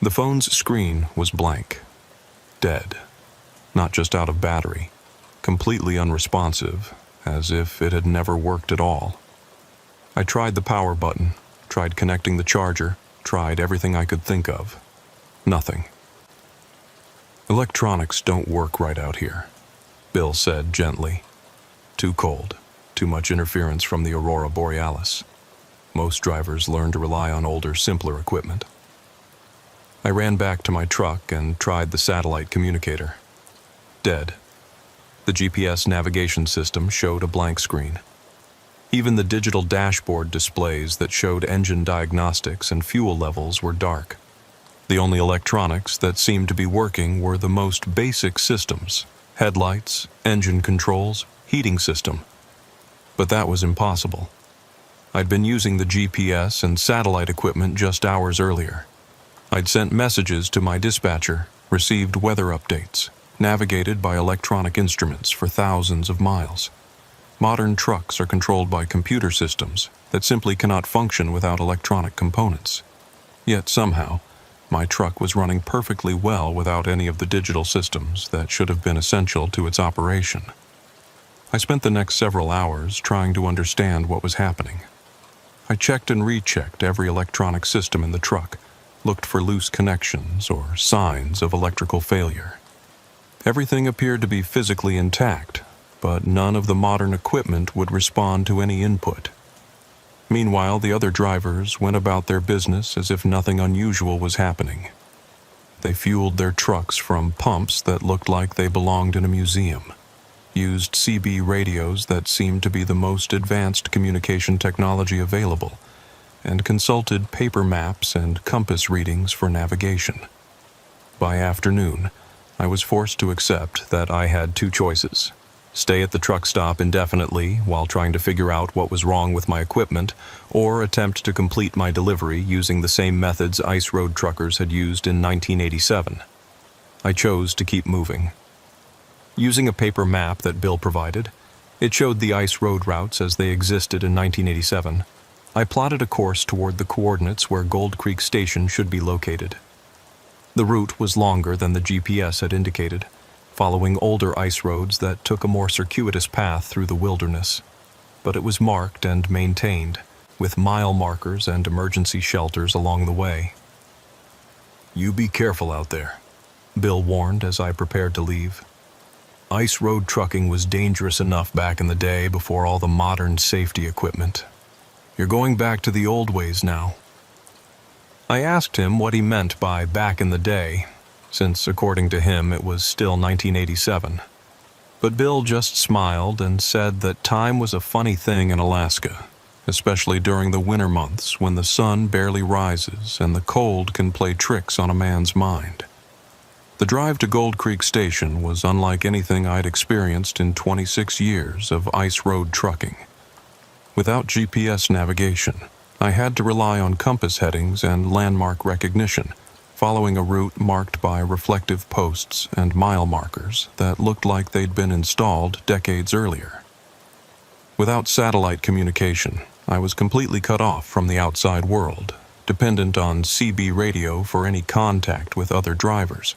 The phone's screen was blank. Dead. Not just out of battery. Completely unresponsive, as if it had never worked at all. I tried the power button, tried connecting the charger, tried everything I could think of. Nothing. Electronics don't work right out here, Bill said gently. Too cold, too much interference from the aurora borealis. Most drivers learn to rely on older, simpler equipment. I ran back to my truck and tried the satellite communicator. Dead. The GPS navigation system showed a blank screen. Even the digital dashboard displays that showed engine diagnostics and fuel levels were dark. The only electronics that seemed to be working were the most basic systems: headlights, engine controls, heating system. But that was impossible. I'd been using the GPS and satellite equipment just hours earlier. I'd sent messages to my dispatcher, received weather updates, navigated by electronic instruments for thousands of miles. Modern trucks are controlled by computer systems that simply cannot function without electronic components. Yet somehow, my truck was running perfectly well without any of the digital systems that should have been essential to its operation. I spent the next several hours trying to understand what was happening. I checked and rechecked every electronic system in the truck, looked for loose connections or signs of electrical failure. Everything appeared to be physically intact, but none of the modern equipment would respond to any input. Meanwhile, the other drivers went about their business as if nothing unusual was happening. They fueled their trucks from pumps that looked like they belonged in a museum, used CB radios that seemed to be the most advanced communication technology available, and consulted paper maps and compass readings for navigation. By afternoon, I was forced to accept that I had two choices: stay at the truck stop indefinitely while trying to figure out what was wrong with my equipment, or attempt to complete my delivery using the same methods ice road truckers had used in 1987. I chose to keep moving. Using a paper map that Bill provided, it showed the ice road routes as they existed in 1987. I plotted a course toward the coordinates where Gold Creek Station should be located. The route was longer than the GPS had indicated, following older ice roads that took a more circuitous path through the wilderness. But it was marked and maintained, with mile markers and emergency shelters along the way. "You be careful out there," Bill warned as I prepared to leave. Ice road trucking was dangerous enough back in the day before all the modern safety equipment. You're going back to the old ways now. I asked him what he meant by back in the day, since according to him it was still 1987. But Bill just smiled and said that time was a funny thing in Alaska, especially during the winter months when the sun barely rises and the cold can play tricks on a man's mind. The drive to Gold Creek Station was unlike anything I'd experienced in 26 years of ice road trucking. Without GPS navigation, I had to rely on compass headings and landmark recognition, following a route marked by reflective posts and mile markers that looked like they'd been installed decades earlier. Without satellite communication, I was completely cut off from the outside world, dependent on CB radio for any contact with other drivers.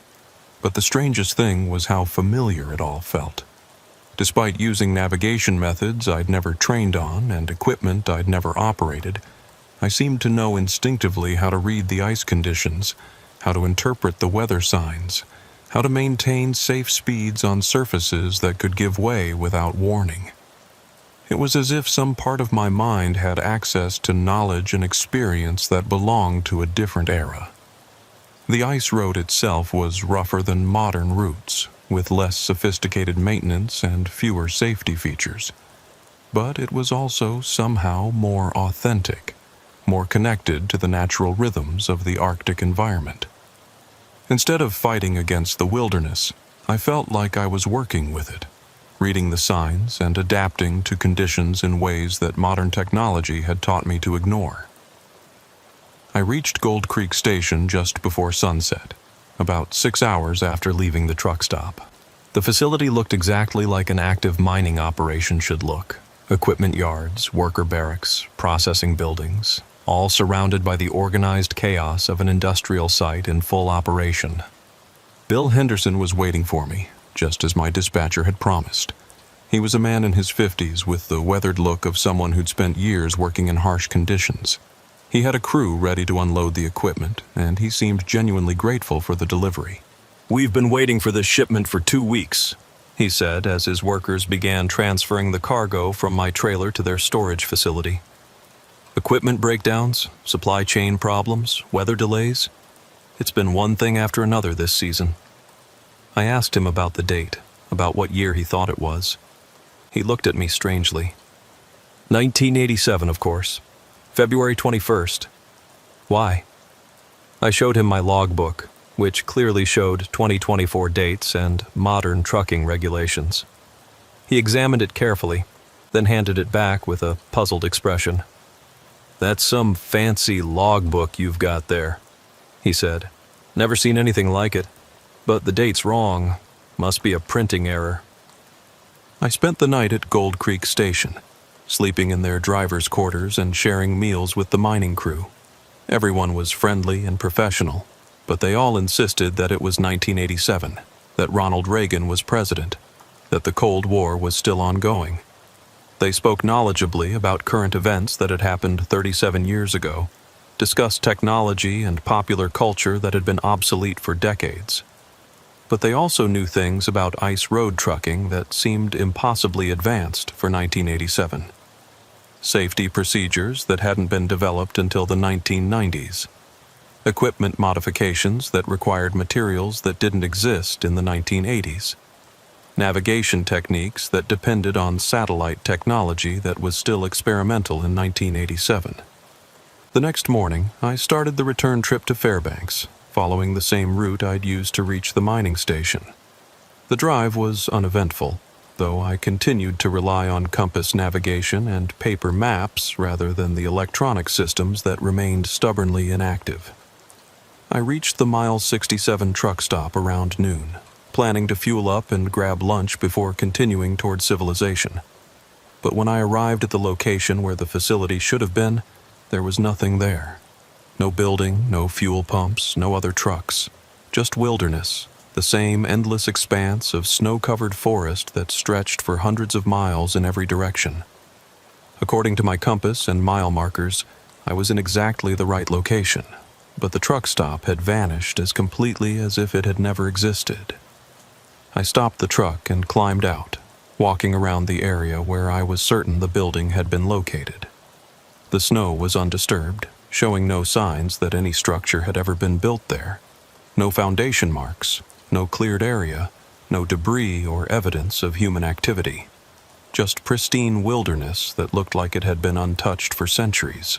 But the strangest thing was how familiar it all felt. Despite using navigation methods I'd never trained on and equipment I'd never operated, I seemed to know instinctively how to read the ice conditions, how to interpret the weather signs, how to maintain safe speeds on surfaces that could give way without warning. It was as if some part of my mind had access to knowledge and experience that belonged to a different era. The ice road itself was rougher than modern routes, with less sophisticated maintenance and fewer safety features. But it was also somehow more authentic, more connected to the natural rhythms of the Arctic environment. Instead of fighting against the wilderness, I felt like I was working with it, reading the signs and adapting to conditions in ways that modern technology had taught me to ignore. I reached Gold Creek Station just before sunset, about 6 hours after leaving the truck stop. The facility looked exactly like an active mining operation should look. Equipment yards, worker barracks, processing buildings, all surrounded by the organized chaos of an industrial site in full operation. Bill Henderson was waiting for me, just as my dispatcher had promised. He was a man in his 50s with the weathered look of someone who'd spent years working in harsh conditions. He had a crew ready to unload the equipment, and he seemed genuinely grateful for the delivery. "We've been waiting for this shipment for 2 weeks," he said as his workers began transferring the cargo from my trailer to their storage facility. "Equipment breakdowns, supply chain problems, weather delays. It's been one thing after another this season." I asked him about the date, about what year he thought it was. He looked at me strangely. 1987, of course. February 21st. Why? I showed him my logbook, which clearly showed 2024 dates and modern trucking regulations. He examined it carefully, then handed it back with a puzzled expression. "That's some fancy logbook you've got there," he said. "Never seen anything like it, but the date's wrong. Must be a printing error." I spent the night at Gold Creek Station, sleeping in their driver's quarters and sharing meals with the mining crew. Everyone was friendly and professional, but they all insisted that it was 1987, that Ronald Reagan was president, that the Cold War was still ongoing. They spoke knowledgeably about current events that had happened 37 years ago, discussed technology and popular culture that had been obsolete for decades. But they also knew things about ice road trucking that seemed impossibly advanced for 1987. Safety procedures that hadn't been developed until the 1990s. Equipment modifications that required materials that didn't exist in the 1980s. Navigation techniques that depended on satellite technology that was still experimental in 1987. The next morning, I started the return trip to Fairbanks, following the same route I'd used to reach the mining station. The drive was uneventful, though I continued to rely on compass navigation and paper maps rather than the electronic systems that remained stubbornly inactive. I reached the Mile 67 truck stop around noon, planning to fuel up and grab lunch before continuing toward civilization. But when I arrived at the location where the facility should have been, there was nothing there. No building, no fuel pumps, no other trucks. Just wilderness, the same endless expanse of snow-covered forest that stretched for hundreds of miles in every direction. According to my compass and mile markers, I was in exactly the right location, but the truck stop had vanished as completely as if it had never existed. I stopped the truck and climbed out, walking around the area where I was certain the building had been located. The snow was undisturbed, showing no signs that any structure had ever been built there. No foundation marks, no cleared area, no debris or evidence of human activity. Just pristine wilderness that looked like it had been untouched for centuries.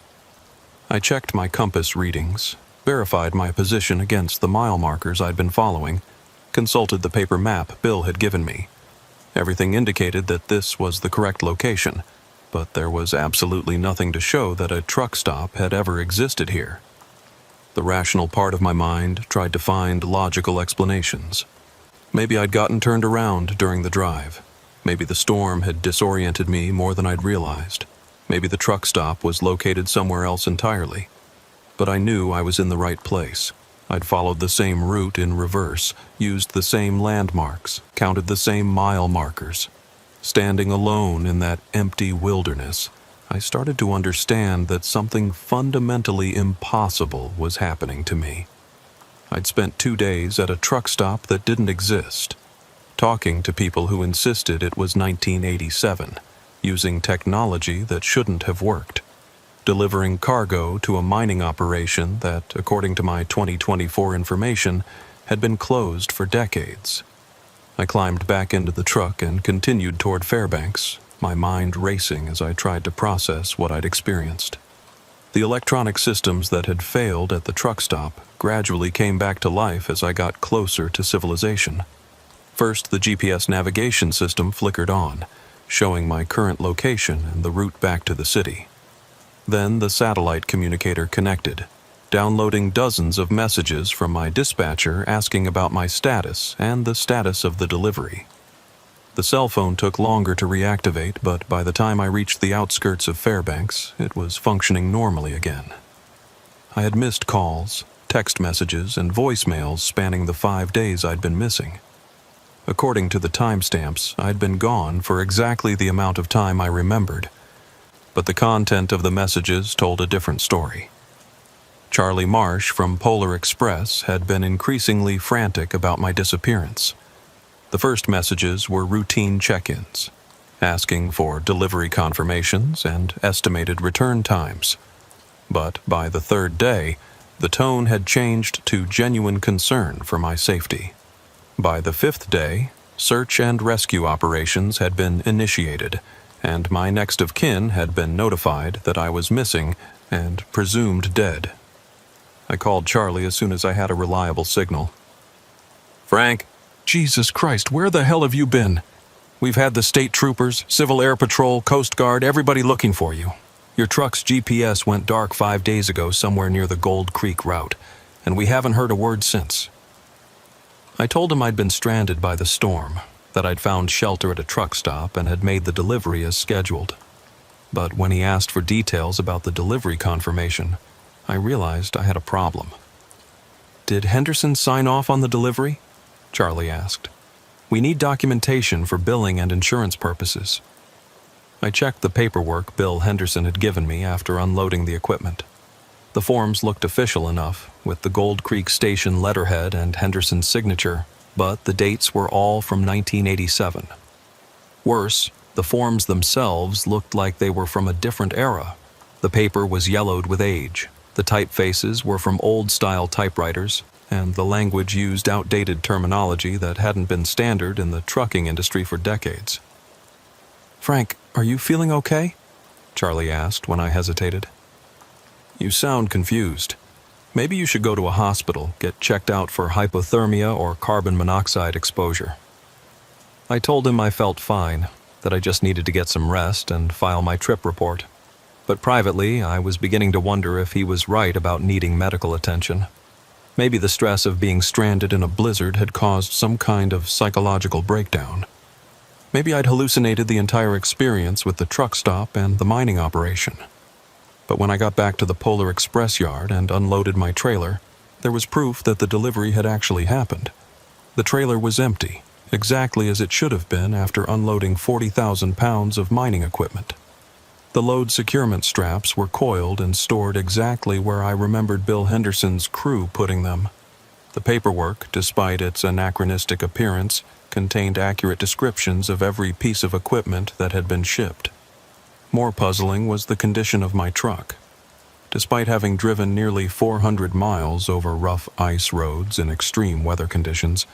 I checked my compass readings, verified my position against the mile markers I'd been following, consulted the paper map Bill had given me. Everything indicated that this was the correct location, but there was absolutely nothing to show that a truck stop had ever existed here. The rational part of my mind tried to find logical explanations. Maybe I'd gotten turned around during the drive. Maybe the storm had disoriented me more than I'd realized. Maybe the truck stop was located somewhere else entirely. But I knew I was in the right place. I'd followed the same route in reverse, used the same landmarks, counted the same mile markers. Standing alone in that empty wilderness, I started to understand that something fundamentally impossible was happening to me. I'd spent 2 days at a truck stop that didn't exist, talking to people who insisted it was 1987, using technology that shouldn't have worked, delivering cargo to a mining operation that, according to my 2024 information, had been closed for decades. I climbed back into the truck and continued toward Fairbanks, my mind racing as I tried to process what I'd experienced. The electronic systems that had failed at the truck stop gradually came back to life as I got closer to civilization. First, the GPS navigation system flickered on, showing my current location and the route back to the city. Then the satellite communicator connected, downloading dozens of messages from my dispatcher asking about my status and the status of the delivery. The cell phone took longer to reactivate, but by the time I reached the outskirts of Fairbanks, it was functioning normally again. I had missed calls, text messages, and voicemails spanning the 5 days I'd been missing. According to the timestamps, I'd been gone for exactly the amount of time I remembered, but the content of the messages told a different story. Charlie Marsh from Polar Express had been increasingly frantic about my disappearance. The first messages were routine check-ins, asking for delivery confirmations and estimated return times. But by the 3rd day, the tone had changed to genuine concern for my safety. By the 5th day, search and rescue operations had been initiated, and my next of kin had been notified that I was missing and presumed dead. I called Charlie as soon as I had a reliable signal. "Frank, Jesus Christ, where the hell have you been? We've had the state troopers, Civil Air Patrol, Coast Guard, everybody looking for you. Your truck's GPS went dark 5 days ago somewhere near the Gold Creek route, and we haven't heard a word since." I told him I'd been stranded by the storm, that I'd found shelter at a truck stop and had made the delivery as scheduled. But when he asked for details about the delivery confirmation, I realized I had a problem. "Did Henderson sign off on the delivery?" Charlie asked. "We need documentation for billing and insurance purposes." I checked the paperwork Bill Henderson had given me after unloading the equipment. The forms looked official enough, with the Gold Creek Station letterhead and Henderson's signature, but the dates were all from 1987. Worse, the forms themselves looked like they were from a different era. The paper was yellowed with age, the typefaces were from old-style typewriters, and the language used outdated terminology that hadn't been standard in the trucking industry for decades. "Frank, are you feeling okay?" Charlie asked when I hesitated. "You sound confused. Maybe you should go to a hospital, get checked out for hypothermia or carbon monoxide exposure." I told him I felt fine, that I just needed to get some rest and file my trip report. But privately, I was beginning to wonder if he was right about needing medical attention. Maybe the stress of being stranded in a blizzard had caused some kind of psychological breakdown. Maybe I'd hallucinated the entire experience with the truck stop and the mining operation. But when I got back to the Polar Express yard and unloaded my trailer, there was proof that the delivery had actually happened. The trailer was empty, exactly as it should have been after unloading 40,000 pounds of mining equipment. The load securement straps were coiled and stored exactly where I remembered Bill Henderson's crew putting them. The paperwork, despite its anachronistic appearance, contained accurate descriptions of every piece of equipment that had been shipped. More puzzling was the condition of my truck. Despite having driven nearly 400 miles over rough ice roads in extreme weather conditions,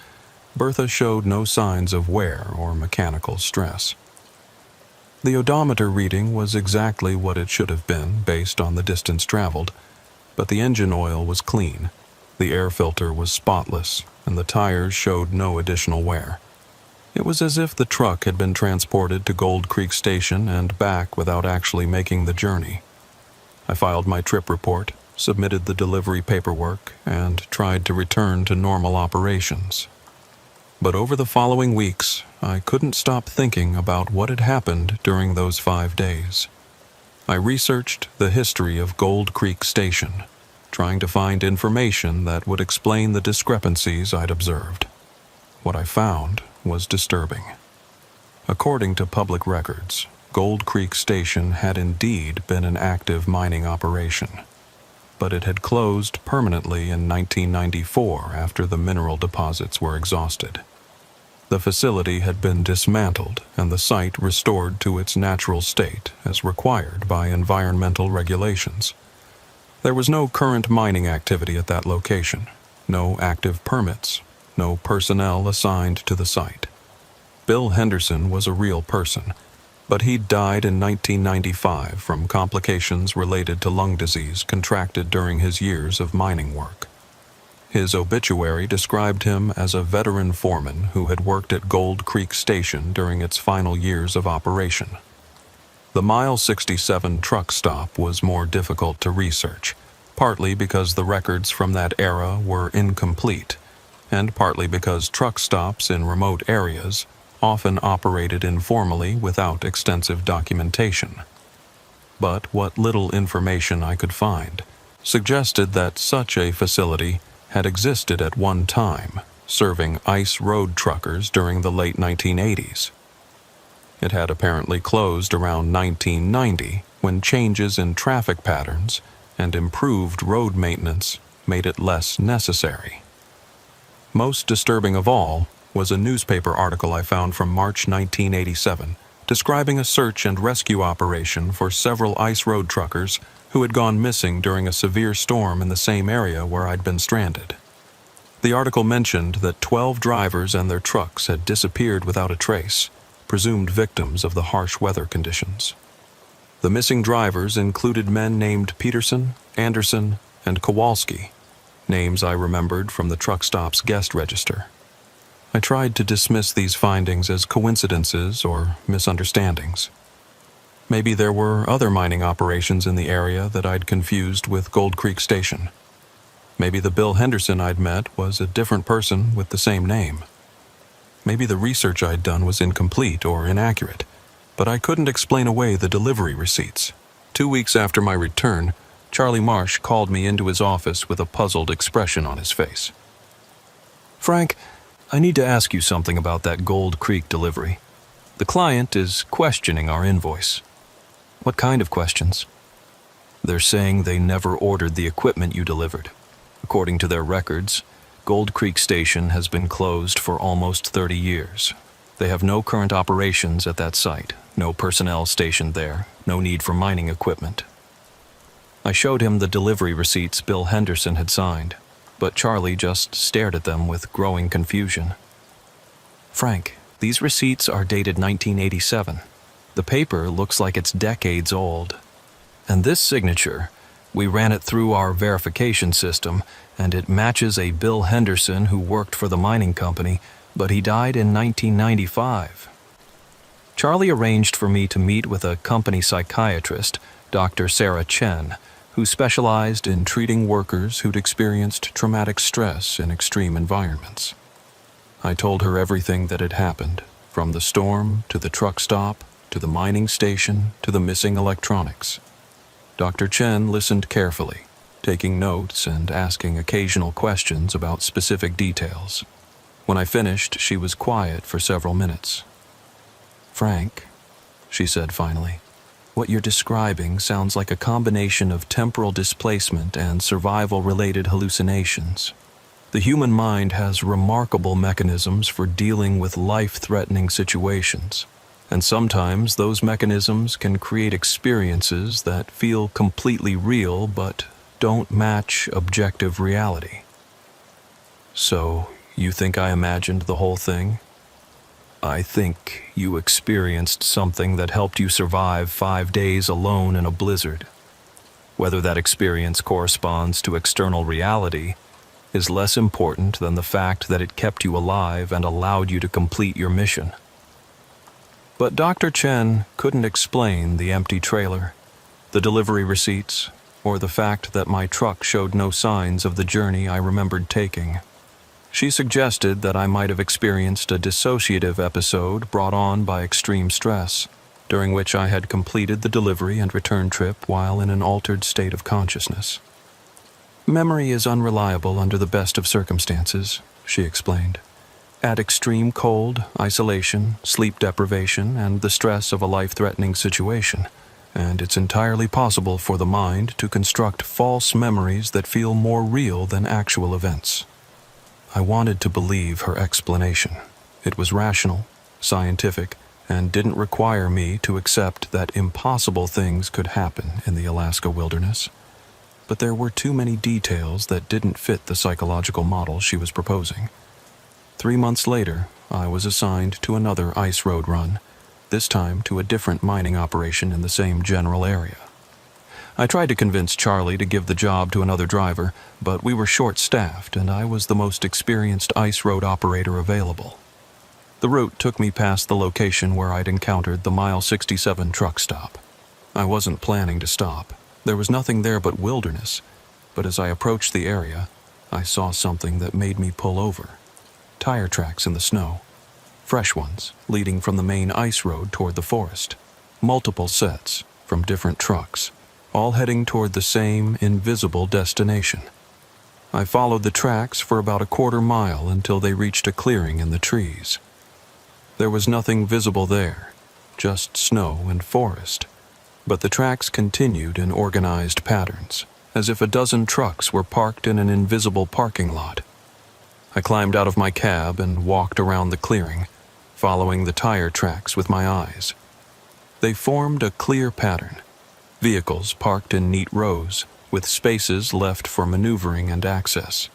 Bertha showed no signs of wear or mechanical stress. The odometer reading was exactly what it should have been based on the distance traveled, but the engine oil was clean, the air filter was spotless, and the tires showed no additional wear. It was as if the truck had been transported to Gold Creek Station and back without actually making the journey. I filed my trip report, submitted the delivery paperwork, and tried to return to normal operations. But over the following weeks, I couldn't stop thinking about what had happened during those 5 days. I researched the history of Gold Creek Station, trying to find information that would explain the discrepancies I'd observed. What I found was disturbing. According to public records, Gold Creek Station had indeed been an active mining operation, but it had closed permanently in 1994 after the mineral deposits were exhausted. The facility had been dismantled and the site restored to its natural state as required by environmental regulations. There was no current mining activity at that location, no active permits, no personnel assigned to the site. Bill Henderson was a real person, but he died in 1995 from complications related to lung disease contracted during his years of mining work. His obituary described him as a veteran foreman who had worked at Gold Creek Station during its final years of operation. The Mile 67 truck stop was more difficult to research, partly because the records from that era were incomplete, and partly because truck stops in remote areas often operated informally without extensive documentation. But what little information I could find suggested that such a facility had existed at one time, serving ice road truckers during the late 1980s. It had apparently closed around 1990 when changes in traffic patterns and improved road maintenance made it less necessary. Most disturbing of all was a newspaper article I found from March 1987 describing a search and rescue operation for several ice road truckers who had gone missing during a severe storm in the same area where I'd been stranded. The article mentioned that 12 drivers and their trucks had disappeared without a trace, presumed victims of the harsh weather conditions. The missing drivers included men named Peterson, Anderson, and Kowalski, names I remembered from the truck stop's guest register. I tried to dismiss these findings as coincidences or misunderstandings. Maybe there were other mining operations in the area that I'd confused with Gold Creek Station. Maybe the Bill Henderson I'd met was a different person with the same name. Maybe the research I'd done was incomplete or inaccurate, but I couldn't explain away the delivery receipts. 2 weeks after my return, Charlie Marsh called me into his office with a puzzled expression on his face. "Frank, I need to ask you something about that Gold Creek delivery. The client is questioning our invoice." "What kind of questions?" "They're saying they never ordered the equipment you delivered. According to their records, Gold Creek Station has been closed for almost 30 years. They have no current operations at that site, no personnel stationed there, no need for mining equipment." I showed him the delivery receipts Bill Henderson had signed, but Charlie just stared at them with growing confusion. "Frank, these receipts are dated 1987. The paper looks like it's decades old. And this signature, we ran it through our verification system, and it matches a Bill Henderson who worked for the mining company, but he died in 1995. Charlie arranged for me to meet with a company psychiatrist, Dr. Sarah Chen, who specialized in treating workers who'd experienced traumatic stress in extreme environments. I told her everything that had happened, from the storm to the truck stop, to the mining station, to the missing electronics. Dr. Chen listened carefully, taking notes and asking occasional questions about specific details. When I finished, she was quiet for several minutes. "Frank," she said finally, "what you're describing sounds like a combination of temporal displacement and survival-related hallucinations. The human mind has remarkable mechanisms for dealing with life-threatening situations, and sometimes those mechanisms can create experiences that feel completely real but don't match objective reality." "So, you think I imagined the whole thing?" "I think you experienced something that helped you survive 5 days alone in a blizzard. Whether that experience corresponds to external reality is less important than the fact that it kept you alive and allowed you to complete your mission." But Dr. Chen couldn't explain the empty trailer, the delivery receipts, or the fact that my truck showed no signs of the journey I remembered taking. She suggested that I might have experienced a dissociative episode brought on by extreme stress, during which I had completed the delivery and return trip while in an altered state of consciousness. "Memory is unreliable under the best of circumstances," she explained. Add extreme cold, isolation, sleep deprivation, and the stress of a life-threatening situation, and it's entirely possible for the mind to construct false memories that feel more real than actual events. I wanted to believe her explanation. It was rational, scientific, and didn't require me to accept that impossible things could happen in the Alaska wilderness. But there were too many details that didn't fit the psychological model she was proposing. 3 months later, I was assigned to another ice road run, this time to a different mining operation in the same general area. I tried to convince Charlie to give the job to another driver, but we were short-staffed and I was the most experienced ice road operator available. The route took me past the location where I'd encountered the Mile 67 truck stop. I wasn't planning to stop. There was nothing there but wilderness, but as I approached the area, I saw something that made me pull over. Tire tracks in the snow. Fresh ones, leading from the main ice road toward the forest. Multiple sets, from different trucks, all heading toward the same invisible destination. I followed the tracks for about a quarter mile until they reached a clearing in the trees. There was nothing visible there, just snow and forest, but the tracks continued in organized patterns, as if a dozen trucks were parked in an invisible parking lot. I climbed out of my cab and walked around the clearing, following the tire tracks with my eyes. They formed a clear pattern, vehicles parked in neat rows, with spaces left for maneuvering and access.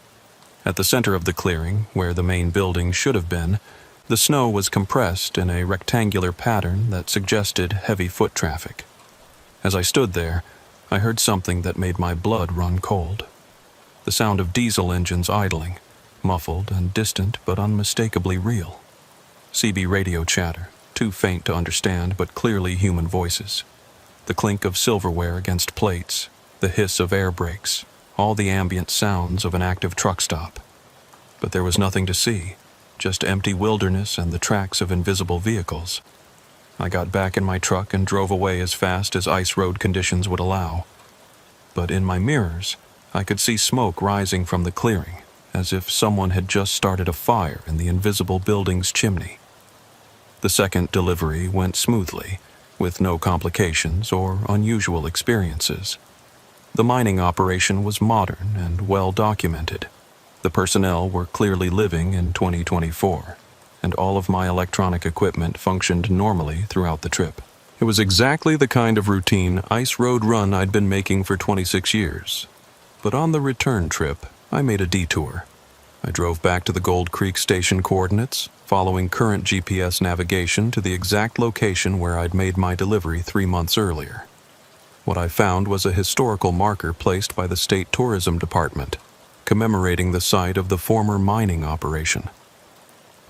At the center of the clearing, where the main building should have been, the snow was compressed in a rectangular pattern that suggested heavy foot traffic. As I stood there, I heard something that made my blood run cold. The sound of diesel engines idling, muffled and distant but unmistakably real. CB radio chatter, too faint to understand but clearly human voices. The clink of silverware against plates, the hiss of air brakes, all the ambient sounds of an active truck stop. But there was nothing to see, just empty wilderness and the tracks of invisible vehicles. I got back in my truck and drove away as fast as ice road conditions would allow. But in my mirrors, I could see smoke rising from the clearing, as if someone had just started a fire in the invisible building's chimney. The second delivery went smoothly, with no complications or unusual experiences. The mining operation was modern and well documented. The personnel were clearly living in 2024, and all of my electronic equipment functioned normally throughout the trip. It was exactly the kind of routine ice road run I'd been making for 26 years. But on the return trip, I made a detour. I drove back to the Gold Creek Station coordinates, following current GPS navigation to the exact location where I'd made my delivery 3 months earlier. What I found was a historical marker placed by the State Tourism Department, commemorating the site of the former mining operation.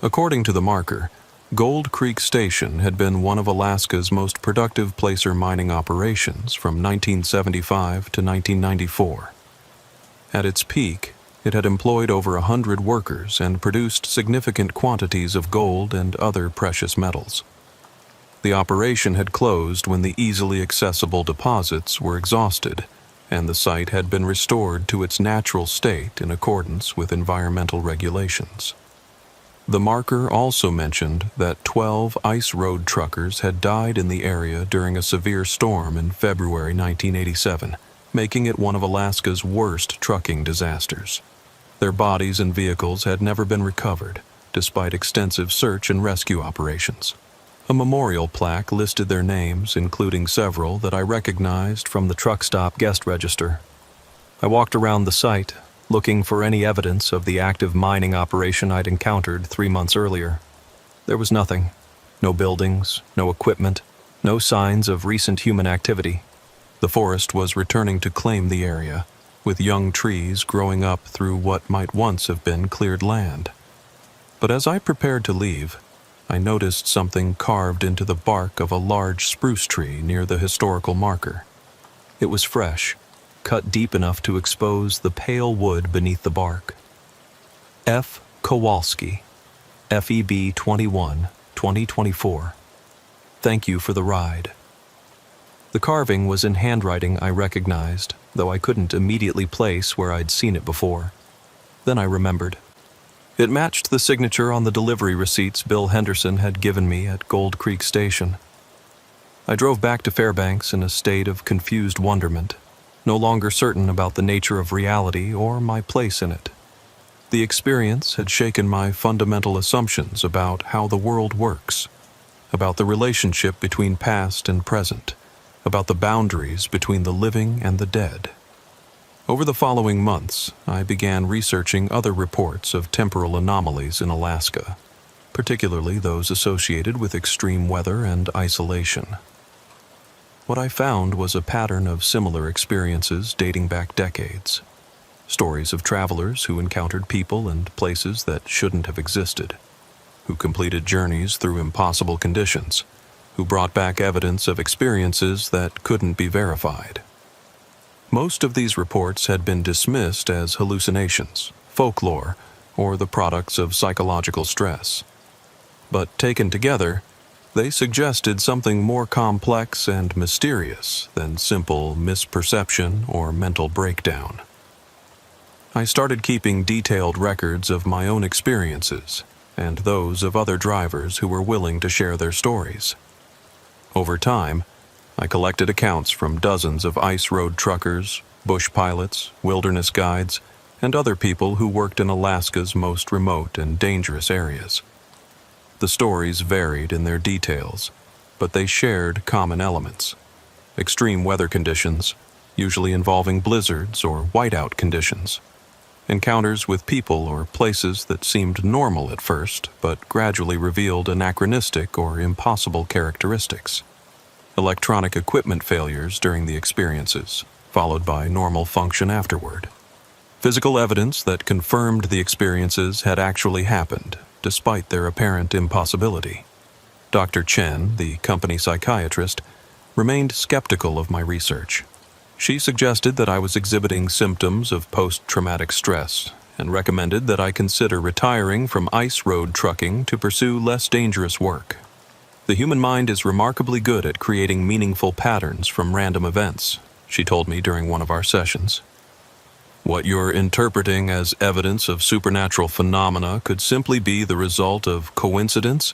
According to the marker, Gold Creek Station had been one of Alaska's most productive placer mining operations from 1975 to 1994. At its peak, it had employed over 100 workers and produced significant quantities of gold and other precious metals. The operation had closed when the easily accessible deposits were exhausted, and the site had been restored to its natural state in accordance with environmental regulations. The marker also mentioned that 12 ice road truckers had died in the area during a severe storm in February 1987, making it one of Alaska's worst trucking disasters. Their bodies and vehicles had never been recovered, despite extensive search and rescue operations. A memorial plaque listed their names, including several that I recognized from the truck stop guest register. I walked around the site, looking for any evidence of the active mining operation I'd encountered 3 months earlier. There was nothing. No buildings, no equipment, no signs of recent human activity. The forest was returning to claim the area, with young trees growing up through what might once have been cleared land. But as I prepared to leave, I noticed something carved into the bark of a large spruce tree near the historical marker. It was fresh, cut deep enough to expose the pale wood beneath the bark. F. Kowalski, FEB 21, 2024. Thank you for the ride. The carving was in handwriting I recognized, though I couldn't immediately place where I'd seen it before. Then I remembered. It matched the signature on the delivery receipts Bill Henderson had given me at Gold Creek Station. I drove back to Fairbanks in a state of confused wonderment, no longer certain about the nature of reality or my place in it. The experience had shaken my fundamental assumptions about how the world works, about the relationship between past and present, about the boundaries between the living and the dead. Over the following months, I began researching other reports of temporal anomalies in Alaska, particularly those associated with extreme weather and isolation. What I found was a pattern of similar experiences dating back decades. Stories of travelers who encountered people and places that shouldn't have existed, who completed journeys through impossible conditions, who brought back evidence of experiences that couldn't be verified. Most of these reports had been dismissed as hallucinations, folklore, or the products of psychological stress. But taken together, they suggested something more complex and mysterious than simple misperception or mental breakdown. I started keeping detailed records of my own experiences and those of other drivers who were willing to share their stories. Over time, I collected accounts from dozens of ice road truckers, bush pilots, wilderness guides, and other people who worked in Alaska's most remote and dangerous areas. The stories varied in their details, but they shared common elements. Extreme weather conditions, usually involving blizzards or whiteout conditions. Encounters with people or places that seemed normal at first, but gradually revealed anachronistic or impossible characteristics. Electronic equipment failures during the experiences, followed by normal function afterward. Physical evidence that confirmed the experiences had actually happened, despite their apparent impossibility. Dr. Chen, the company psychiatrist, remained skeptical of my research. She suggested that I was exhibiting symptoms of post-traumatic stress and recommended that I consider retiring from ice road trucking to pursue less dangerous work. The human mind is remarkably good at creating meaningful patterns from random events, she told me during one of our sessions. What you're interpreting as evidence of supernatural phenomena could simply be the result of coincidence,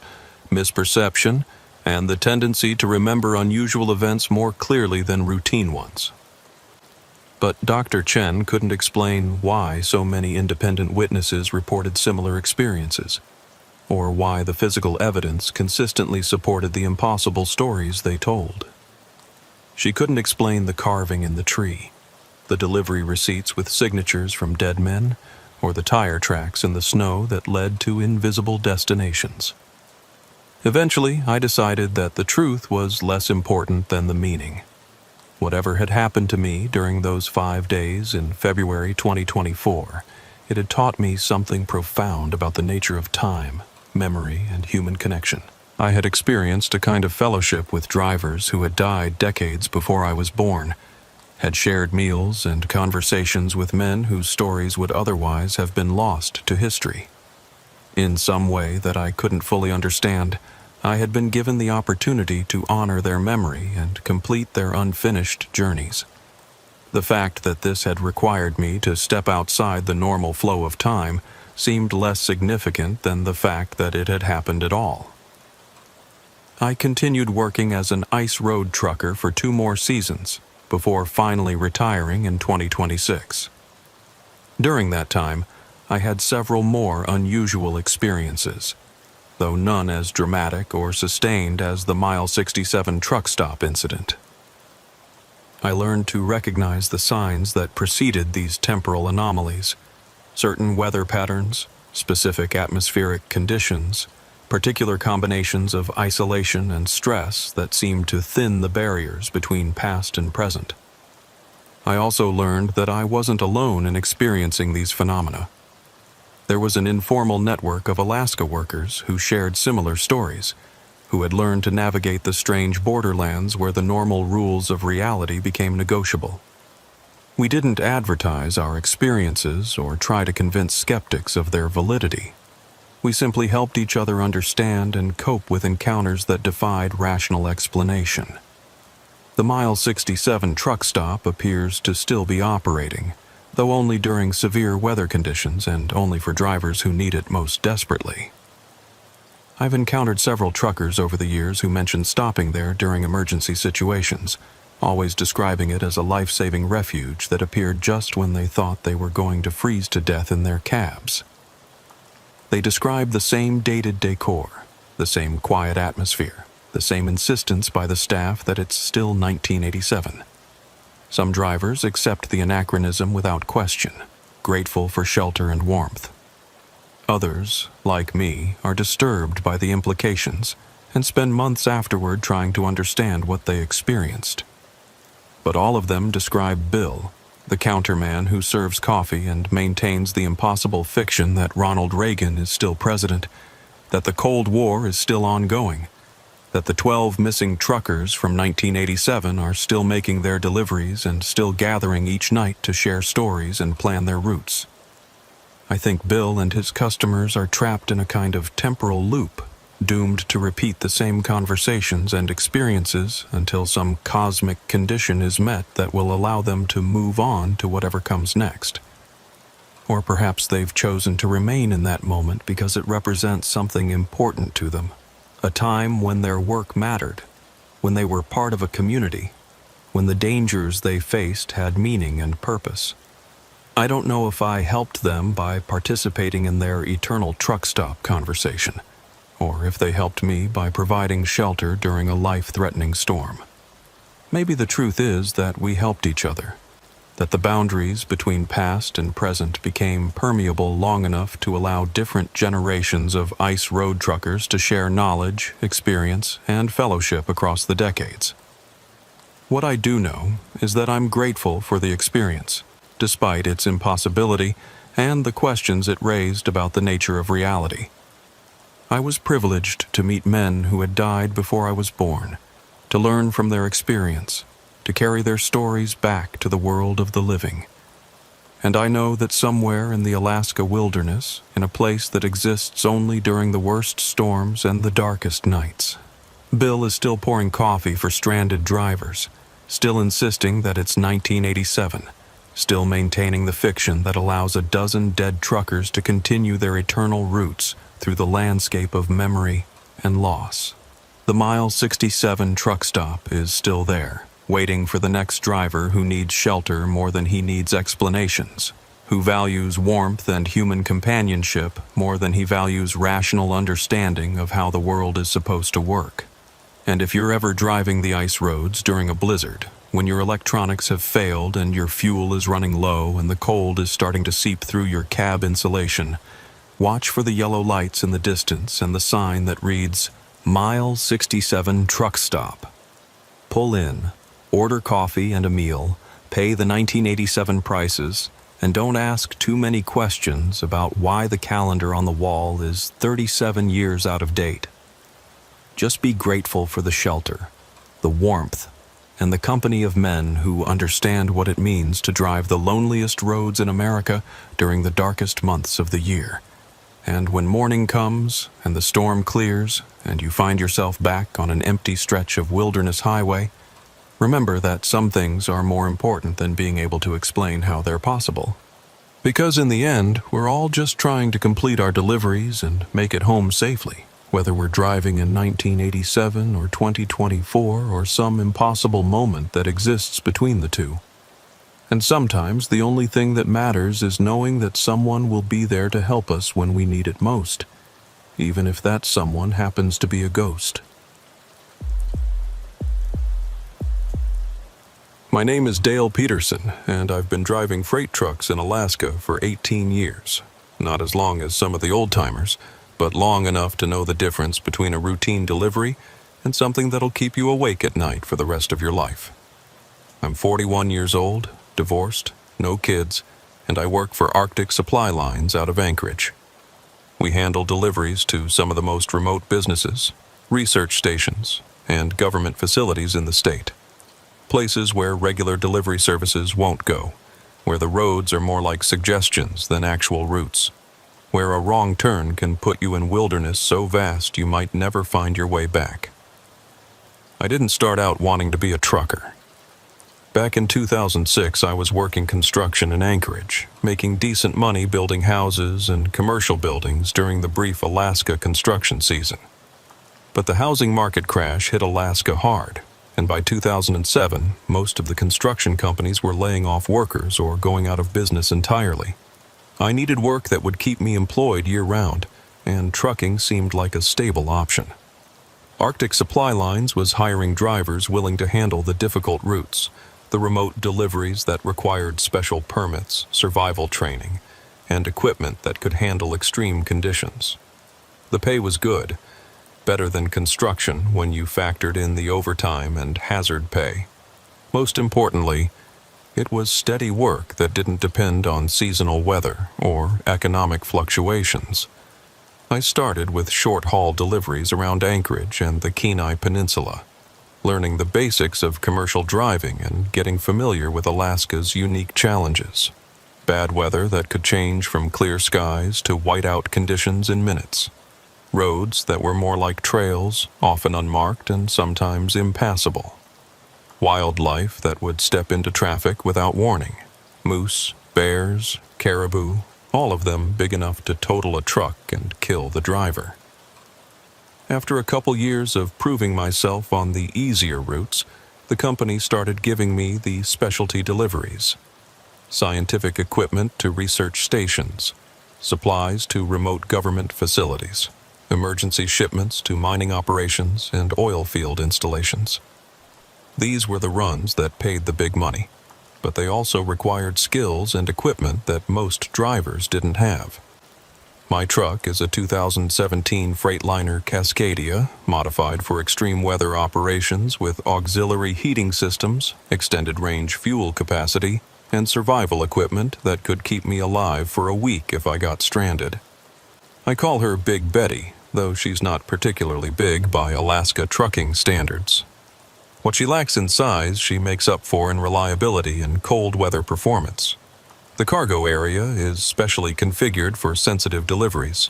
misperception, and the tendency to remember unusual events more clearly than routine ones. But Dr. Chen couldn't explain why so many independent witnesses reported similar experiences, or why the physical evidence consistently supported the impossible stories they told. She couldn't explain the carving in the tree, the delivery receipts with signatures from dead men, or the tire tracks in the snow that led to invisible destinations. Eventually, I decided that the truth was less important than the meaning. Whatever had happened to me during those 5 days in February 2024, it had taught me something profound about the nature of time, memory, and human connection. I had experienced a kind of fellowship with drivers who had died decades before I was born, had shared meals and conversations with men whose stories would otherwise have been lost to history. In some way that I couldn't fully understand, I had been given the opportunity to honor their memory and complete their unfinished journeys. The fact that this had required me to step outside the normal flow of time seemed less significant than the fact that it had happened at all. I continued working as an ice road trucker for 2 more seasons before finally retiring in 2026. During that time, I had several more unusual experiences, though none as dramatic or sustained as the Mile 67 truck stop incident. I learned to recognize the signs that preceded these temporal anomalies, certain weather patterns, specific atmospheric conditions, particular combinations of isolation and stress that seemed to thin the barriers between past and present. I also learned that I wasn't alone in experiencing these phenomena. There was an informal network of Alaska workers who shared similar stories, who had learned to navigate the strange borderlands where the normal rules of reality became negotiable. We didn't advertise our experiences or try to convince skeptics of their validity. We simply helped each other understand and cope with encounters that defied rational explanation. The Mile 67 truck stop appears to still be operating, though only during severe weather conditions and only for drivers who need it most desperately. I've encountered several truckers over the years who mentioned stopping there during emergency situations, always describing it as a life-saving refuge that appeared just when they thought they were going to freeze to death in their cabs. They described the same dated decor, the same quiet atmosphere, the same insistence by the staff that it's still 1987. Some drivers accept the anachronism without question, grateful for shelter and warmth. Others, like me, are disturbed by the implications and spend months afterward trying to understand what they experienced. But all of them describe Bill, the counterman who serves coffee and maintains the impossible fiction that Ronald Reagan is still president, that the Cold War is still ongoing, that the 12 missing truckers from 1987 are still making their deliveries and still gathering each night to share stories and plan their routes. I think Bill and his customers are trapped in a kind of temporal loop, doomed to repeat the same conversations and experiences until some cosmic condition is met that will allow them to move on to whatever comes next. Or perhaps they've chosen to remain in that moment because it represents something important to them, a time when their work mattered, when they were part of a community, when the dangers they faced had meaning and purpose. I don't know if I helped them by participating in their eternal truck stop conversation, or if they helped me by providing shelter during a life-threatening storm. Maybe the truth is that we helped each other, that the boundaries between past and present became permeable long enough to allow different generations of ice road truckers to share knowledge, experience, and fellowship across the decades. What I do know is that I'm grateful for the experience, despite its impossibility and the questions it raised about the nature of reality. I was privileged to meet men who had died before I was born, to learn from their experience, to carry their stories back to the world of the living. And I know that somewhere in the Alaska wilderness, in a place that exists only during the worst storms and the darkest nights, Bill is still pouring coffee for stranded drivers, still insisting that it's 1987, still maintaining the fiction that allows a dozen dead truckers to continue their eternal routes through the landscape of memory and loss. The Mile 67 truck stop is still there, waiting for the next driver who needs shelter more than he needs explanations, who values warmth and human companionship more than he values rational understanding of how the world is supposed to work. And if you're ever driving the ice roads during a blizzard, when your electronics have failed and your fuel is running low and the cold is starting to seep through your cab insulation, watch for the yellow lights in the distance and the sign that reads, Mile 67 Truck Stop. Pull in, order coffee and a meal, pay the 1987 prices, and don't ask too many questions about why the calendar on the wall is 37 years out of date. Just be grateful for the shelter, the warmth, and the company of men who understand what it means to drive the loneliest roads in America during the darkest months of the year. And when morning comes and the storm clears and you find yourself back on an empty stretch of wilderness highway, remember that some things are more important than being able to explain how they're possible. Because in the end, we're all just trying to complete our deliveries and make it home safely, whether we're driving in 1987 or 2024 or some impossible moment that exists between the two. And sometimes the only thing that matters is knowing that someone will be there to help us when we need it most, even if that someone happens to be a ghost. My name is Dale Peterson, and I've been driving freight trucks in Alaska for 18 years. Not as long as some of the old-timers, but long enough to know the difference between a routine delivery and something that'll keep you awake at night for the rest of your life. I'm 41 years old, divorced, no kids, and I work for Arctic Supply Lines out of Anchorage. We handle deliveries to some of the most remote businesses, research stations, and government facilities in the state. Places where regular delivery services won't go, where the roads are more like suggestions than actual routes, where a wrong turn can put you in wilderness so vast you might never find your way back. I didn't start out wanting to be a trucker. Back in 2006, I was working construction in Anchorage, making decent money building houses and commercial buildings during the brief Alaska construction season. But the housing market crash hit Alaska hard, and by 2007, most of the construction companies were laying off workers or going out of business entirely. I needed work that would keep me employed year-round, and trucking seemed like a stable option. Arctic Supply Lines was hiring drivers willing to handle the difficult routes, the remote deliveries that required special permits, survival training, and equipment that could handle extreme conditions. The pay was good, better than construction when you factored in the overtime and hazard pay. Most importantly, it was steady work that didn't depend on seasonal weather or economic fluctuations. I started with short-haul deliveries around Anchorage and the Kenai Peninsula, learning the basics of commercial driving and getting familiar with Alaska's unique challenges. Bad weather that could change from clear skies to whiteout conditions in minutes. Roads that were more like trails, often unmarked and sometimes impassable. Wildlife that would step into traffic without warning. Moose, bears, caribou, all of them big enough to total a truck and kill the driver. After a couple years of proving myself on the easier routes, the company started giving me the specialty deliveries. Scientific equipment to research stations, supplies to remote government facilities, emergency shipments to mining operations and oil field installations. These were the runs that paid the big money, but they also required skills and equipment that most drivers didn't have. My truck is a 2017 Freightliner Cascadia, modified for extreme weather operations with auxiliary heating systems, extended range fuel capacity, and survival equipment that could keep me alive for a week if I got stranded. I call her Big Betty, though she's not particularly big by Alaska trucking standards. What she lacks in size, she makes up for in reliability and cold weather performance. The cargo area is specially configured for sensitive deliveries.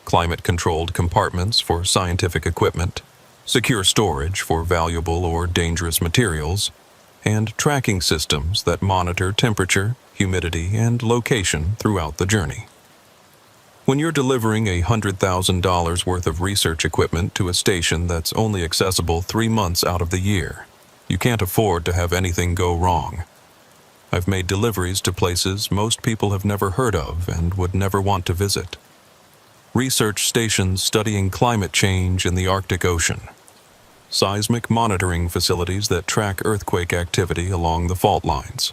Climate-controlled compartments for scientific equipment, secure storage for valuable or dangerous materials, and tracking systems that monitor temperature, humidity, and location throughout the journey. When you're delivering $100,000 worth of research equipment to a station that's only accessible 3 months out of the year, you can't afford to have anything go wrong. I've made deliveries to places most people have never heard of and would never want to visit. Research stations studying climate change in the Arctic Ocean. Seismic monitoring facilities that track earthquake activity along the fault lines.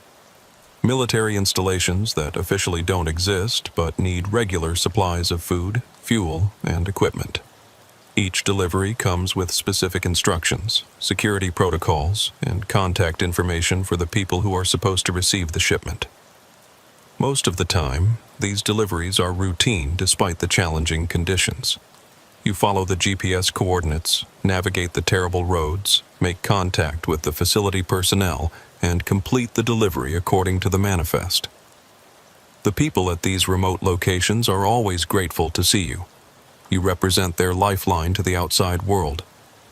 Military installations that officially don't exist but need regular supplies of food, fuel, and equipment. Each delivery comes with specific instructions, security protocols, and contact information for the people who are supposed to receive the shipment. Most of the time, these deliveries are routine despite the challenging conditions. You follow the GPS coordinates, navigate the terrible roads, make contact with the facility personnel, and complete the delivery according to the manifest. The people at these remote locations are always grateful to see you. You represent their lifeline to the outside world,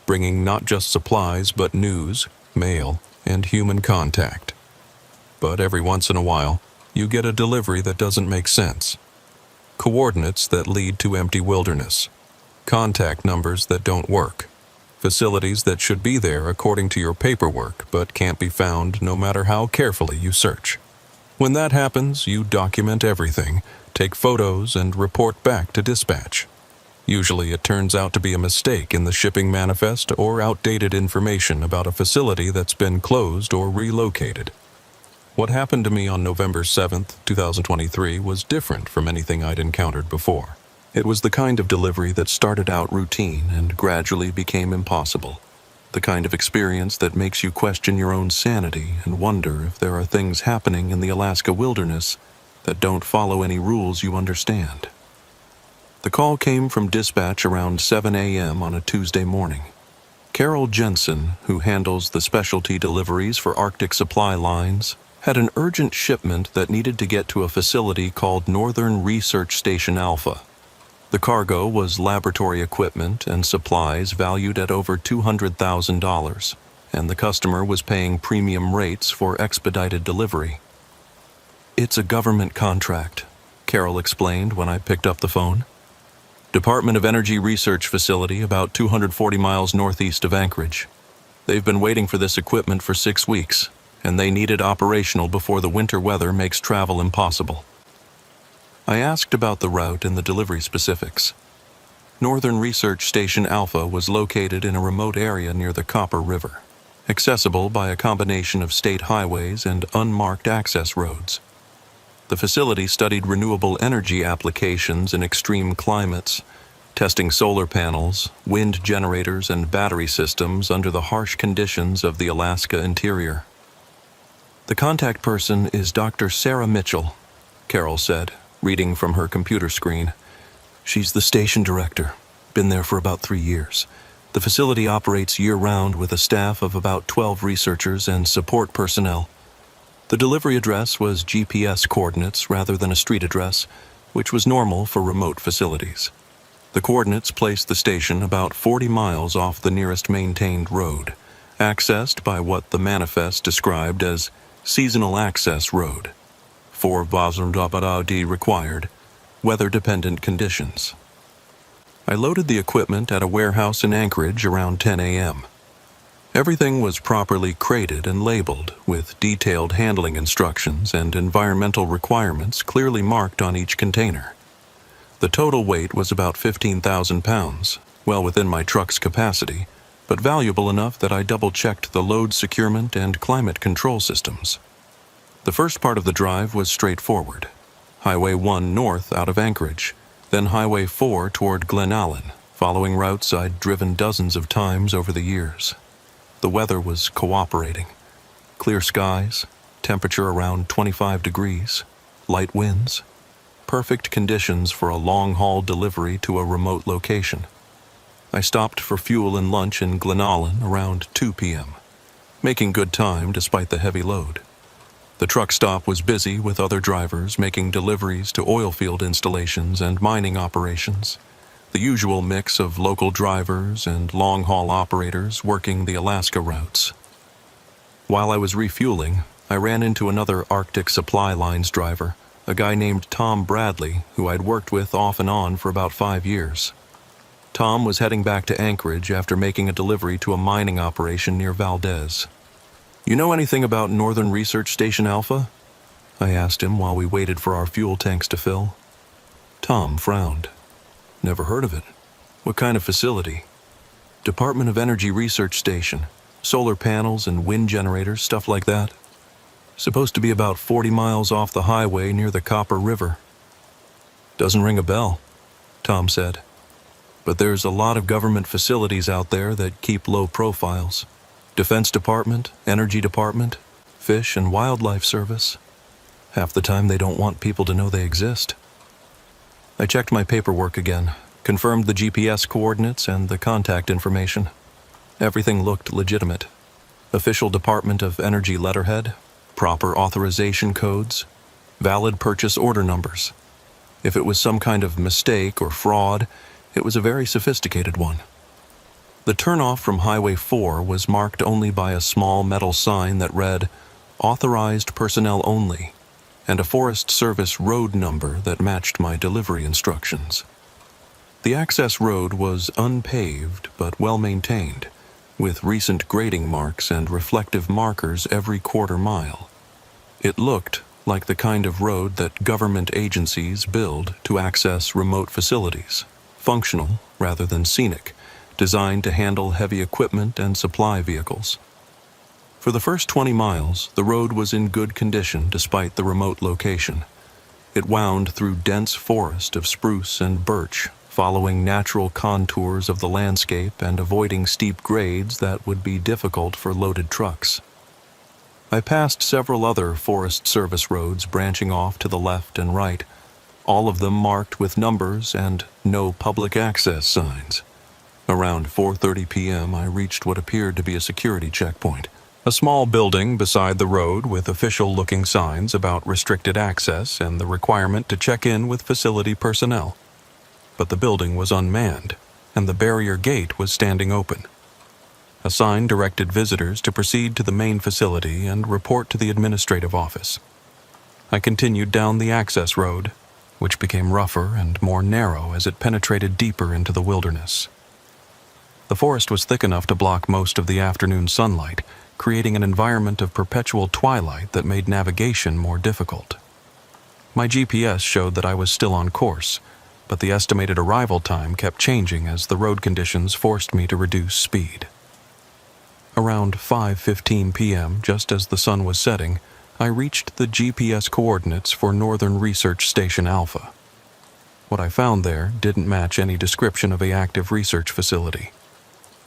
bringing not just supplies but news, mail, and human contact. But every once in a while, you get a delivery that doesn't make sense. Coordinates that lead to empty wilderness. Contact numbers that don't work. Facilities that should be there according to your paperwork but can't be found no matter how carefully you search. When that happens, you document everything, take photos, and report back to dispatch. Usually it turns out to be a mistake in the shipping manifest or outdated information about a facility that's been closed or relocated. What happened to me on November 7th, 2023 was different from anything I'd encountered before. It was the kind of delivery that started out routine and gradually became impossible. The kind of experience that makes you question your own sanity and wonder if there are things happening in the Alaska wilderness that don't follow any rules you understand. The call came from dispatch around 7 a.m. on a Tuesday morning. Carol Jensen, who handles the specialty deliveries for Arctic Supply Lines, had an urgent shipment that needed to get to a facility called Northern Research Station Alpha. The cargo was laboratory equipment and supplies valued at over $200,000. and the customer was paying premium rates for expedited delivery. "It's a government contract," Carol explained when I picked up the phone. "Department of Energy Research Facility about 240 miles northeast of Anchorage. They've been waiting for this equipment for 6 weeks, and they need it operational before the winter weather makes travel impossible." I asked about the route and the delivery specifics. Northern Research Station Alpha was located in a remote area near the Copper River, accessible by a combination of state highways and unmarked access roads. The facility studied renewable energy applications in extreme climates, testing solar panels, wind generators, and battery systems under the harsh conditions of the Alaska interior. "The contact person is Dr. Sarah Mitchell," Carol said, reading from her computer screen. "She's the station director, been there for about 3 years. The facility operates year-round with a staff of about 12 researchers and support personnel. The delivery address was GPS coordinates rather than a street address, which was normal for remote facilities. The coordinates placed the station about 40 miles off the nearest maintained road, accessed by what the manifest described as seasonal access road. 4 D required, weather-dependent conditions. I loaded the equipment at a warehouse in Anchorage around 10 a.m. Everything was properly crated and labeled, with detailed handling instructions and environmental requirements clearly marked on each container. The total weight was about 15,000 pounds, well within my truck's capacity, but valuable enough that I double-checked the load securement and climate control systems. The first part of the drive was straightforward. Highway 1 north out of Anchorage, then Highway 4 toward Glen Allen, following routes I'd driven dozens of times over the years. The weather was cooperating. Clear skies, temperature around 25 degrees, light winds. Perfect conditions for a long-haul delivery to a remote location. I stopped for fuel and lunch in Glen Allen around 2 p.m., making good time despite the heavy load. The truck stop was busy with other drivers making deliveries to oil field installations and mining operations, the usual mix of local drivers and long-haul operators working the Alaska routes. While I was refueling, I ran into another Arctic Supply Lines driver, a guy named Tom Bradley, who I'd worked with off and on for about 5 years. Tom was heading back to Anchorage after making a delivery to a mining operation near Valdez. "You know anything about Northern Research Station Alpha?" I asked him while we waited for our fuel tanks to fill. Tom frowned. "Never heard of it. What kind of facility?" "Department of Energy Research Station. Solar panels and wind generators, stuff like that. Supposed to be about 40 miles off the highway near the Copper River." "Doesn't ring a bell," Tom said. "But there's a lot of government facilities out there that keep low profiles. Defense Department, Energy Department, Fish and Wildlife Service. Half the time they don't want people to know they exist." I checked my paperwork again, confirmed the GPS coordinates and the contact information. Everything looked legitimate. Official Department of Energy letterhead, proper authorization codes, valid purchase order numbers. If it was some kind of mistake or fraud, it was a very sophisticated one. The turnoff from Highway 4 was marked only by a small metal sign that read, "Authorized personnel only," and a Forest Service road number that matched my delivery instructions. The access road was unpaved but well-maintained, with recent grading marks and reflective markers every quarter mile. It looked like the kind of road that government agencies build to access remote facilities, functional rather than scenic, designed to handle heavy equipment and supply vehicles. For the first 20 miles, the road was in good condition despite the remote location. It wound through dense forest of spruce and birch, following natural contours of the landscape and avoiding steep grades that would be difficult for loaded trucks. I passed several other Forest Service roads branching off to the left and right, all of them marked with numbers and no public access signs. Around 4:30 p.m., I reached what appeared to be a security checkpoint, a small building beside the road with official-looking signs about restricted access and the requirement to check in with facility personnel. But the building was unmanned, and the barrier gate was standing open. A sign directed visitors to proceed to the main facility and report to the administrative office. I continued down the access road, which became rougher and more narrow as it penetrated deeper into the wilderness. The forest was thick enough to block most of the afternoon sunlight, creating an environment of perpetual twilight that made navigation more difficult. My GPS showed that I was still on course, but the estimated arrival time kept changing as the road conditions forced me to reduce speed. Around 5:15 p.m., just as the sun was setting, I reached the GPS coordinates for Northern Research Station Alpha. What I found there didn't match any description of an active research facility.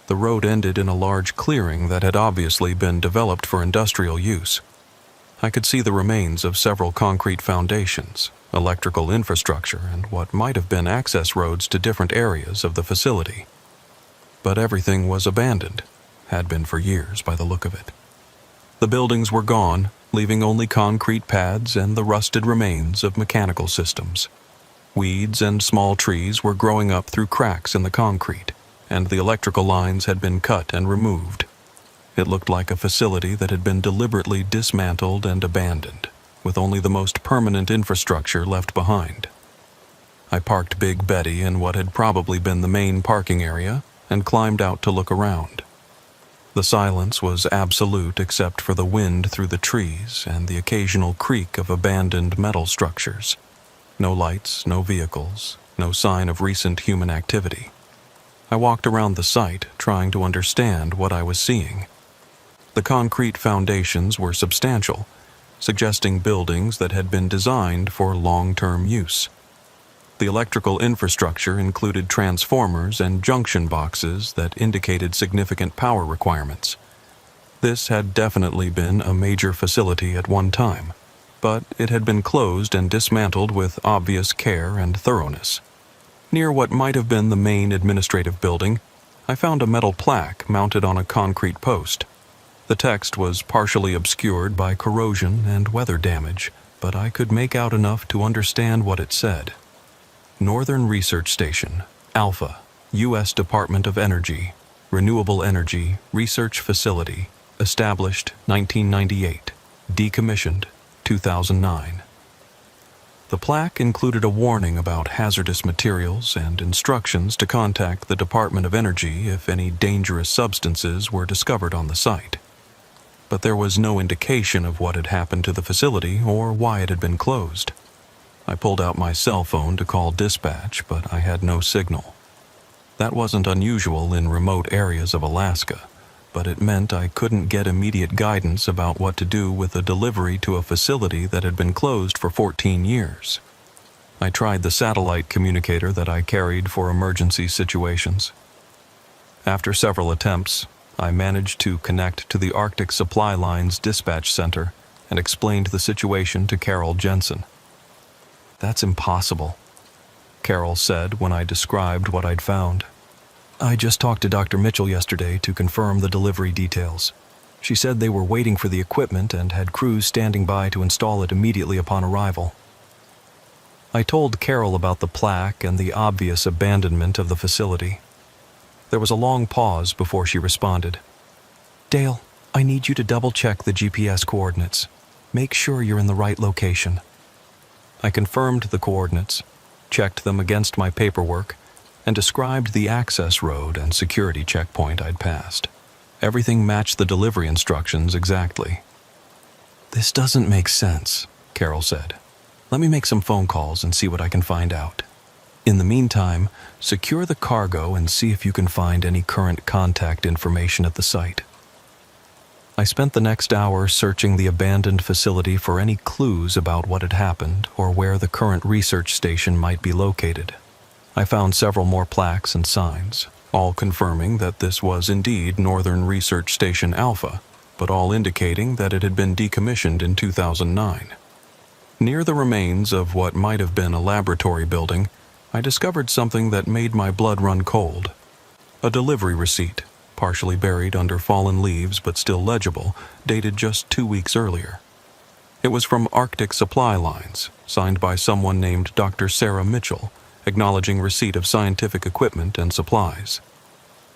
The road ended in a large clearing that had obviously been developed for industrial use. I could see the remains of several concrete foundations, electrical infrastructure, and what might have been access roads to different areas of the facility. But everything was abandoned, had been for years by the look of it. The buildings were gone, leaving only concrete pads and the rusted remains of mechanical systems. Weeds and small trees were growing up through cracks in the concrete, and the electrical lines had been cut and removed. It looked like a facility that had been deliberately dismantled and abandoned, with only the most permanent infrastructure left behind. I parked Big Betty in what had probably been the main parking area and climbed out to look around. The silence was absolute except for the wind through the trees and the occasional creak of abandoned metal structures. No lights, no vehicles, no sign of recent human activity. I walked around the site, trying to understand what I was seeing. The concrete foundations were substantial, suggesting buildings that had been designed for long-term use. The electrical infrastructure included transformers and junction boxes that indicated significant power requirements. This had definitely been a major facility at one time, but it had been closed and dismantled with obvious care and thoroughness. Near what might have been the main administrative building, I found a metal plaque mounted on a concrete post. The text was partially obscured by corrosion and weather damage, but I could make out enough to understand what it said. Northern Research Station, Alpha, U.S. Department of Energy, Renewable Energy Research Facility, established 1998, decommissioned 2009. The plaque included a warning about hazardous materials and instructions to contact the Department of Energy if any dangerous substances were discovered on the site. But there was no indication of what had happened to the facility or why it had been closed. I pulled out my cell phone to call dispatch, but I had no signal. That wasn't unusual in remote areas of Alaska, but it meant I couldn't get immediate guidance about what to do with a delivery to a facility that had been closed for 14 years. I tried the satellite communicator that I carried for emergency situations. After several attempts, I managed to connect to the Arctic Supply Line's dispatch center and explained the situation to Carol Jensen. "That's impossible," Carol said when I described what I'd found. "I just talked to Dr. Mitchell yesterday to confirm the delivery details. She said they were waiting for the equipment and had crews standing by to install it immediately upon arrival." I told Carol about the plaque and the obvious abandonment of the facility. There was a long pause before she responded. "Dale, I need you to double-check the GPS coordinates. Make sure you're in the right location." I confirmed the coordinates, checked them against my paperwork, and described the access road and security checkpoint I'd passed. Everything matched the delivery instructions exactly. "This doesn't make sense," Carol said. "Let me make some phone calls and see what I can find out. In the meantime, secure the cargo and see if you can find any current contact information at the site." I spent the next hour searching the abandoned facility for any clues about what had happened or where the current research station might be located. I found several more plaques and signs, all confirming that this was indeed Northern Research Station Alpha, but all indicating that it had been decommissioned in 2009. Near the remains of what might have been a laboratory building, I discovered something that made my blood run cold. A delivery receipt, partially buried under fallen leaves but still legible, dated just 2 weeks earlier. It was from Arctic Supply Lines, signed by someone named Dr. Sarah Mitchell, acknowledging receipt of scientific equipment and supplies.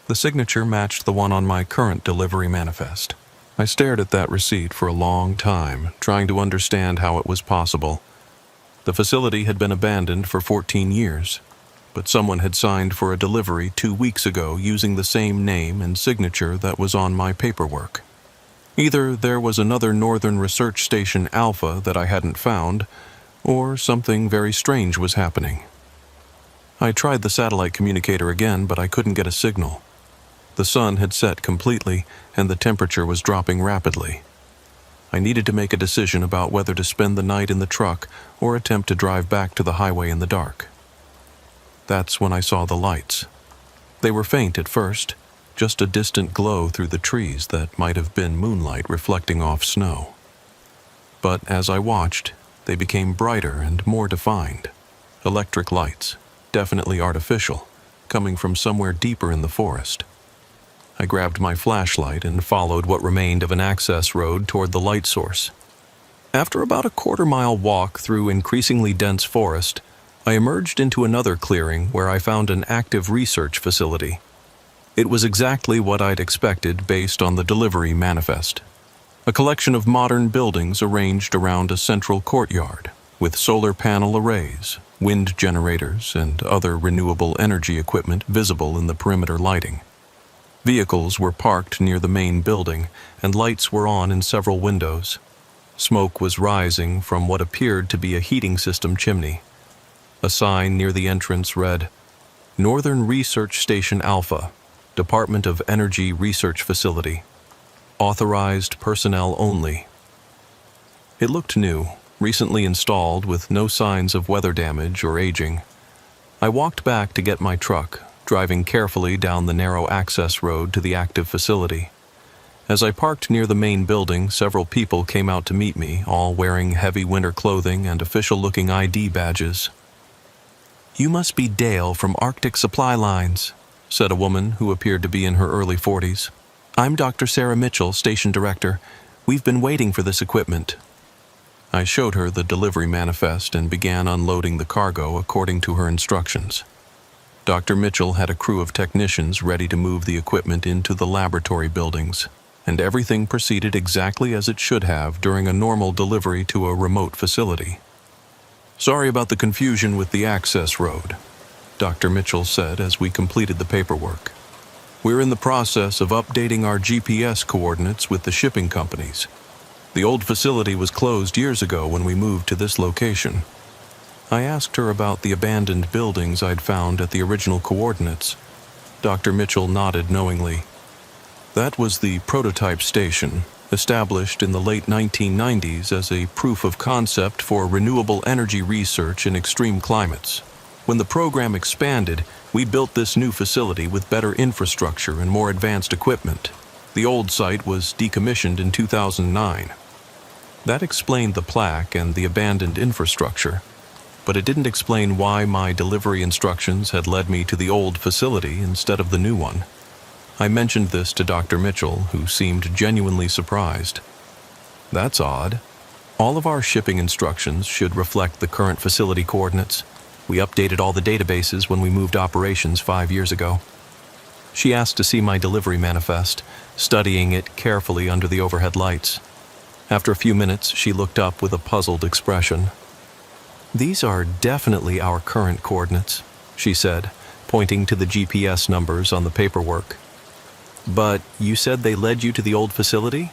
The signature matched the one on my current delivery manifest. I stared at that receipt for a long time, trying to understand how it was possible. The facility had been abandoned for 14 years, but someone had signed for a delivery 2 weeks ago using the same name and signature that was on my paperwork. Either there was another Northern Research Station Alpha that I hadn't found, or something very strange was happening. I tried the satellite communicator again, but I couldn't get a signal. The sun had set completely, and the temperature was dropping rapidly. I needed to make a decision about whether to spend the night in the truck or attempt to drive back to the highway in the dark. That's when I saw the lights. They were faint at first, just a distant glow through the trees that might have been moonlight reflecting off snow. But as I watched, they became brighter and more defined. Electric lights, definitely artificial, coming from somewhere deeper in the forest. I grabbed my flashlight and followed what remained of an access road toward the light source. After about a quarter-mile walk through increasingly dense forest, I emerged into another clearing where I found an active research facility. It was exactly what I'd expected based on the delivery manifest. A collection of modern buildings arranged around a central courtyard, with solar panel arrays, wind generators, and other renewable energy equipment visible in the perimeter lighting. Vehicles were parked near the main building, and lights were on in several windows. Smoke was rising from what appeared to be a heating system chimney. A sign near the entrance read, "Northern Research Station Alpha, Department of Energy Research Facility. Authorized personnel only." It looked new, recently installed with no signs of weather damage or aging. I walked back to get my truck, driving carefully down the narrow access road to the active facility. As I parked near the main building, several people came out to meet me, all wearing heavy winter clothing and official-looking ID badges. "You must be Dale from Arctic Supply Lines," said a woman who appeared to be in her early 40s. "I'm Dr. Sarah Mitchell, station director. We've been waiting for this equipment." I showed her the delivery manifest and began unloading the cargo according to her instructions. Dr. Mitchell had a crew of technicians ready to move the equipment into the laboratory buildings, and everything proceeded exactly as it should have during a normal delivery to a remote facility. "Sorry about the confusion with the access road," Dr. Mitchell said as we completed the paperwork. "We're in the process of updating our GPS coordinates with the shipping companies. The old facility was closed years ago when we moved to this location." I asked her about the abandoned buildings I'd found at the original coordinates. Dr. Mitchell nodded knowingly. "That was the prototype station, established in the late 1990s as a proof of concept for renewable energy research in extreme climates. When the program expanded, we built this new facility with better infrastructure and more advanced equipment. The old site was decommissioned in 2009. That explained the plaque and the abandoned infrastructure, but it didn't explain why my delivery instructions had led me to the old facility instead of the new one. I mentioned this to Dr. Mitchell, who seemed genuinely surprised. "That's odd. All of our shipping instructions should reflect the current facility coordinates. We updated all the databases when we moved operations 5 years ago." She asked to see my delivery manifest, studying it carefully under the overhead lights. After a few minutes, she looked up with a puzzled expression. "These are definitely our current coordinates," she said, pointing to the GPS numbers on the paperwork. "But you said they led you to the old facility?"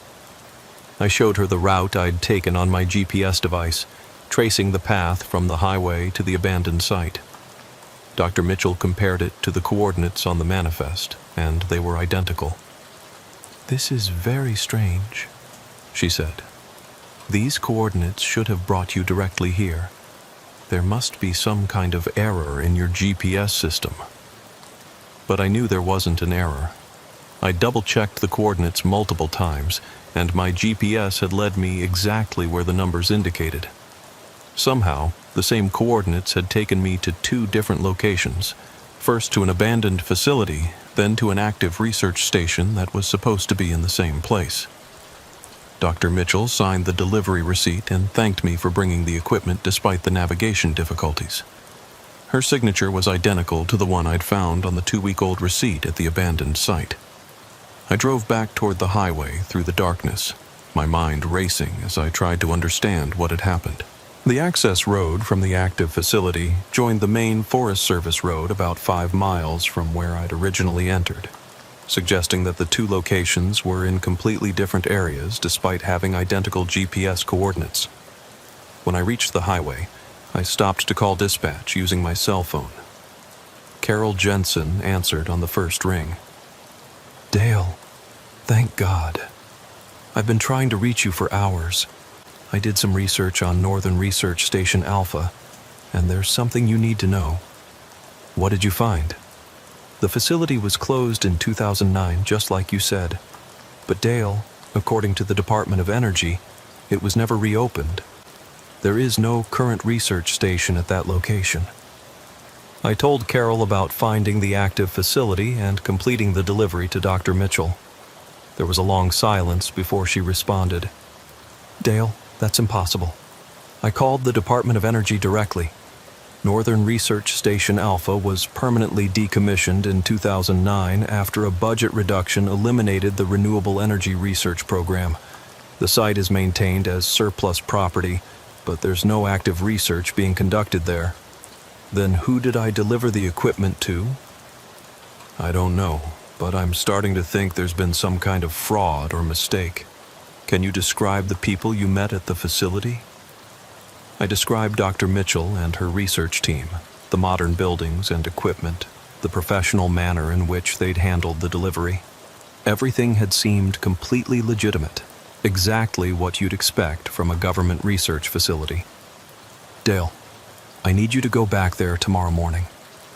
I showed her the route I'd taken on my GPS device, tracing the path from the highway to the abandoned site. Dr. Mitchell compared it to the coordinates on the manifest, and they were identical. "This is very strange," she said. "These coordinates should have brought you directly here. There must be some kind of error in your GPS system." But I knew there wasn't an error. I double-checked the coordinates multiple times, and my GPS had led me exactly where the numbers indicated. Somehow, the same coordinates had taken me to 2 different locations, first to an abandoned facility, then to an active research station that was supposed to be in the same place. Dr. Mitchell signed the delivery receipt and thanked me for bringing the equipment despite the navigation difficulties. Her signature was identical to the one I'd found on the 2-week-old receipt at the abandoned site. I drove back toward the highway through the darkness, my mind racing as I tried to understand what had happened. The access road from the active facility joined the main Forest Service road about 5 miles from where I'd originally entered, suggesting that the two locations were in completely different areas despite having identical GPS coordinates. When I reached the highway, I stopped to call dispatch using my cell phone. Carol Jensen answered on the first ring. "Dale, thank God. I've been trying to reach you for hours. I did some research on Northern Research Station Alpha, and there's something you need to know." "What did you find?" "The facility was closed in 2009, just like you said. But Dale, according to the Department of Energy, it was never reopened. There is no current research station at that location." I told Carol about finding the active facility and completing the delivery to Dr. Mitchell. There was a long silence before she responded. "Dale, that's impossible. I called the Department of Energy directly. Northern Research Station Alpha was permanently decommissioned in 2009 after a budget reduction eliminated the renewable energy research program. The site is maintained as surplus property, but there's no active research being conducted there." "Then who did I deliver the equipment to?" "I don't know, but I'm starting to think there's been some kind of fraud or mistake. Can you describe the people you met at the facility?" I described Dr. Mitchell and her research team, the modern buildings and equipment, the professional manner in which they'd handled the delivery. Everything had seemed completely legitimate, exactly what you'd expect from a government research facility. "Dale, I need you to go back there tomorrow morning.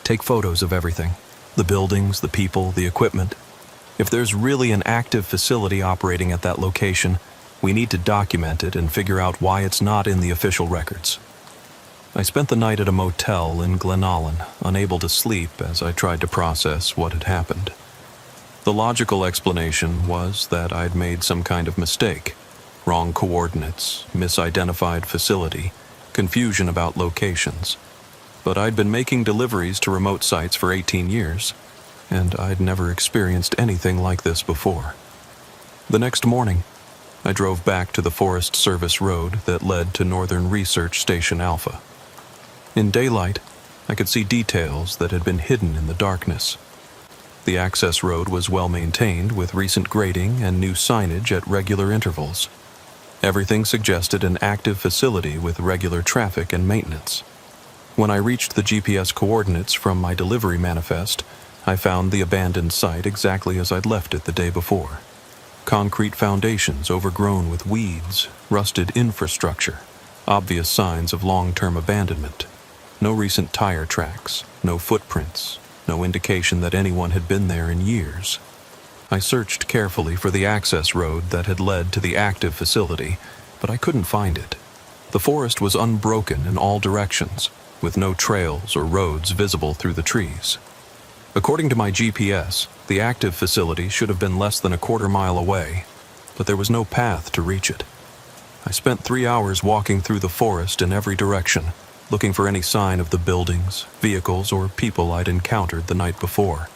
Take photos of everything. The buildings, the people, the equipment. If there's really an active facility operating at that location, we need to document it and figure out why it's not in the official records." I spent the night at a motel in Glenallen, unable to sleep as I tried to process what had happened. The logical explanation was that I'd made some kind of mistake. Wrong coordinates, misidentified facility, confusion about locations. But I'd been making deliveries to remote sites for 18 years, and I'd never experienced anything like this before. The next morning, I drove back to the Forest Service road that led to Northern Research Station Alpha. In daylight, I could see details that had been hidden in the darkness. The access road was well maintained with recent grading and new signage at regular intervals. Everything suggested an active facility with regular traffic and maintenance. When I reached the GPS coordinates from my delivery manifest, I found the abandoned site exactly as I'd left it the day before. Concrete foundations overgrown with weeds, rusted infrastructure, obvious signs of long-term abandonment. No recent tire tracks, no footprints, no indication that anyone had been there in years. I searched carefully for the access road that had led to the active facility, but I couldn't find it. The forest was unbroken in all directions, with no trails or roads visible through the trees. According to my GPS, the active facility should have been less than a quarter mile away, but there was no path to reach it. I spent 3 hours walking through the forest in every direction, looking for any sign of the buildings, vehicles, or people I'd encountered the night before.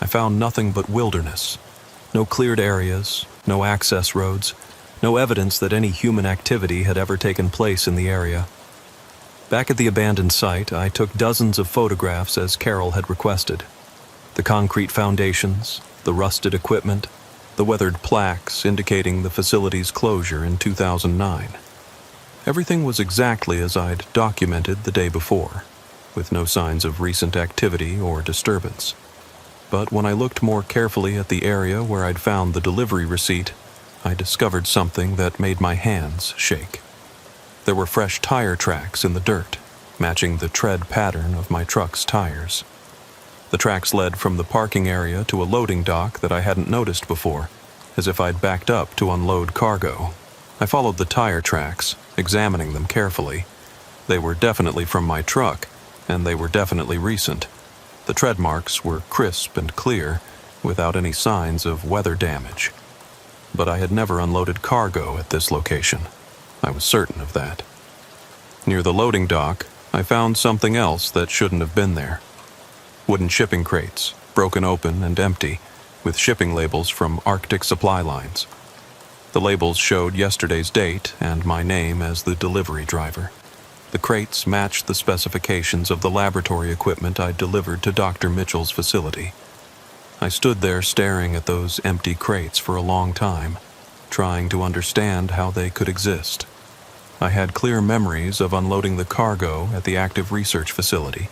I found nothing but wilderness. No cleared areas, no access roads, no evidence that any human activity had ever taken place in the area. Back at the abandoned site, I took dozens of photographs as Carol had requested. The concrete foundations, the rusted equipment, the weathered plaques indicating the facility's closure in 2009. Everything was exactly as I'd documented the day before, with no signs of recent activity or disturbance. But when I looked more carefully at the area where I'd found the delivery receipt, I discovered something that made my hands shake. There were fresh tire tracks in the dirt, matching the tread pattern of my truck's tires. The tracks led from the parking area to a loading dock that I hadn't noticed before, as if I'd backed up to unload cargo. I followed the tire tracks, examining them carefully. They were definitely from my truck, and they were definitely recent. The tread marks were crisp and clear, without any signs of weather damage. But I had never unloaded cargo at this location. I was certain of that. Near the loading dock, I found something else that shouldn't have been there. Wooden shipping crates, broken open and empty, with shipping labels from Arctic supply lines. The labels showed yesterday's date and my name as the delivery driver. The crates matched the specifications of the laboratory equipment I'd delivered to Dr. Mitchell's facility. I stood there staring at those empty crates for a long time, trying to understand how they could exist. I had clear memories of unloading the cargo at the active research facility,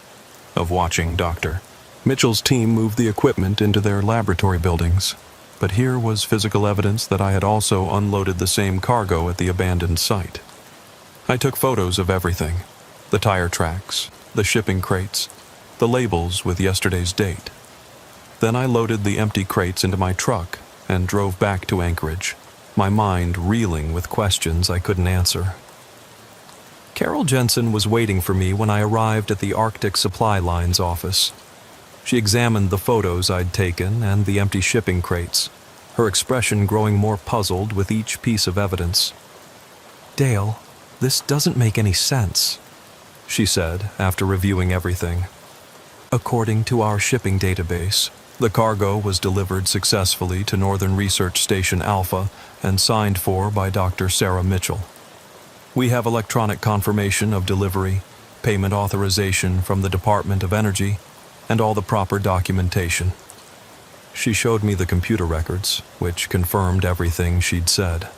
of watching Dr. Mitchell's team move the equipment into their laboratory buildings, but here was physical evidence that I had also unloaded the same cargo at the abandoned site. I took photos of everything: the tire tracks, the shipping crates, the labels with yesterday's date. Then I loaded the empty crates into my truck and drove back to Anchorage, my mind reeling with questions I couldn't answer. Carol Jensen was waiting for me when I arrived at the Arctic Supply Line's office. She examined the photos I'd taken and the empty shipping crates, her expression growing more puzzled with each piece of evidence. "Dale, this doesn't make any sense," she said after reviewing everything. "According to our shipping database, the cargo was delivered successfully to Northern Research Station Alpha and signed for by Dr. Sarah Mitchell. We have electronic confirmation of delivery, payment authorization from the Department of Energy, and all the proper documentation." She showed me the computer records, which confirmed everything she'd said.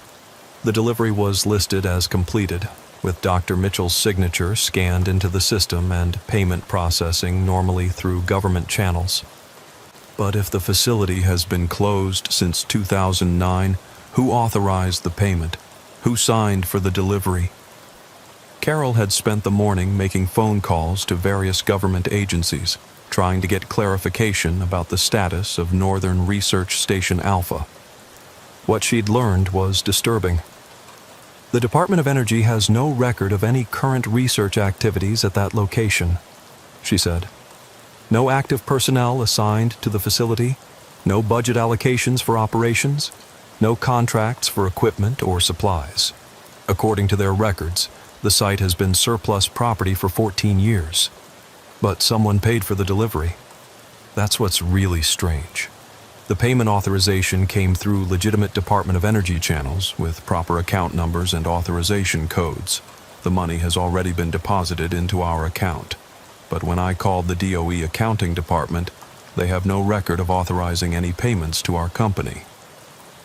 The delivery was listed as completed, with Dr. Mitchell's signature scanned into the system and payment processing normally through government channels. But if the facility has been closed since 2009, who authorized the payment? Who signed for the delivery? Carol had spent the morning making phone calls to various government agencies, trying to get clarification about the status of Northern Research Station Alpha. What she'd learned was disturbing. The Department of Energy has no record of any current research activities at that location, she said. No active personnel assigned to the facility, no budget allocations for operations, no contracts for equipment or supplies. According to their records, the site has been surplus property for 14 years. But someone paid for the delivery. That's what's really strange. The payment authorization came through legitimate Department of Energy channels with proper account numbers and authorization codes. The money has already been deposited into our account. But when I called the DOE accounting department, they have no record of authorizing any payments to our company.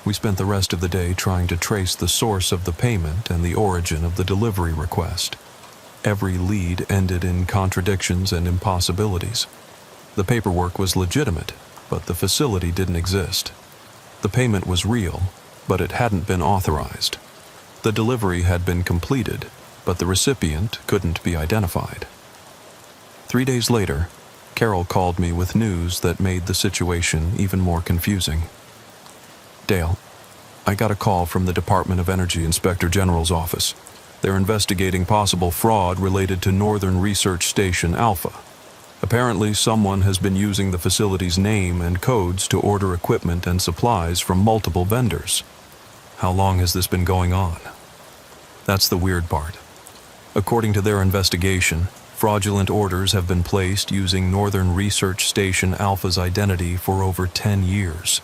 We spent the rest of the day trying to trace the source of the payment and the origin of the delivery request. Every lead ended in contradictions and impossibilities. The paperwork was legitimate, but the facility didn't exist. The payment was real, but it hadn't been authorized. The delivery had been completed, but the recipient couldn't be identified. 3 days later, Carol called me with news that made the situation even more confusing. "Dale, I got a call from the Department of Energy Inspector General's office. They're investigating possible fraud related to Northern Research Station Alpha. Apparently, someone has been using the facility's name and codes to order equipment and supplies from multiple vendors." "How long has this been going on?" "That's the weird part. According to their investigation, fraudulent orders have been placed using Northern Research Station Alpha's identity for over 10 years.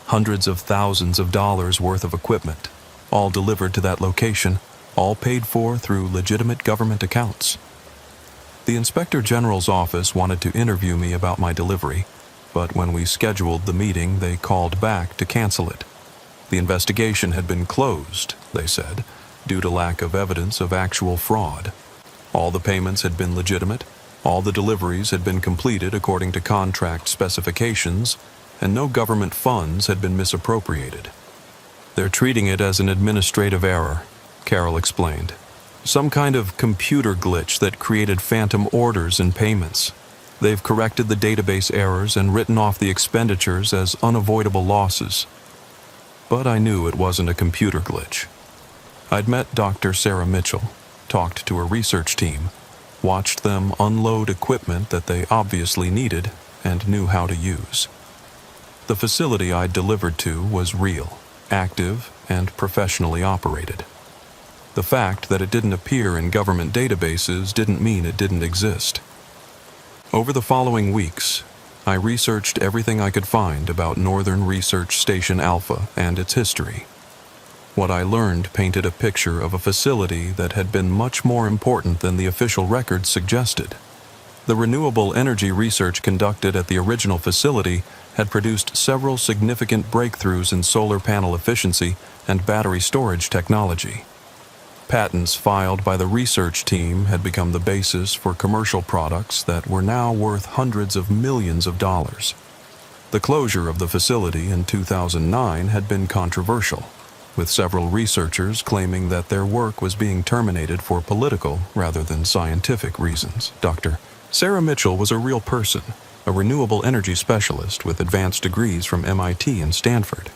Hundreds of thousands of dollars worth of equipment, all delivered to that location, all paid for through legitimate government accounts." The Inspector General's office wanted to interview me about my delivery, but when we scheduled the meeting, they called back to cancel it. The investigation had been closed, they said, due to lack of evidence of actual fraud. All the payments had been legitimate, all the deliveries had been completed according to contract specifications, and no government funds had been misappropriated. "They're treating it as an administrative error," Carol explained. "Some kind of computer glitch that created phantom orders and payments. They've corrected the database errors and written off the expenditures as unavoidable losses." But I knew it wasn't a computer glitch. I'd met Dr. Sarah Mitchell, talked to her research team, watched them unload equipment that they obviously needed and knew how to use. The facility I'd delivered to was real, active, and professionally operated. The fact that it didn't appear in government databases didn't mean it didn't exist. Over the following weeks, I researched everything I could find about Northern Research Station Alpha and its history. What I learned painted a picture of a facility that had been much more important than the official records suggested. The renewable energy research conducted at the original facility had produced several significant breakthroughs in solar panel efficiency and battery storage technology. Patents filed by the research team had become the basis for commercial products that were now worth hundreds of millions of dollars. The closure of the facility in 2009 had been controversial, with several researchers claiming that their work was being terminated for political rather than scientific reasons. Dr. Sarah Mitchell was a real person, a renewable energy specialist with advanced degrees from MIT and Stanford.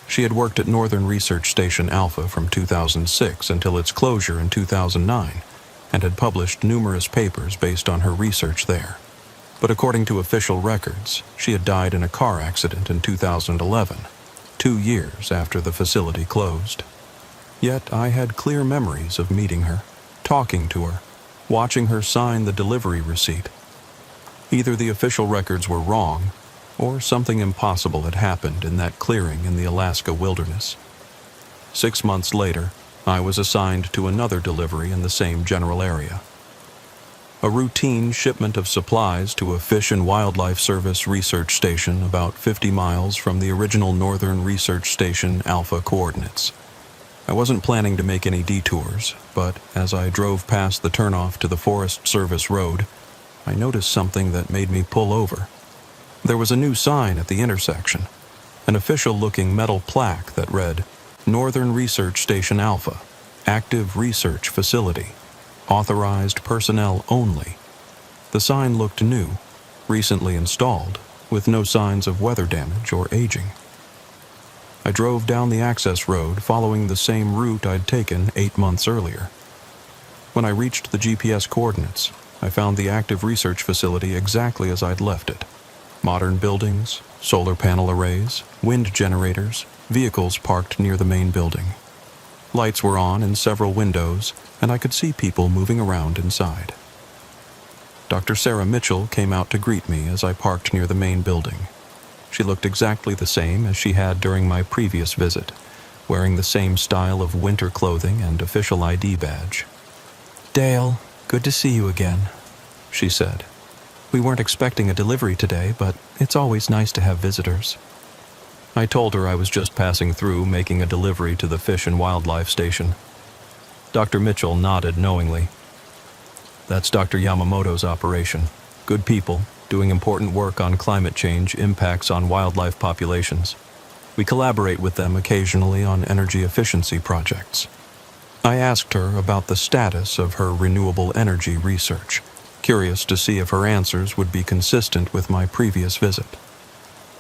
She had worked at Northern Research Station Alpha from 2006 until its closure in 2009, and had published numerous papers based on her research there. But according to official records, she had died in a car accident in 2011, 2 years after the facility closed. Yet I had clear memories of meeting her, talking to her, watching her sign the delivery receipt. Either the official records were wrong, or something impossible had happened in that clearing in the Alaska wilderness. 6 months later, I was assigned to another delivery in the same general area. A routine shipment of supplies to a Fish and Wildlife Service research station about 50 miles from the original Northern Research Station Alpha coordinates. I wasn't planning to make any detours, but as I drove past the turnoff to the Forest Service road, I noticed something that made me pull over. There was a new sign at the intersection, an official-looking metal plaque that read, Northern Research Station Alpha, Active Research Facility, Authorized Personnel Only. The sign looked new, recently installed, with no signs of weather damage or aging. I drove down the access road following the same route I'd taken 8 months earlier. When I reached the GPS coordinates, I found the active research facility exactly as I'd left it. Modern buildings, solar panel arrays, wind generators, vehicles parked near the main building. Lights were on in several windows, and I could see people moving around inside. Dr. Sarah Mitchell came out to greet me as I parked near the main building. She looked exactly the same as she had during my previous visit, wearing the same style of winter clothing and official ID badge. "Dale, good to see you again," she said. "We weren't expecting a delivery today, but it's always nice to have visitors." I told her I was just passing through making a delivery to the Fish and Wildlife Station. Dr. Mitchell nodded knowingly. "That's Dr. Yamamoto's operation. Good people, doing important work on climate change impacts on wildlife populations. We collaborate with them occasionally on energy efficiency projects." I asked her about the status of her renewable energy research, curious to see if her answers would be consistent with my previous visit.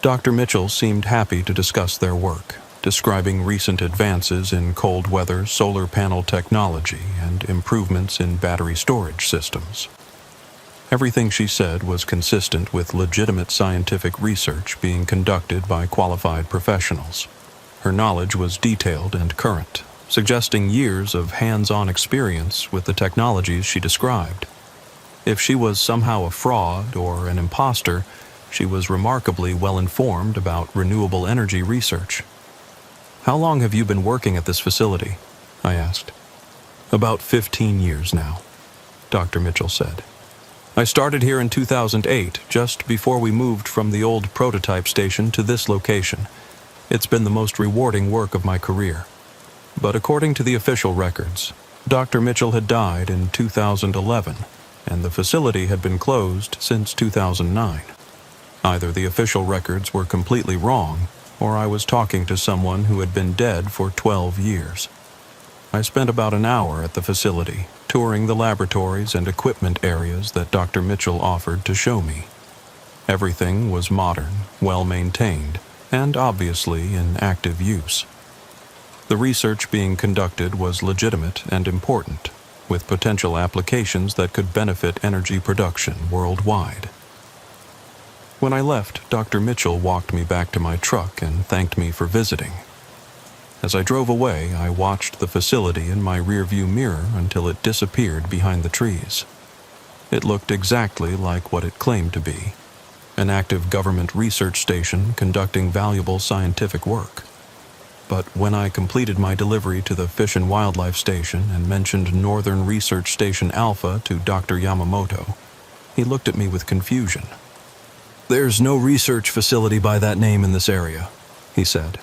Dr. Mitchell seemed happy to discuss their work, describing recent advances in cold weather solar panel technology and improvements in battery storage systems. Everything she said was consistent with legitimate scientific research being conducted by qualified professionals. Her knowledge was detailed and current, suggesting years of hands-on experience with the technologies she described. If she was somehow a fraud or an imposter, she was remarkably well-informed about renewable energy research. "How long have you been working at this facility?" I asked. "About 15 years now," Dr. Mitchell said. "I started here in 2008, just before we moved from the old prototype station to this location. It's been the most rewarding work of my career." But according to the official records, Dr. Mitchell had died in 2011, and the facility had been closed since 2009. Either the official records were completely wrong, or I was talking to someone who had been dead for 12 years. I spent about an hour at the facility, touring the laboratories and equipment areas that Dr. Mitchell offered to show me. Everything was modern, well-maintained, and obviously in active use. The research being conducted was legitimate and important, with potential applications that could benefit energy production worldwide. When I left, Dr. Mitchell walked me back to my truck and thanked me for visiting. As I drove away, I watched the facility in my rearview mirror until it disappeared behind the trees. It looked exactly like what it claimed to be, an active government research station conducting valuable scientific work. But when I completed my delivery to the Fish and Wildlife Station and mentioned Northern Research Station Alpha to Dr. Yamamoto, he looked at me with confusion. "There's no research facility by that name in this area," he said.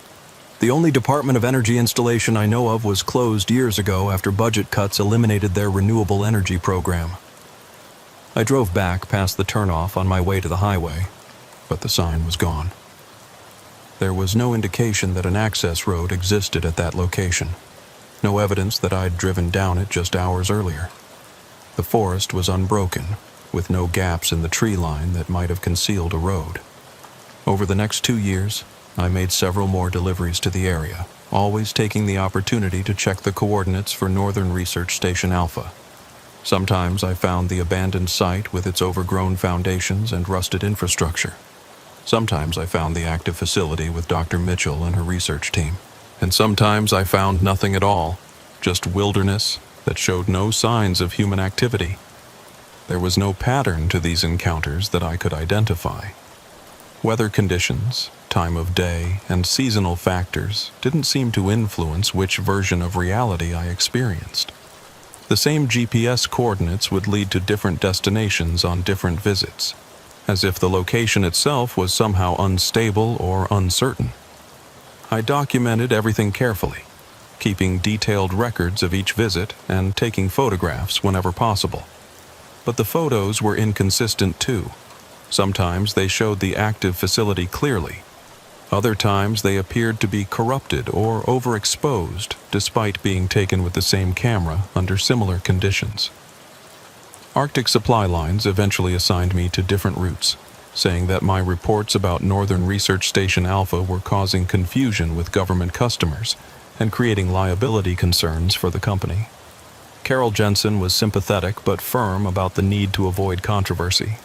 "The only Department of Energy installation I know of was closed years ago after budget cuts eliminated their renewable energy program." I drove back past the turnoff on my way to the highway, but the sign was gone. There was no indication that an access road existed at that location, no evidence that I'd driven down it just hours earlier. The forest was unbroken, with no gaps in the tree line that might have concealed a road. Over the next 2 years, I made several more deliveries to the area, always taking the opportunity to check the coordinates for Northern Research Station Alpha. Sometimes I found the abandoned site with its overgrown foundations and rusted infrastructure. Sometimes I found the active facility with Dr. Mitchell and her research team. And sometimes I found nothing at all, just wilderness that showed no signs of human activity. There was no pattern to these encounters that I could identify. Weather conditions, time of day, and seasonal factors didn't seem to influence which version of reality I experienced. The same GPS coordinates would lead to different destinations on different visits, as if the location itself was somehow unstable or uncertain. I documented everything carefully, keeping detailed records of each visit and taking photographs whenever possible. But the photos were inconsistent too. Sometimes they showed the active facility clearly. Other times they appeared to be corrupted or overexposed despite being taken with the same camera under similar conditions. Arctic Supply Lines eventually assigned me to different routes, saying that my reports about Northern Research Station Alpha were causing confusion with government customers and creating liability concerns for the company. Carol Jensen was sympathetic but firm about the need to avoid controversy.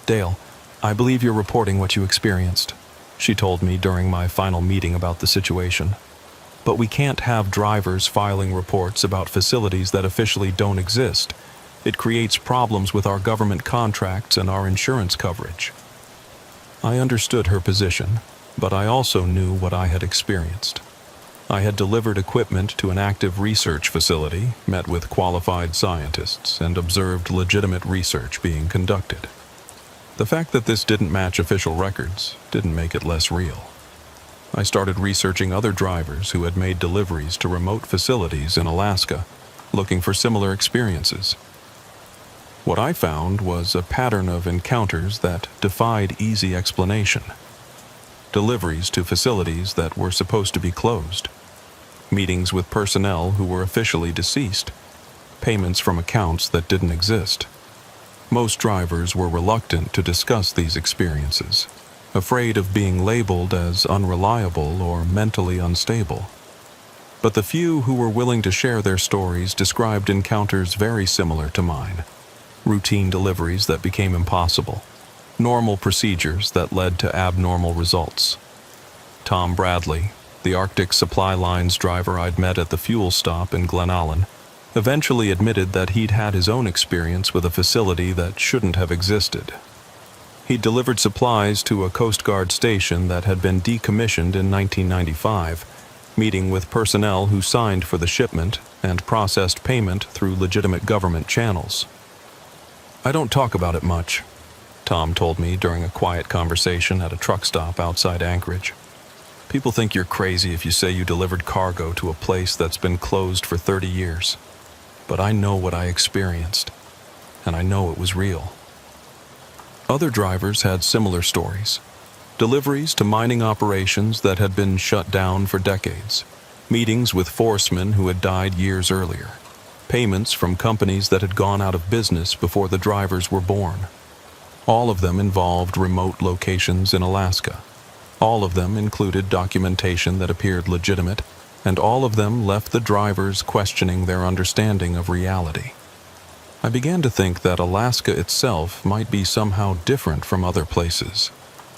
"Dale, I believe you're reporting what you experienced," she told me during my final meeting about the situation. "But we can't have drivers filing reports about facilities that officially don't exist. It creates problems with our government contracts and our insurance coverage." I understood her position, but I also knew what I had experienced. I had delivered equipment to an active research facility, met with qualified scientists, and observed legitimate research being conducted. The fact that this didn't match official records didn't make it less real. I started researching other drivers who had made deliveries to remote facilities in Alaska, looking for similar experiences. What I found was a pattern of encounters that defied easy explanation. Deliveries to facilities that were supposed to be closed, meetings with personnel who were officially deceased, payments from accounts that didn't exist. Most drivers were reluctant to discuss these experiences, afraid of being labeled as unreliable or mentally unstable. But the few who were willing to share their stories described encounters very similar to mine. Routine deliveries that became impossible, normal procedures that led to abnormal results. Tom Bradley, the Arctic Supply Lines driver I'd met at the fuel stop in Glen Allen, eventually admitted that he'd had his own experience with a facility that shouldn't have existed. He delivered supplies to a Coast Guard station that had been decommissioned in 1995, meeting with personnel who signed for the shipment and processed payment through legitimate government channels. "I don't talk about it much," Tom told me during a quiet conversation at a truck stop outside Anchorage. "People think you're crazy if you say you delivered cargo to a place that's been closed for 30 years. But I know what I experienced, and I know it was real." Other drivers had similar stories. Deliveries to mining operations that had been shut down for decades, meetings with forestmen who had died years earlier, payments from companies that had gone out of business before the drivers were born. All of them involved remote locations in Alaska. All of them included documentation that appeared legitimate, and all of them left the drivers questioning their understanding of reality. I began to think that Alaska itself might be somehow different from other places.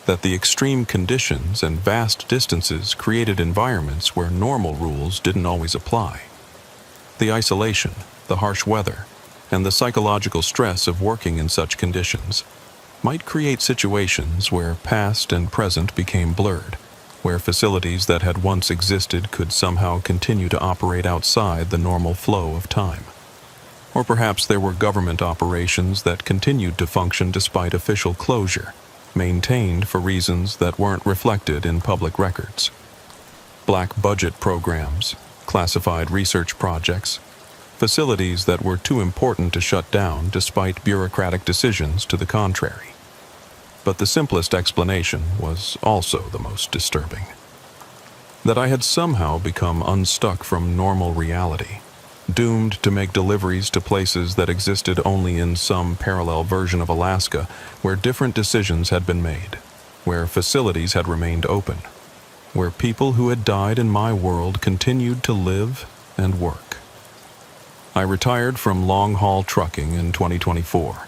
that the extreme conditions and vast distances created environments where normal rules didn't always apply. The isolation, the harsh weather, and the psychological stress of working in such conditions might create situations where past and present became blurred, where facilities that had once existed could somehow continue to operate outside the normal flow of time. Or perhaps there were government operations that continued to function despite official closure, maintained for reasons that weren't reflected in public records. Black budget programs, classified research projects, facilities that were too important to shut down despite bureaucratic decisions to the contrary. But the simplest explanation was also the most disturbing. That I had somehow become unstuck from normal reality, doomed to make deliveries to places that existed only in some parallel version of Alaska, where different decisions had been made, where facilities had remained open, where people who had died in my world continued to live and work. I retired from long-haul trucking in 2024,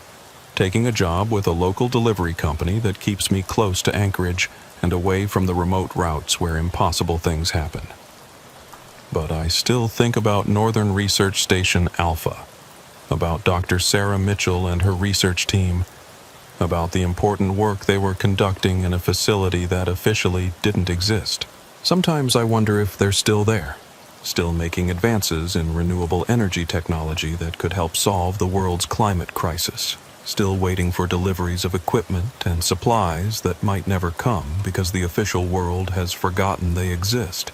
taking a job with a local delivery company that keeps me close to Anchorage and away from the remote routes where impossible things happen. But I still think about Northern Research Station Alpha, about Dr. Sarah Mitchell and her research team, about the important work they were conducting in a facility that officially didn't exist. Sometimes I wonder if they're still there, still making advances in renewable energy technology that could help solve the world's climate crisis, still waiting for deliveries of equipment and supplies that might never come because the official world has forgotten they exist.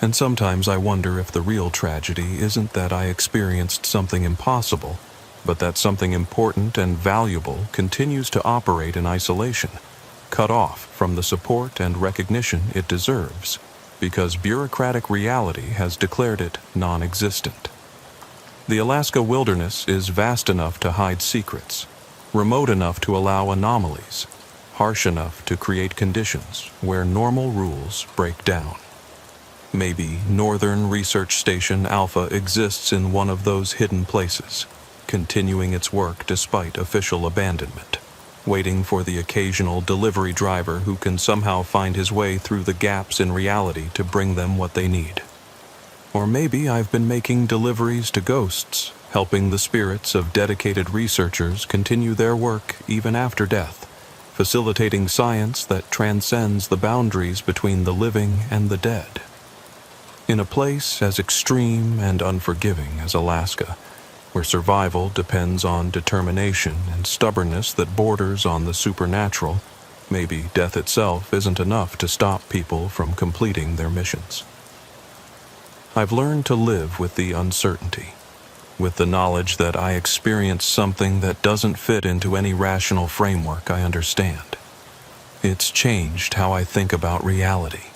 And sometimes I wonder if the real tragedy isn't that I experienced something impossible, but that something important and valuable continues to operate in isolation, cut off from the support and recognition it deserves, because bureaucratic reality has declared it non-existent. The Alaska wilderness is vast enough to hide secrets, remote enough to allow anomalies, harsh enough to create conditions where normal rules break down. Maybe Northern Research Station Alpha exists in one of those hidden places, continuing its work despite official abandonment, waiting for the occasional delivery driver who can somehow find his way through the gaps in reality to bring them what they need. Or maybe I've been making deliveries to ghosts, helping the spirits of dedicated researchers continue their work even after death, facilitating science that transcends the boundaries between the living and the dead. In a place as extreme and unforgiving as Alaska, where survival depends on determination and stubbornness that borders on the supernatural, maybe death itself isn't enough to stop people from completing their missions. I've learned to live with the uncertainty, with the knowledge that I experience something that doesn't fit into any rational framework I understand. It's changed how I think about reality,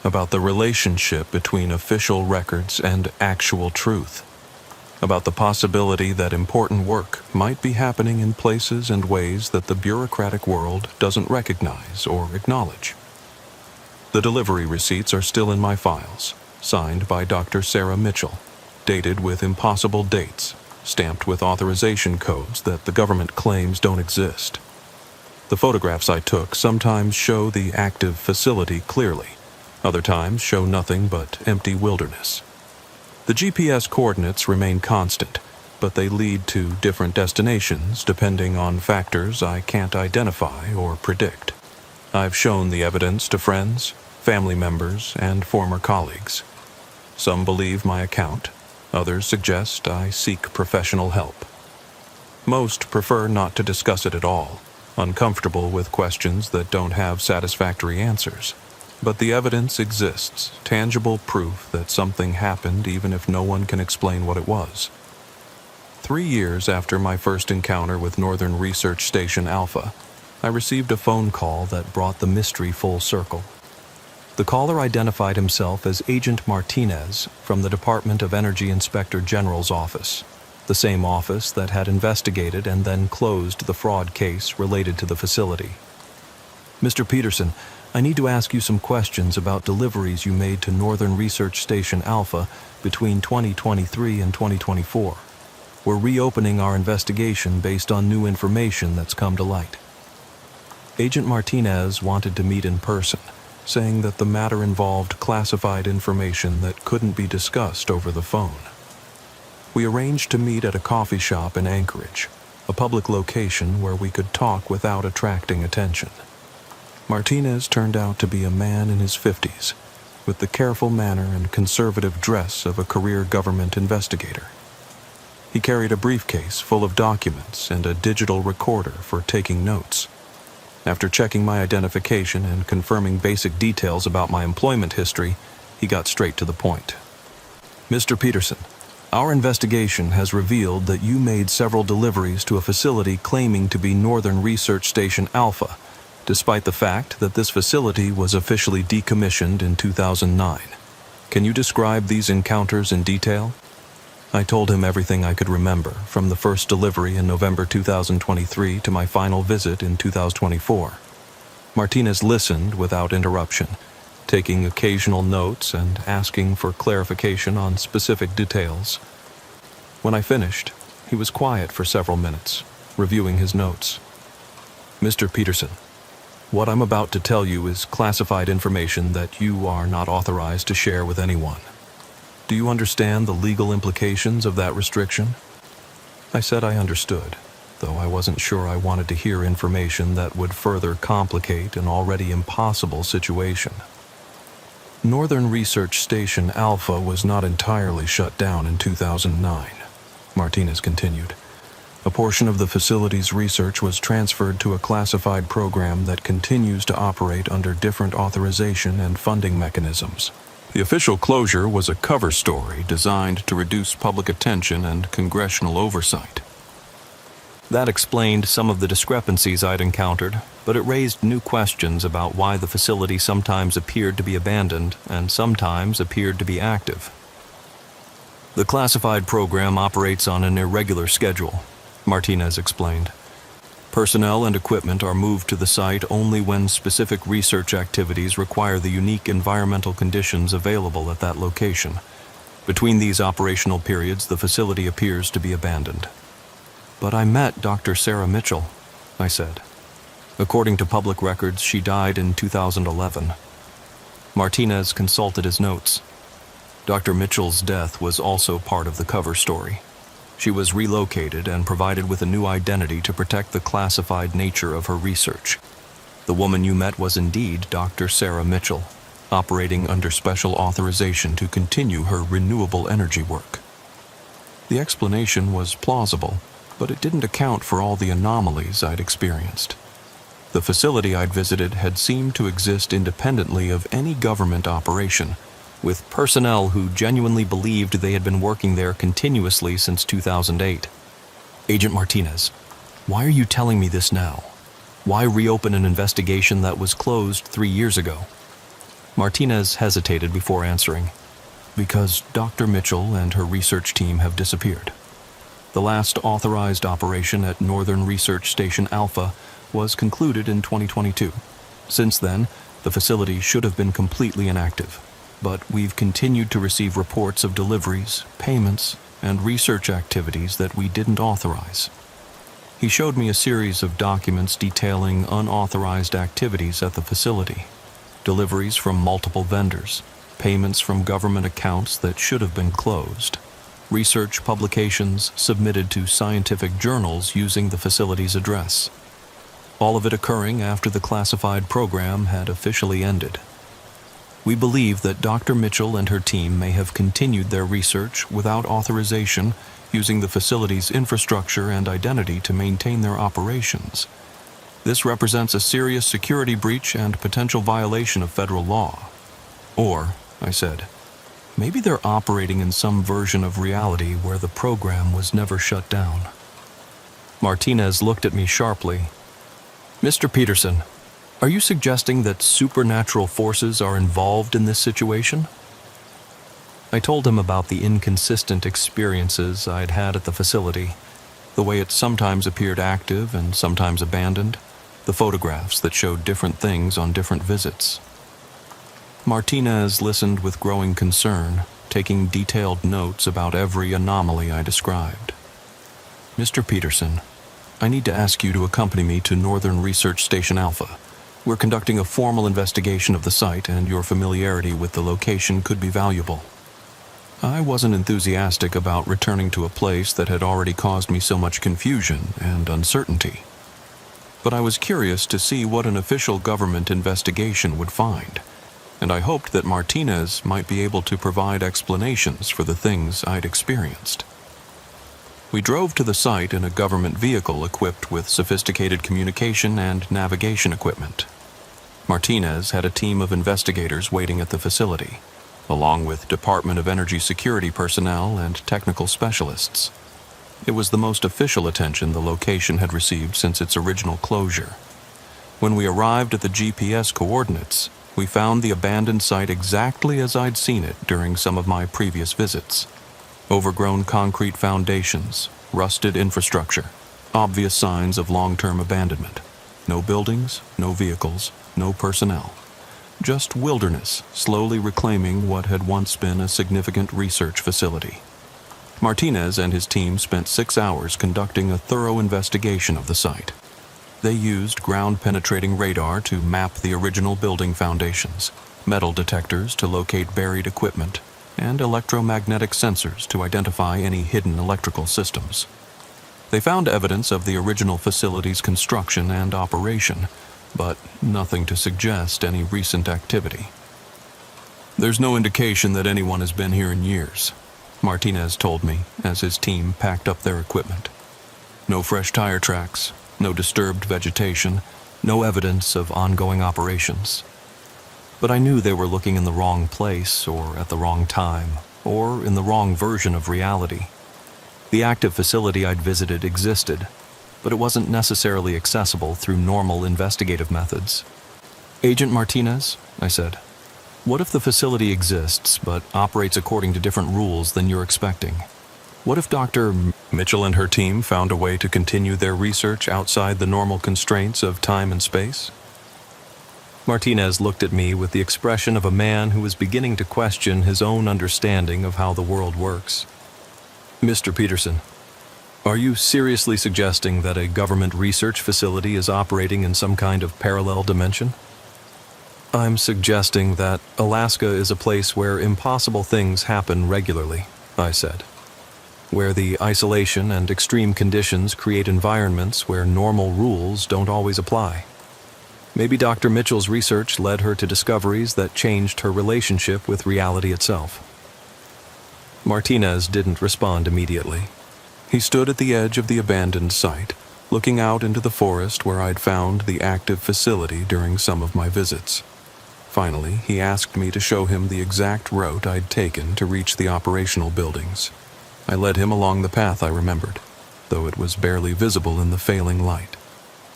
about the relationship between official records and actual truth, about the possibility that important work might be happening in places and ways that the bureaucratic world doesn't recognize or acknowledge. The delivery receipts are still in my files, signed by Dr. Sarah Mitchell, dated with impossible dates, stamped with authorization codes that the government claims don't exist. The photographs I took sometimes show the active facility clearly, other times show nothing but empty wilderness. The GPS coordinates remain constant, but they lead to different destinations depending on factors I can't identify or predict. I've shown the evidence to friends, family members, and former colleagues. Some believe my account, others suggest I seek professional help. Most prefer not to discuss it at all, uncomfortable with questions that don't have satisfactory answers. But the evidence exists, tangible proof that something happened even if no one can explain what it was. 3 years after my first encounter with Northern Research Station Alpha, I received a phone call that brought the mystery full circle. The caller identified himself as Agent Martinez from the Department of Energy Inspector General's office, the same office that had investigated and then closed the fraud case related to the facility. "Mr. Peterson, I need to ask you some questions about deliveries you made to Northern Research Station Alpha between 2023 and 2024. We're reopening our investigation based on new information that's come to light." Agent Martinez wanted to meet in person, saying that the matter involved classified information that couldn't be discussed over the phone. We arranged to meet at a coffee shop in Anchorage, a public location where we could talk without attracting attention. Martinez turned out to be a man in his 50s, with the careful manner and conservative dress of a career government investigator. He carried a briefcase full of documents and a digital recorder for taking notes. After checking my identification and confirming basic details about my employment history, he got straight to the point. "Mr. Peterson, our investigation has revealed that you made several deliveries to a facility claiming to be Northern Research Station Alpha, despite the fact that this facility was officially decommissioned in 2009. Can you describe these encounters in detail?" I told him everything I could remember, from the first delivery in November 2023 to my final visit in 2024. Martinez listened without interruption, taking occasional notes and asking for clarification on specific details. When I finished, he was quiet for several minutes, reviewing his notes. "Mr. Peterson, what I'm about to tell you is classified information that you are not authorized to share with anyone. Do you understand the legal implications of that restriction?" I said I understood, though I wasn't sure I wanted to hear information that would further complicate an already impossible situation. "Northern Research Station Alpha was not entirely shut down in 2009, Martinez continued. A portion of the facility's research was transferred to a classified program that continues to operate under different authorization and funding mechanisms. The official closure was a cover story designed to reduce public attention and congressional oversight. That explained some of the discrepancies I'd encountered, but it raised new questions about why the facility sometimes appeared to be abandoned and sometimes appeared to be active. The classified program operates on an irregular schedule, Martinez explained. Personnel and equipment are moved to the site only when specific research activities require the unique environmental conditions available at that location. Between these operational periods, the facility appears to be abandoned. "But I met Dr. Sarah Mitchell," I said. "According to public records, she died in 2011. Martinez consulted his notes. Dr. Mitchell's death was also part of the cover story. She was relocated and provided with a new identity to protect the classified nature of her research. The woman you met was indeed Dr. Sarah Mitchell, operating under special authorization to continue her renewable energy work." The explanation was plausible, but it didn't account for all the anomalies I'd experienced. The facility I'd visited had seemed to exist independently of any government operation, with personnel who genuinely believed they had been working there continuously since 2008. "Agent Martinez, why are you telling me this now? Why reopen an investigation that was closed 3 years ago?" Martinez hesitated before answering. "Because Dr. Mitchell and her research team have disappeared. The last authorized operation at Northern Research Station Alpha was concluded in 2022. Since then, the facility should have been completely inactive. But we've continued to receive reports of deliveries, payments, and research activities that we didn't authorize." He showed me a series of documents detailing unauthorized activities at the facility, deliveries from multiple vendors, payments from government accounts that should have been closed, research publications submitted to scientific journals using the facility's address. All of it occurring after the classified program had officially ended. We believe that Dr. Mitchell and her team may have continued their research without authorization, using the facility's infrastructure and identity to maintain their operations. This represents a serious security breach and potential violation of federal law. Or, I said, maybe they're operating in some version of reality where the program was never shut down. Martinez looked at me sharply. "Mr. Peterson, are you suggesting that supernatural forces are involved in this situation?" I told him about the inconsistent experiences I'd had at the facility, the way it sometimes appeared active and sometimes abandoned, the photographs that showed different things on different visits. Martinez listened with growing concern, taking detailed notes about every anomaly I described. "Mr. Peterson, I need to ask you to accompany me to Northern Research Station Alpha. We're conducting a formal investigation of the site, and your familiarity with the location could be valuable." I wasn't enthusiastic about returning to a place that had already caused me so much confusion and uncertainty. But I was curious to see what an official government investigation would find, and I hoped that Martinez might be able to provide explanations for the things I'd experienced. We drove to the site in a government vehicle equipped with sophisticated communication and navigation equipment. Martinez had a team of investigators waiting at the facility, along with Department of Energy Security personnel and technical specialists. It was the most official attention the location had received since its original closure. When we arrived at the GPS coordinates, we found the abandoned site exactly as I'd seen it during some of my previous visits. Overgrown concrete foundations, rusted infrastructure, obvious signs of long-term abandonment. No buildings, no vehicles, no personnel. Just wilderness, slowly reclaiming what had once been a significant research facility. Martinez and his team spent 6 hours conducting a thorough investigation of the site. They used ground-penetrating radar to map the original building foundations, metal detectors to locate buried equipment, and electromagnetic sensors to identify any hidden electrical systems. They found evidence of the original facility's construction and operation, but nothing to suggest any recent activity. "There's no indication that anyone has been here in years," Martinez told me as his team packed up their equipment. "No fresh tire tracks, no disturbed vegetation, no evidence of ongoing operations." But I knew they were looking in the wrong place, or at the wrong time, or in the wrong version of reality. The active facility I'd visited existed, but it wasn't necessarily accessible through normal investigative methods. "Agent Martinez," I said, "what if the facility exists but operates according to different rules than you're expecting? What if Dr. Mitchell and her team found a way to continue their research outside the normal constraints of time and space?" Martinez looked at me with the expression of a man who was beginning to question his own understanding of how the world works. "Mr. Peterson, are you seriously suggesting that a government research facility is operating in some kind of parallel dimension?" "I'm suggesting that Alaska is a place where impossible things happen regularly," I said. "Where the isolation and extreme conditions create environments where normal rules don't always apply. Maybe Dr. Mitchell's research led her to discoveries that changed her relationship with reality itself." Martinez didn't respond immediately. He stood at the edge of the abandoned site, looking out into the forest where I'd found the active facility during some of my visits. Finally, he asked me to show him the exact route I'd taken to reach the operational buildings. I led him along the path I remembered, though it was barely visible in the failing light.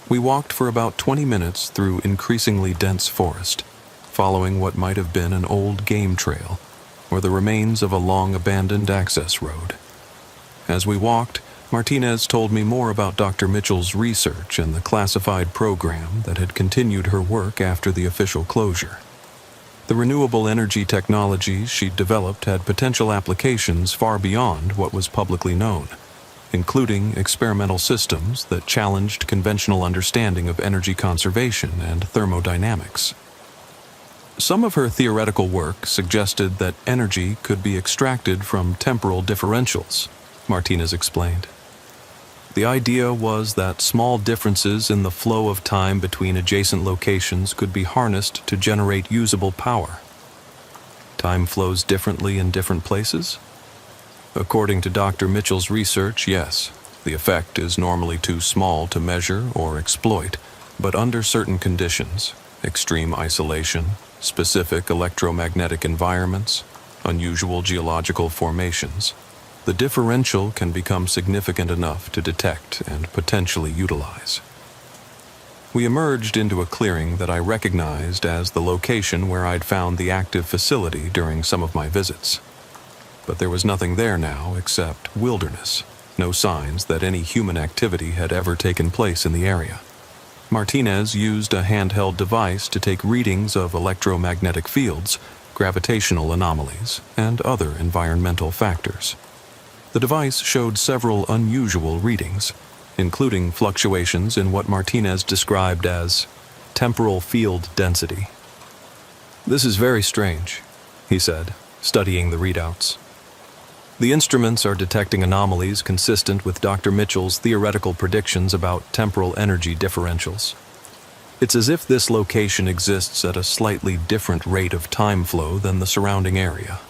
We walked for about 20 minutes through increasingly dense forest, following what might have been an old game trail or the remains of a long abandoned access road. As we walked, Martinez told me more about Dr. Mitchell's research and the classified program that had continued her work after the official closure. The renewable energy technologies she'd developed had potential applications far beyond what was publicly known, including experimental systems that challenged conventional understanding of energy conservation and thermodynamics. Some of her theoretical work suggested that energy could be extracted from temporal differentials, Martinez explained. The idea was that small differences in the flow of time between adjacent locations could be harnessed to generate usable power. Time flows differently in different places? According to Dr. Mitchell's research, yes. The effect is normally too small to measure or exploit, but under certain conditions, extreme isolation, specific electromagnetic environments, unusual geological formations, the differential can become significant enough to detect and potentially utilize. We emerged into a clearing that I recognized as the location where I'd found the active facility during some of my visits. But there was nothing there now except wilderness, no signs that any human activity had ever taken place in the area. Martinez used a handheld device to take readings of electromagnetic fields, gravitational anomalies, and other environmental factors. The device showed several unusual readings, including fluctuations in what Martinez described as temporal field density. "This is very strange," he said, studying the readouts. "The instruments are detecting anomalies consistent with Dr. Mitchell's theoretical predictions about temporal energy differentials. It's as if this location exists at a slightly different rate of time flow than the surrounding area."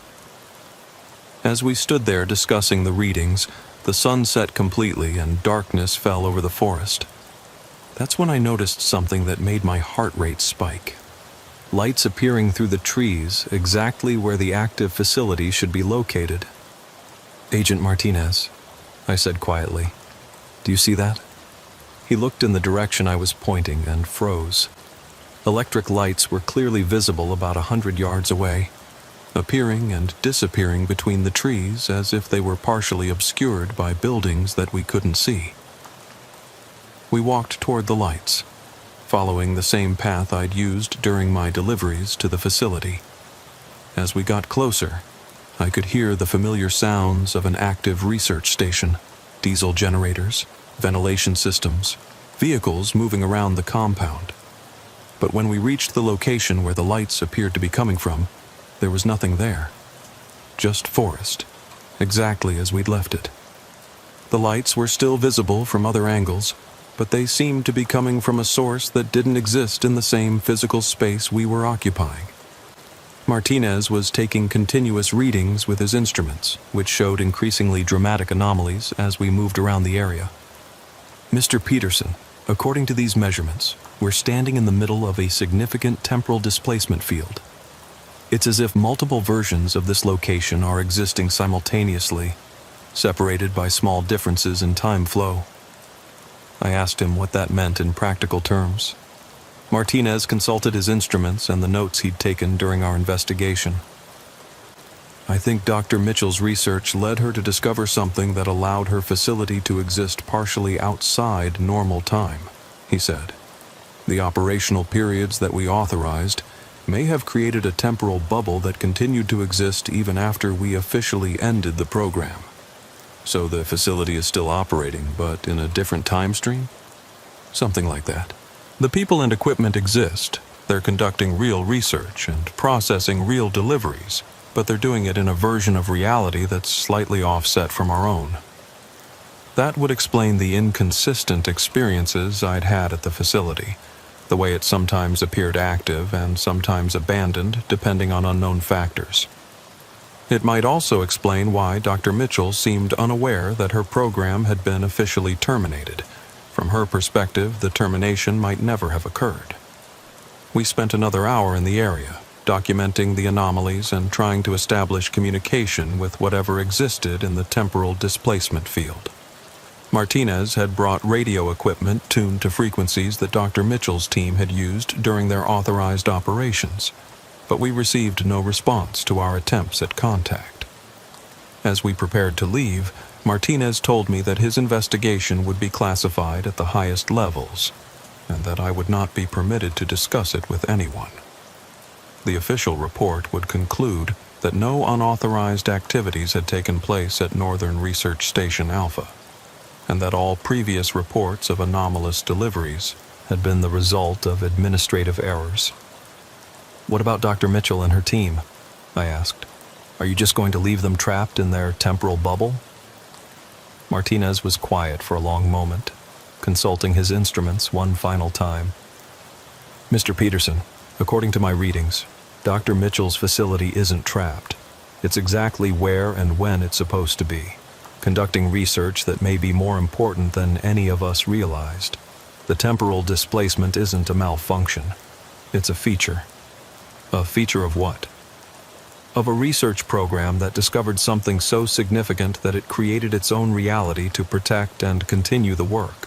As we stood there discussing the readings, the sun set completely and darkness fell over the forest. That's when I noticed something that made my heart rate spike. Lights appearing through the trees exactly where the active facility should be located. "Agent Martinez," I said quietly, "do you see that?" He looked in the direction I was pointing and froze. Electric lights were clearly visible about 100 yards away, appearing and disappearing between the trees as if they were partially obscured by buildings that we couldn't see. We walked toward the lights, following the same path I'd used during my deliveries to the facility. As we got closer, I could hear the familiar sounds of an active research station, diesel generators, ventilation systems, vehicles moving around the compound. But when we reached the location where the lights appeared to be coming from, there was nothing there. Just forest, exactly as we'd left it. The lights were still visible from other angles, but they seemed to be coming from a source that didn't exist in the same physical space we were occupying. Martinez was taking continuous readings with his instruments, which showed increasingly dramatic anomalies as we moved around the area. "Mr. Peterson, according to these measurements, we're standing in the middle of a significant temporal displacement field. It's as if multiple versions of this location are existing simultaneously, separated by small differences in time flow." I asked him what that meant in practical terms. Martinez consulted his instruments and the notes he'd taken during our investigation. "I think Dr. Mitchell's research led her to discover something that allowed her facility to exist partially outside normal time," he said. "The operational periods that we authorized may have created a temporal bubble that continued to exist even after we officially ended the program. So the facility is still operating, but in a different time stream? Something like that. The people and equipment exist. They're conducting real research and processing real deliveries, but they're doing it in a version of reality that's slightly offset from our own. That would explain the inconsistent experiences I'd had at the facility, the way it sometimes appeared active and sometimes abandoned depending on unknown factors. It might also explain why Dr. Mitchell seemed unaware that her program had been officially terminated. From her perspective, the termination might never have occurred. We spent another hour in the area, documenting the anomalies and trying to establish communication with whatever existed in the temporal displacement field. Martinez had brought radio equipment tuned to frequencies that Dr. Mitchell's team had used during their authorized operations, but we received no response to our attempts at contact. As we prepared to leave, Martinez told me that his investigation would be classified at the highest levels, and that I would not be permitted to discuss it with anyone. The official report would conclude that no unauthorized activities had taken place at Northern Research Station Alpha, and that all previous reports of anomalous deliveries had been the result of administrative errors. "What about Dr. Mitchell and her team?" I asked. "Are you just going to leave them trapped in their temporal bubble?" Martinez was quiet for a long moment, consulting his instruments one final time. "Mr. Peterson, according to my readings, Dr. Mitchell's facility isn't trapped. It's exactly where and when it's supposed to be, conducting research that may be more important than any of us realized. The temporal displacement isn't a malfunction. It's a feature." "A feature of what?" "Of a research program that discovered something so significant that it created its own reality to protect and continue the work.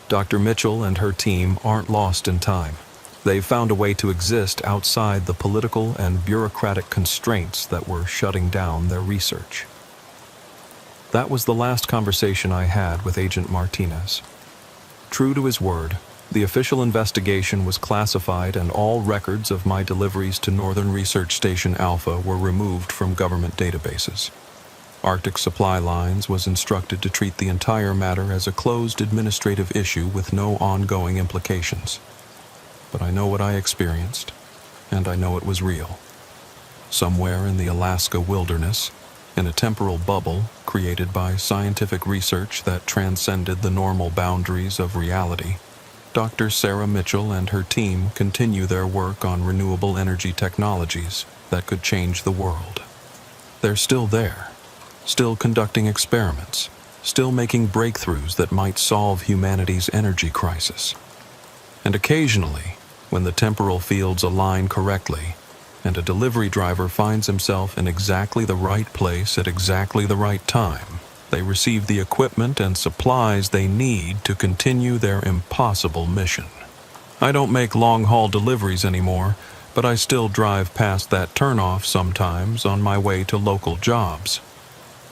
Dr. Mitchell and her team aren't lost in time. They've found a way to exist outside the political and bureaucratic constraints that were shutting down their research." That was the last conversation I had with Agent Martinez. True to his word, the official investigation was classified and all records of my deliveries to Northern Research Station Alpha were removed from government databases. Arctic Supply Lines was instructed to treat the entire matter as a closed administrative issue with no ongoing implications. But I know what I experienced, and I know it was real. Somewhere in the Alaska wilderness, in a temporal bubble created by scientific research that transcended the normal boundaries of reality, Dr. Sarah Mitchell and her team continue their work on renewable energy technologies that could change the world. They're still there, still conducting experiments, still making breakthroughs that might solve humanity's energy crisis. And occasionally, when the temporal fields align correctly, and a delivery driver finds himself in exactly the right place at exactly the right time, they receive the equipment and supplies they need to continue their impossible mission. I don't make long-haul deliveries anymore, but I still drive past that turnoff sometimes on my way to local jobs.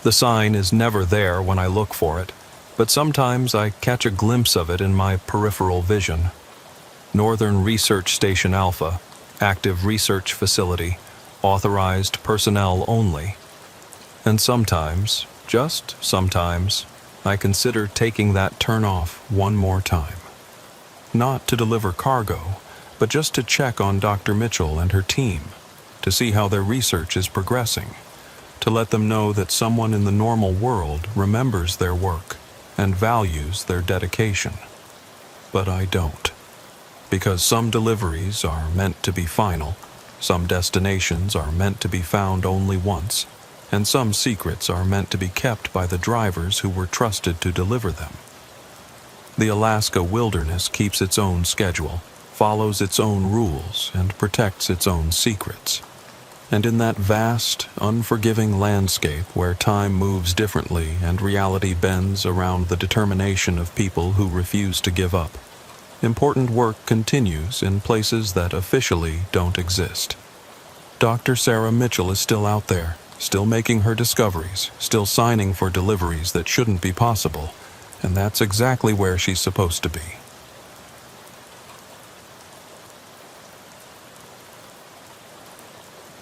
The sign is never there when I look for it, but sometimes I catch a glimpse of it in my peripheral vision. Northern Research Station Alpha, active research facility, authorized personnel only. And sometimes, just sometimes, I consider taking that turnoff one more time. Not to deliver cargo, but just to check on Dr. Mitchell and her team, to see how their research is progressing, to let them know that someone in the normal world remembers their work and values their dedication. But I don't. Because some deliveries are meant to be final, some destinations are meant to be found only once, and some secrets are meant to be kept by the drivers who were trusted to deliver them. The Alaska wilderness keeps its own schedule, follows its own rules, and protects its own secrets. And in that vast, unforgiving landscape where time moves differently and reality bends around the determination of people who refuse to give up, important work continues in places that officially don't exist. Dr. Sarah Mitchell is still out there, still making her discoveries, still signing for deliveries that shouldn't be possible, and that's exactly where she's supposed to be.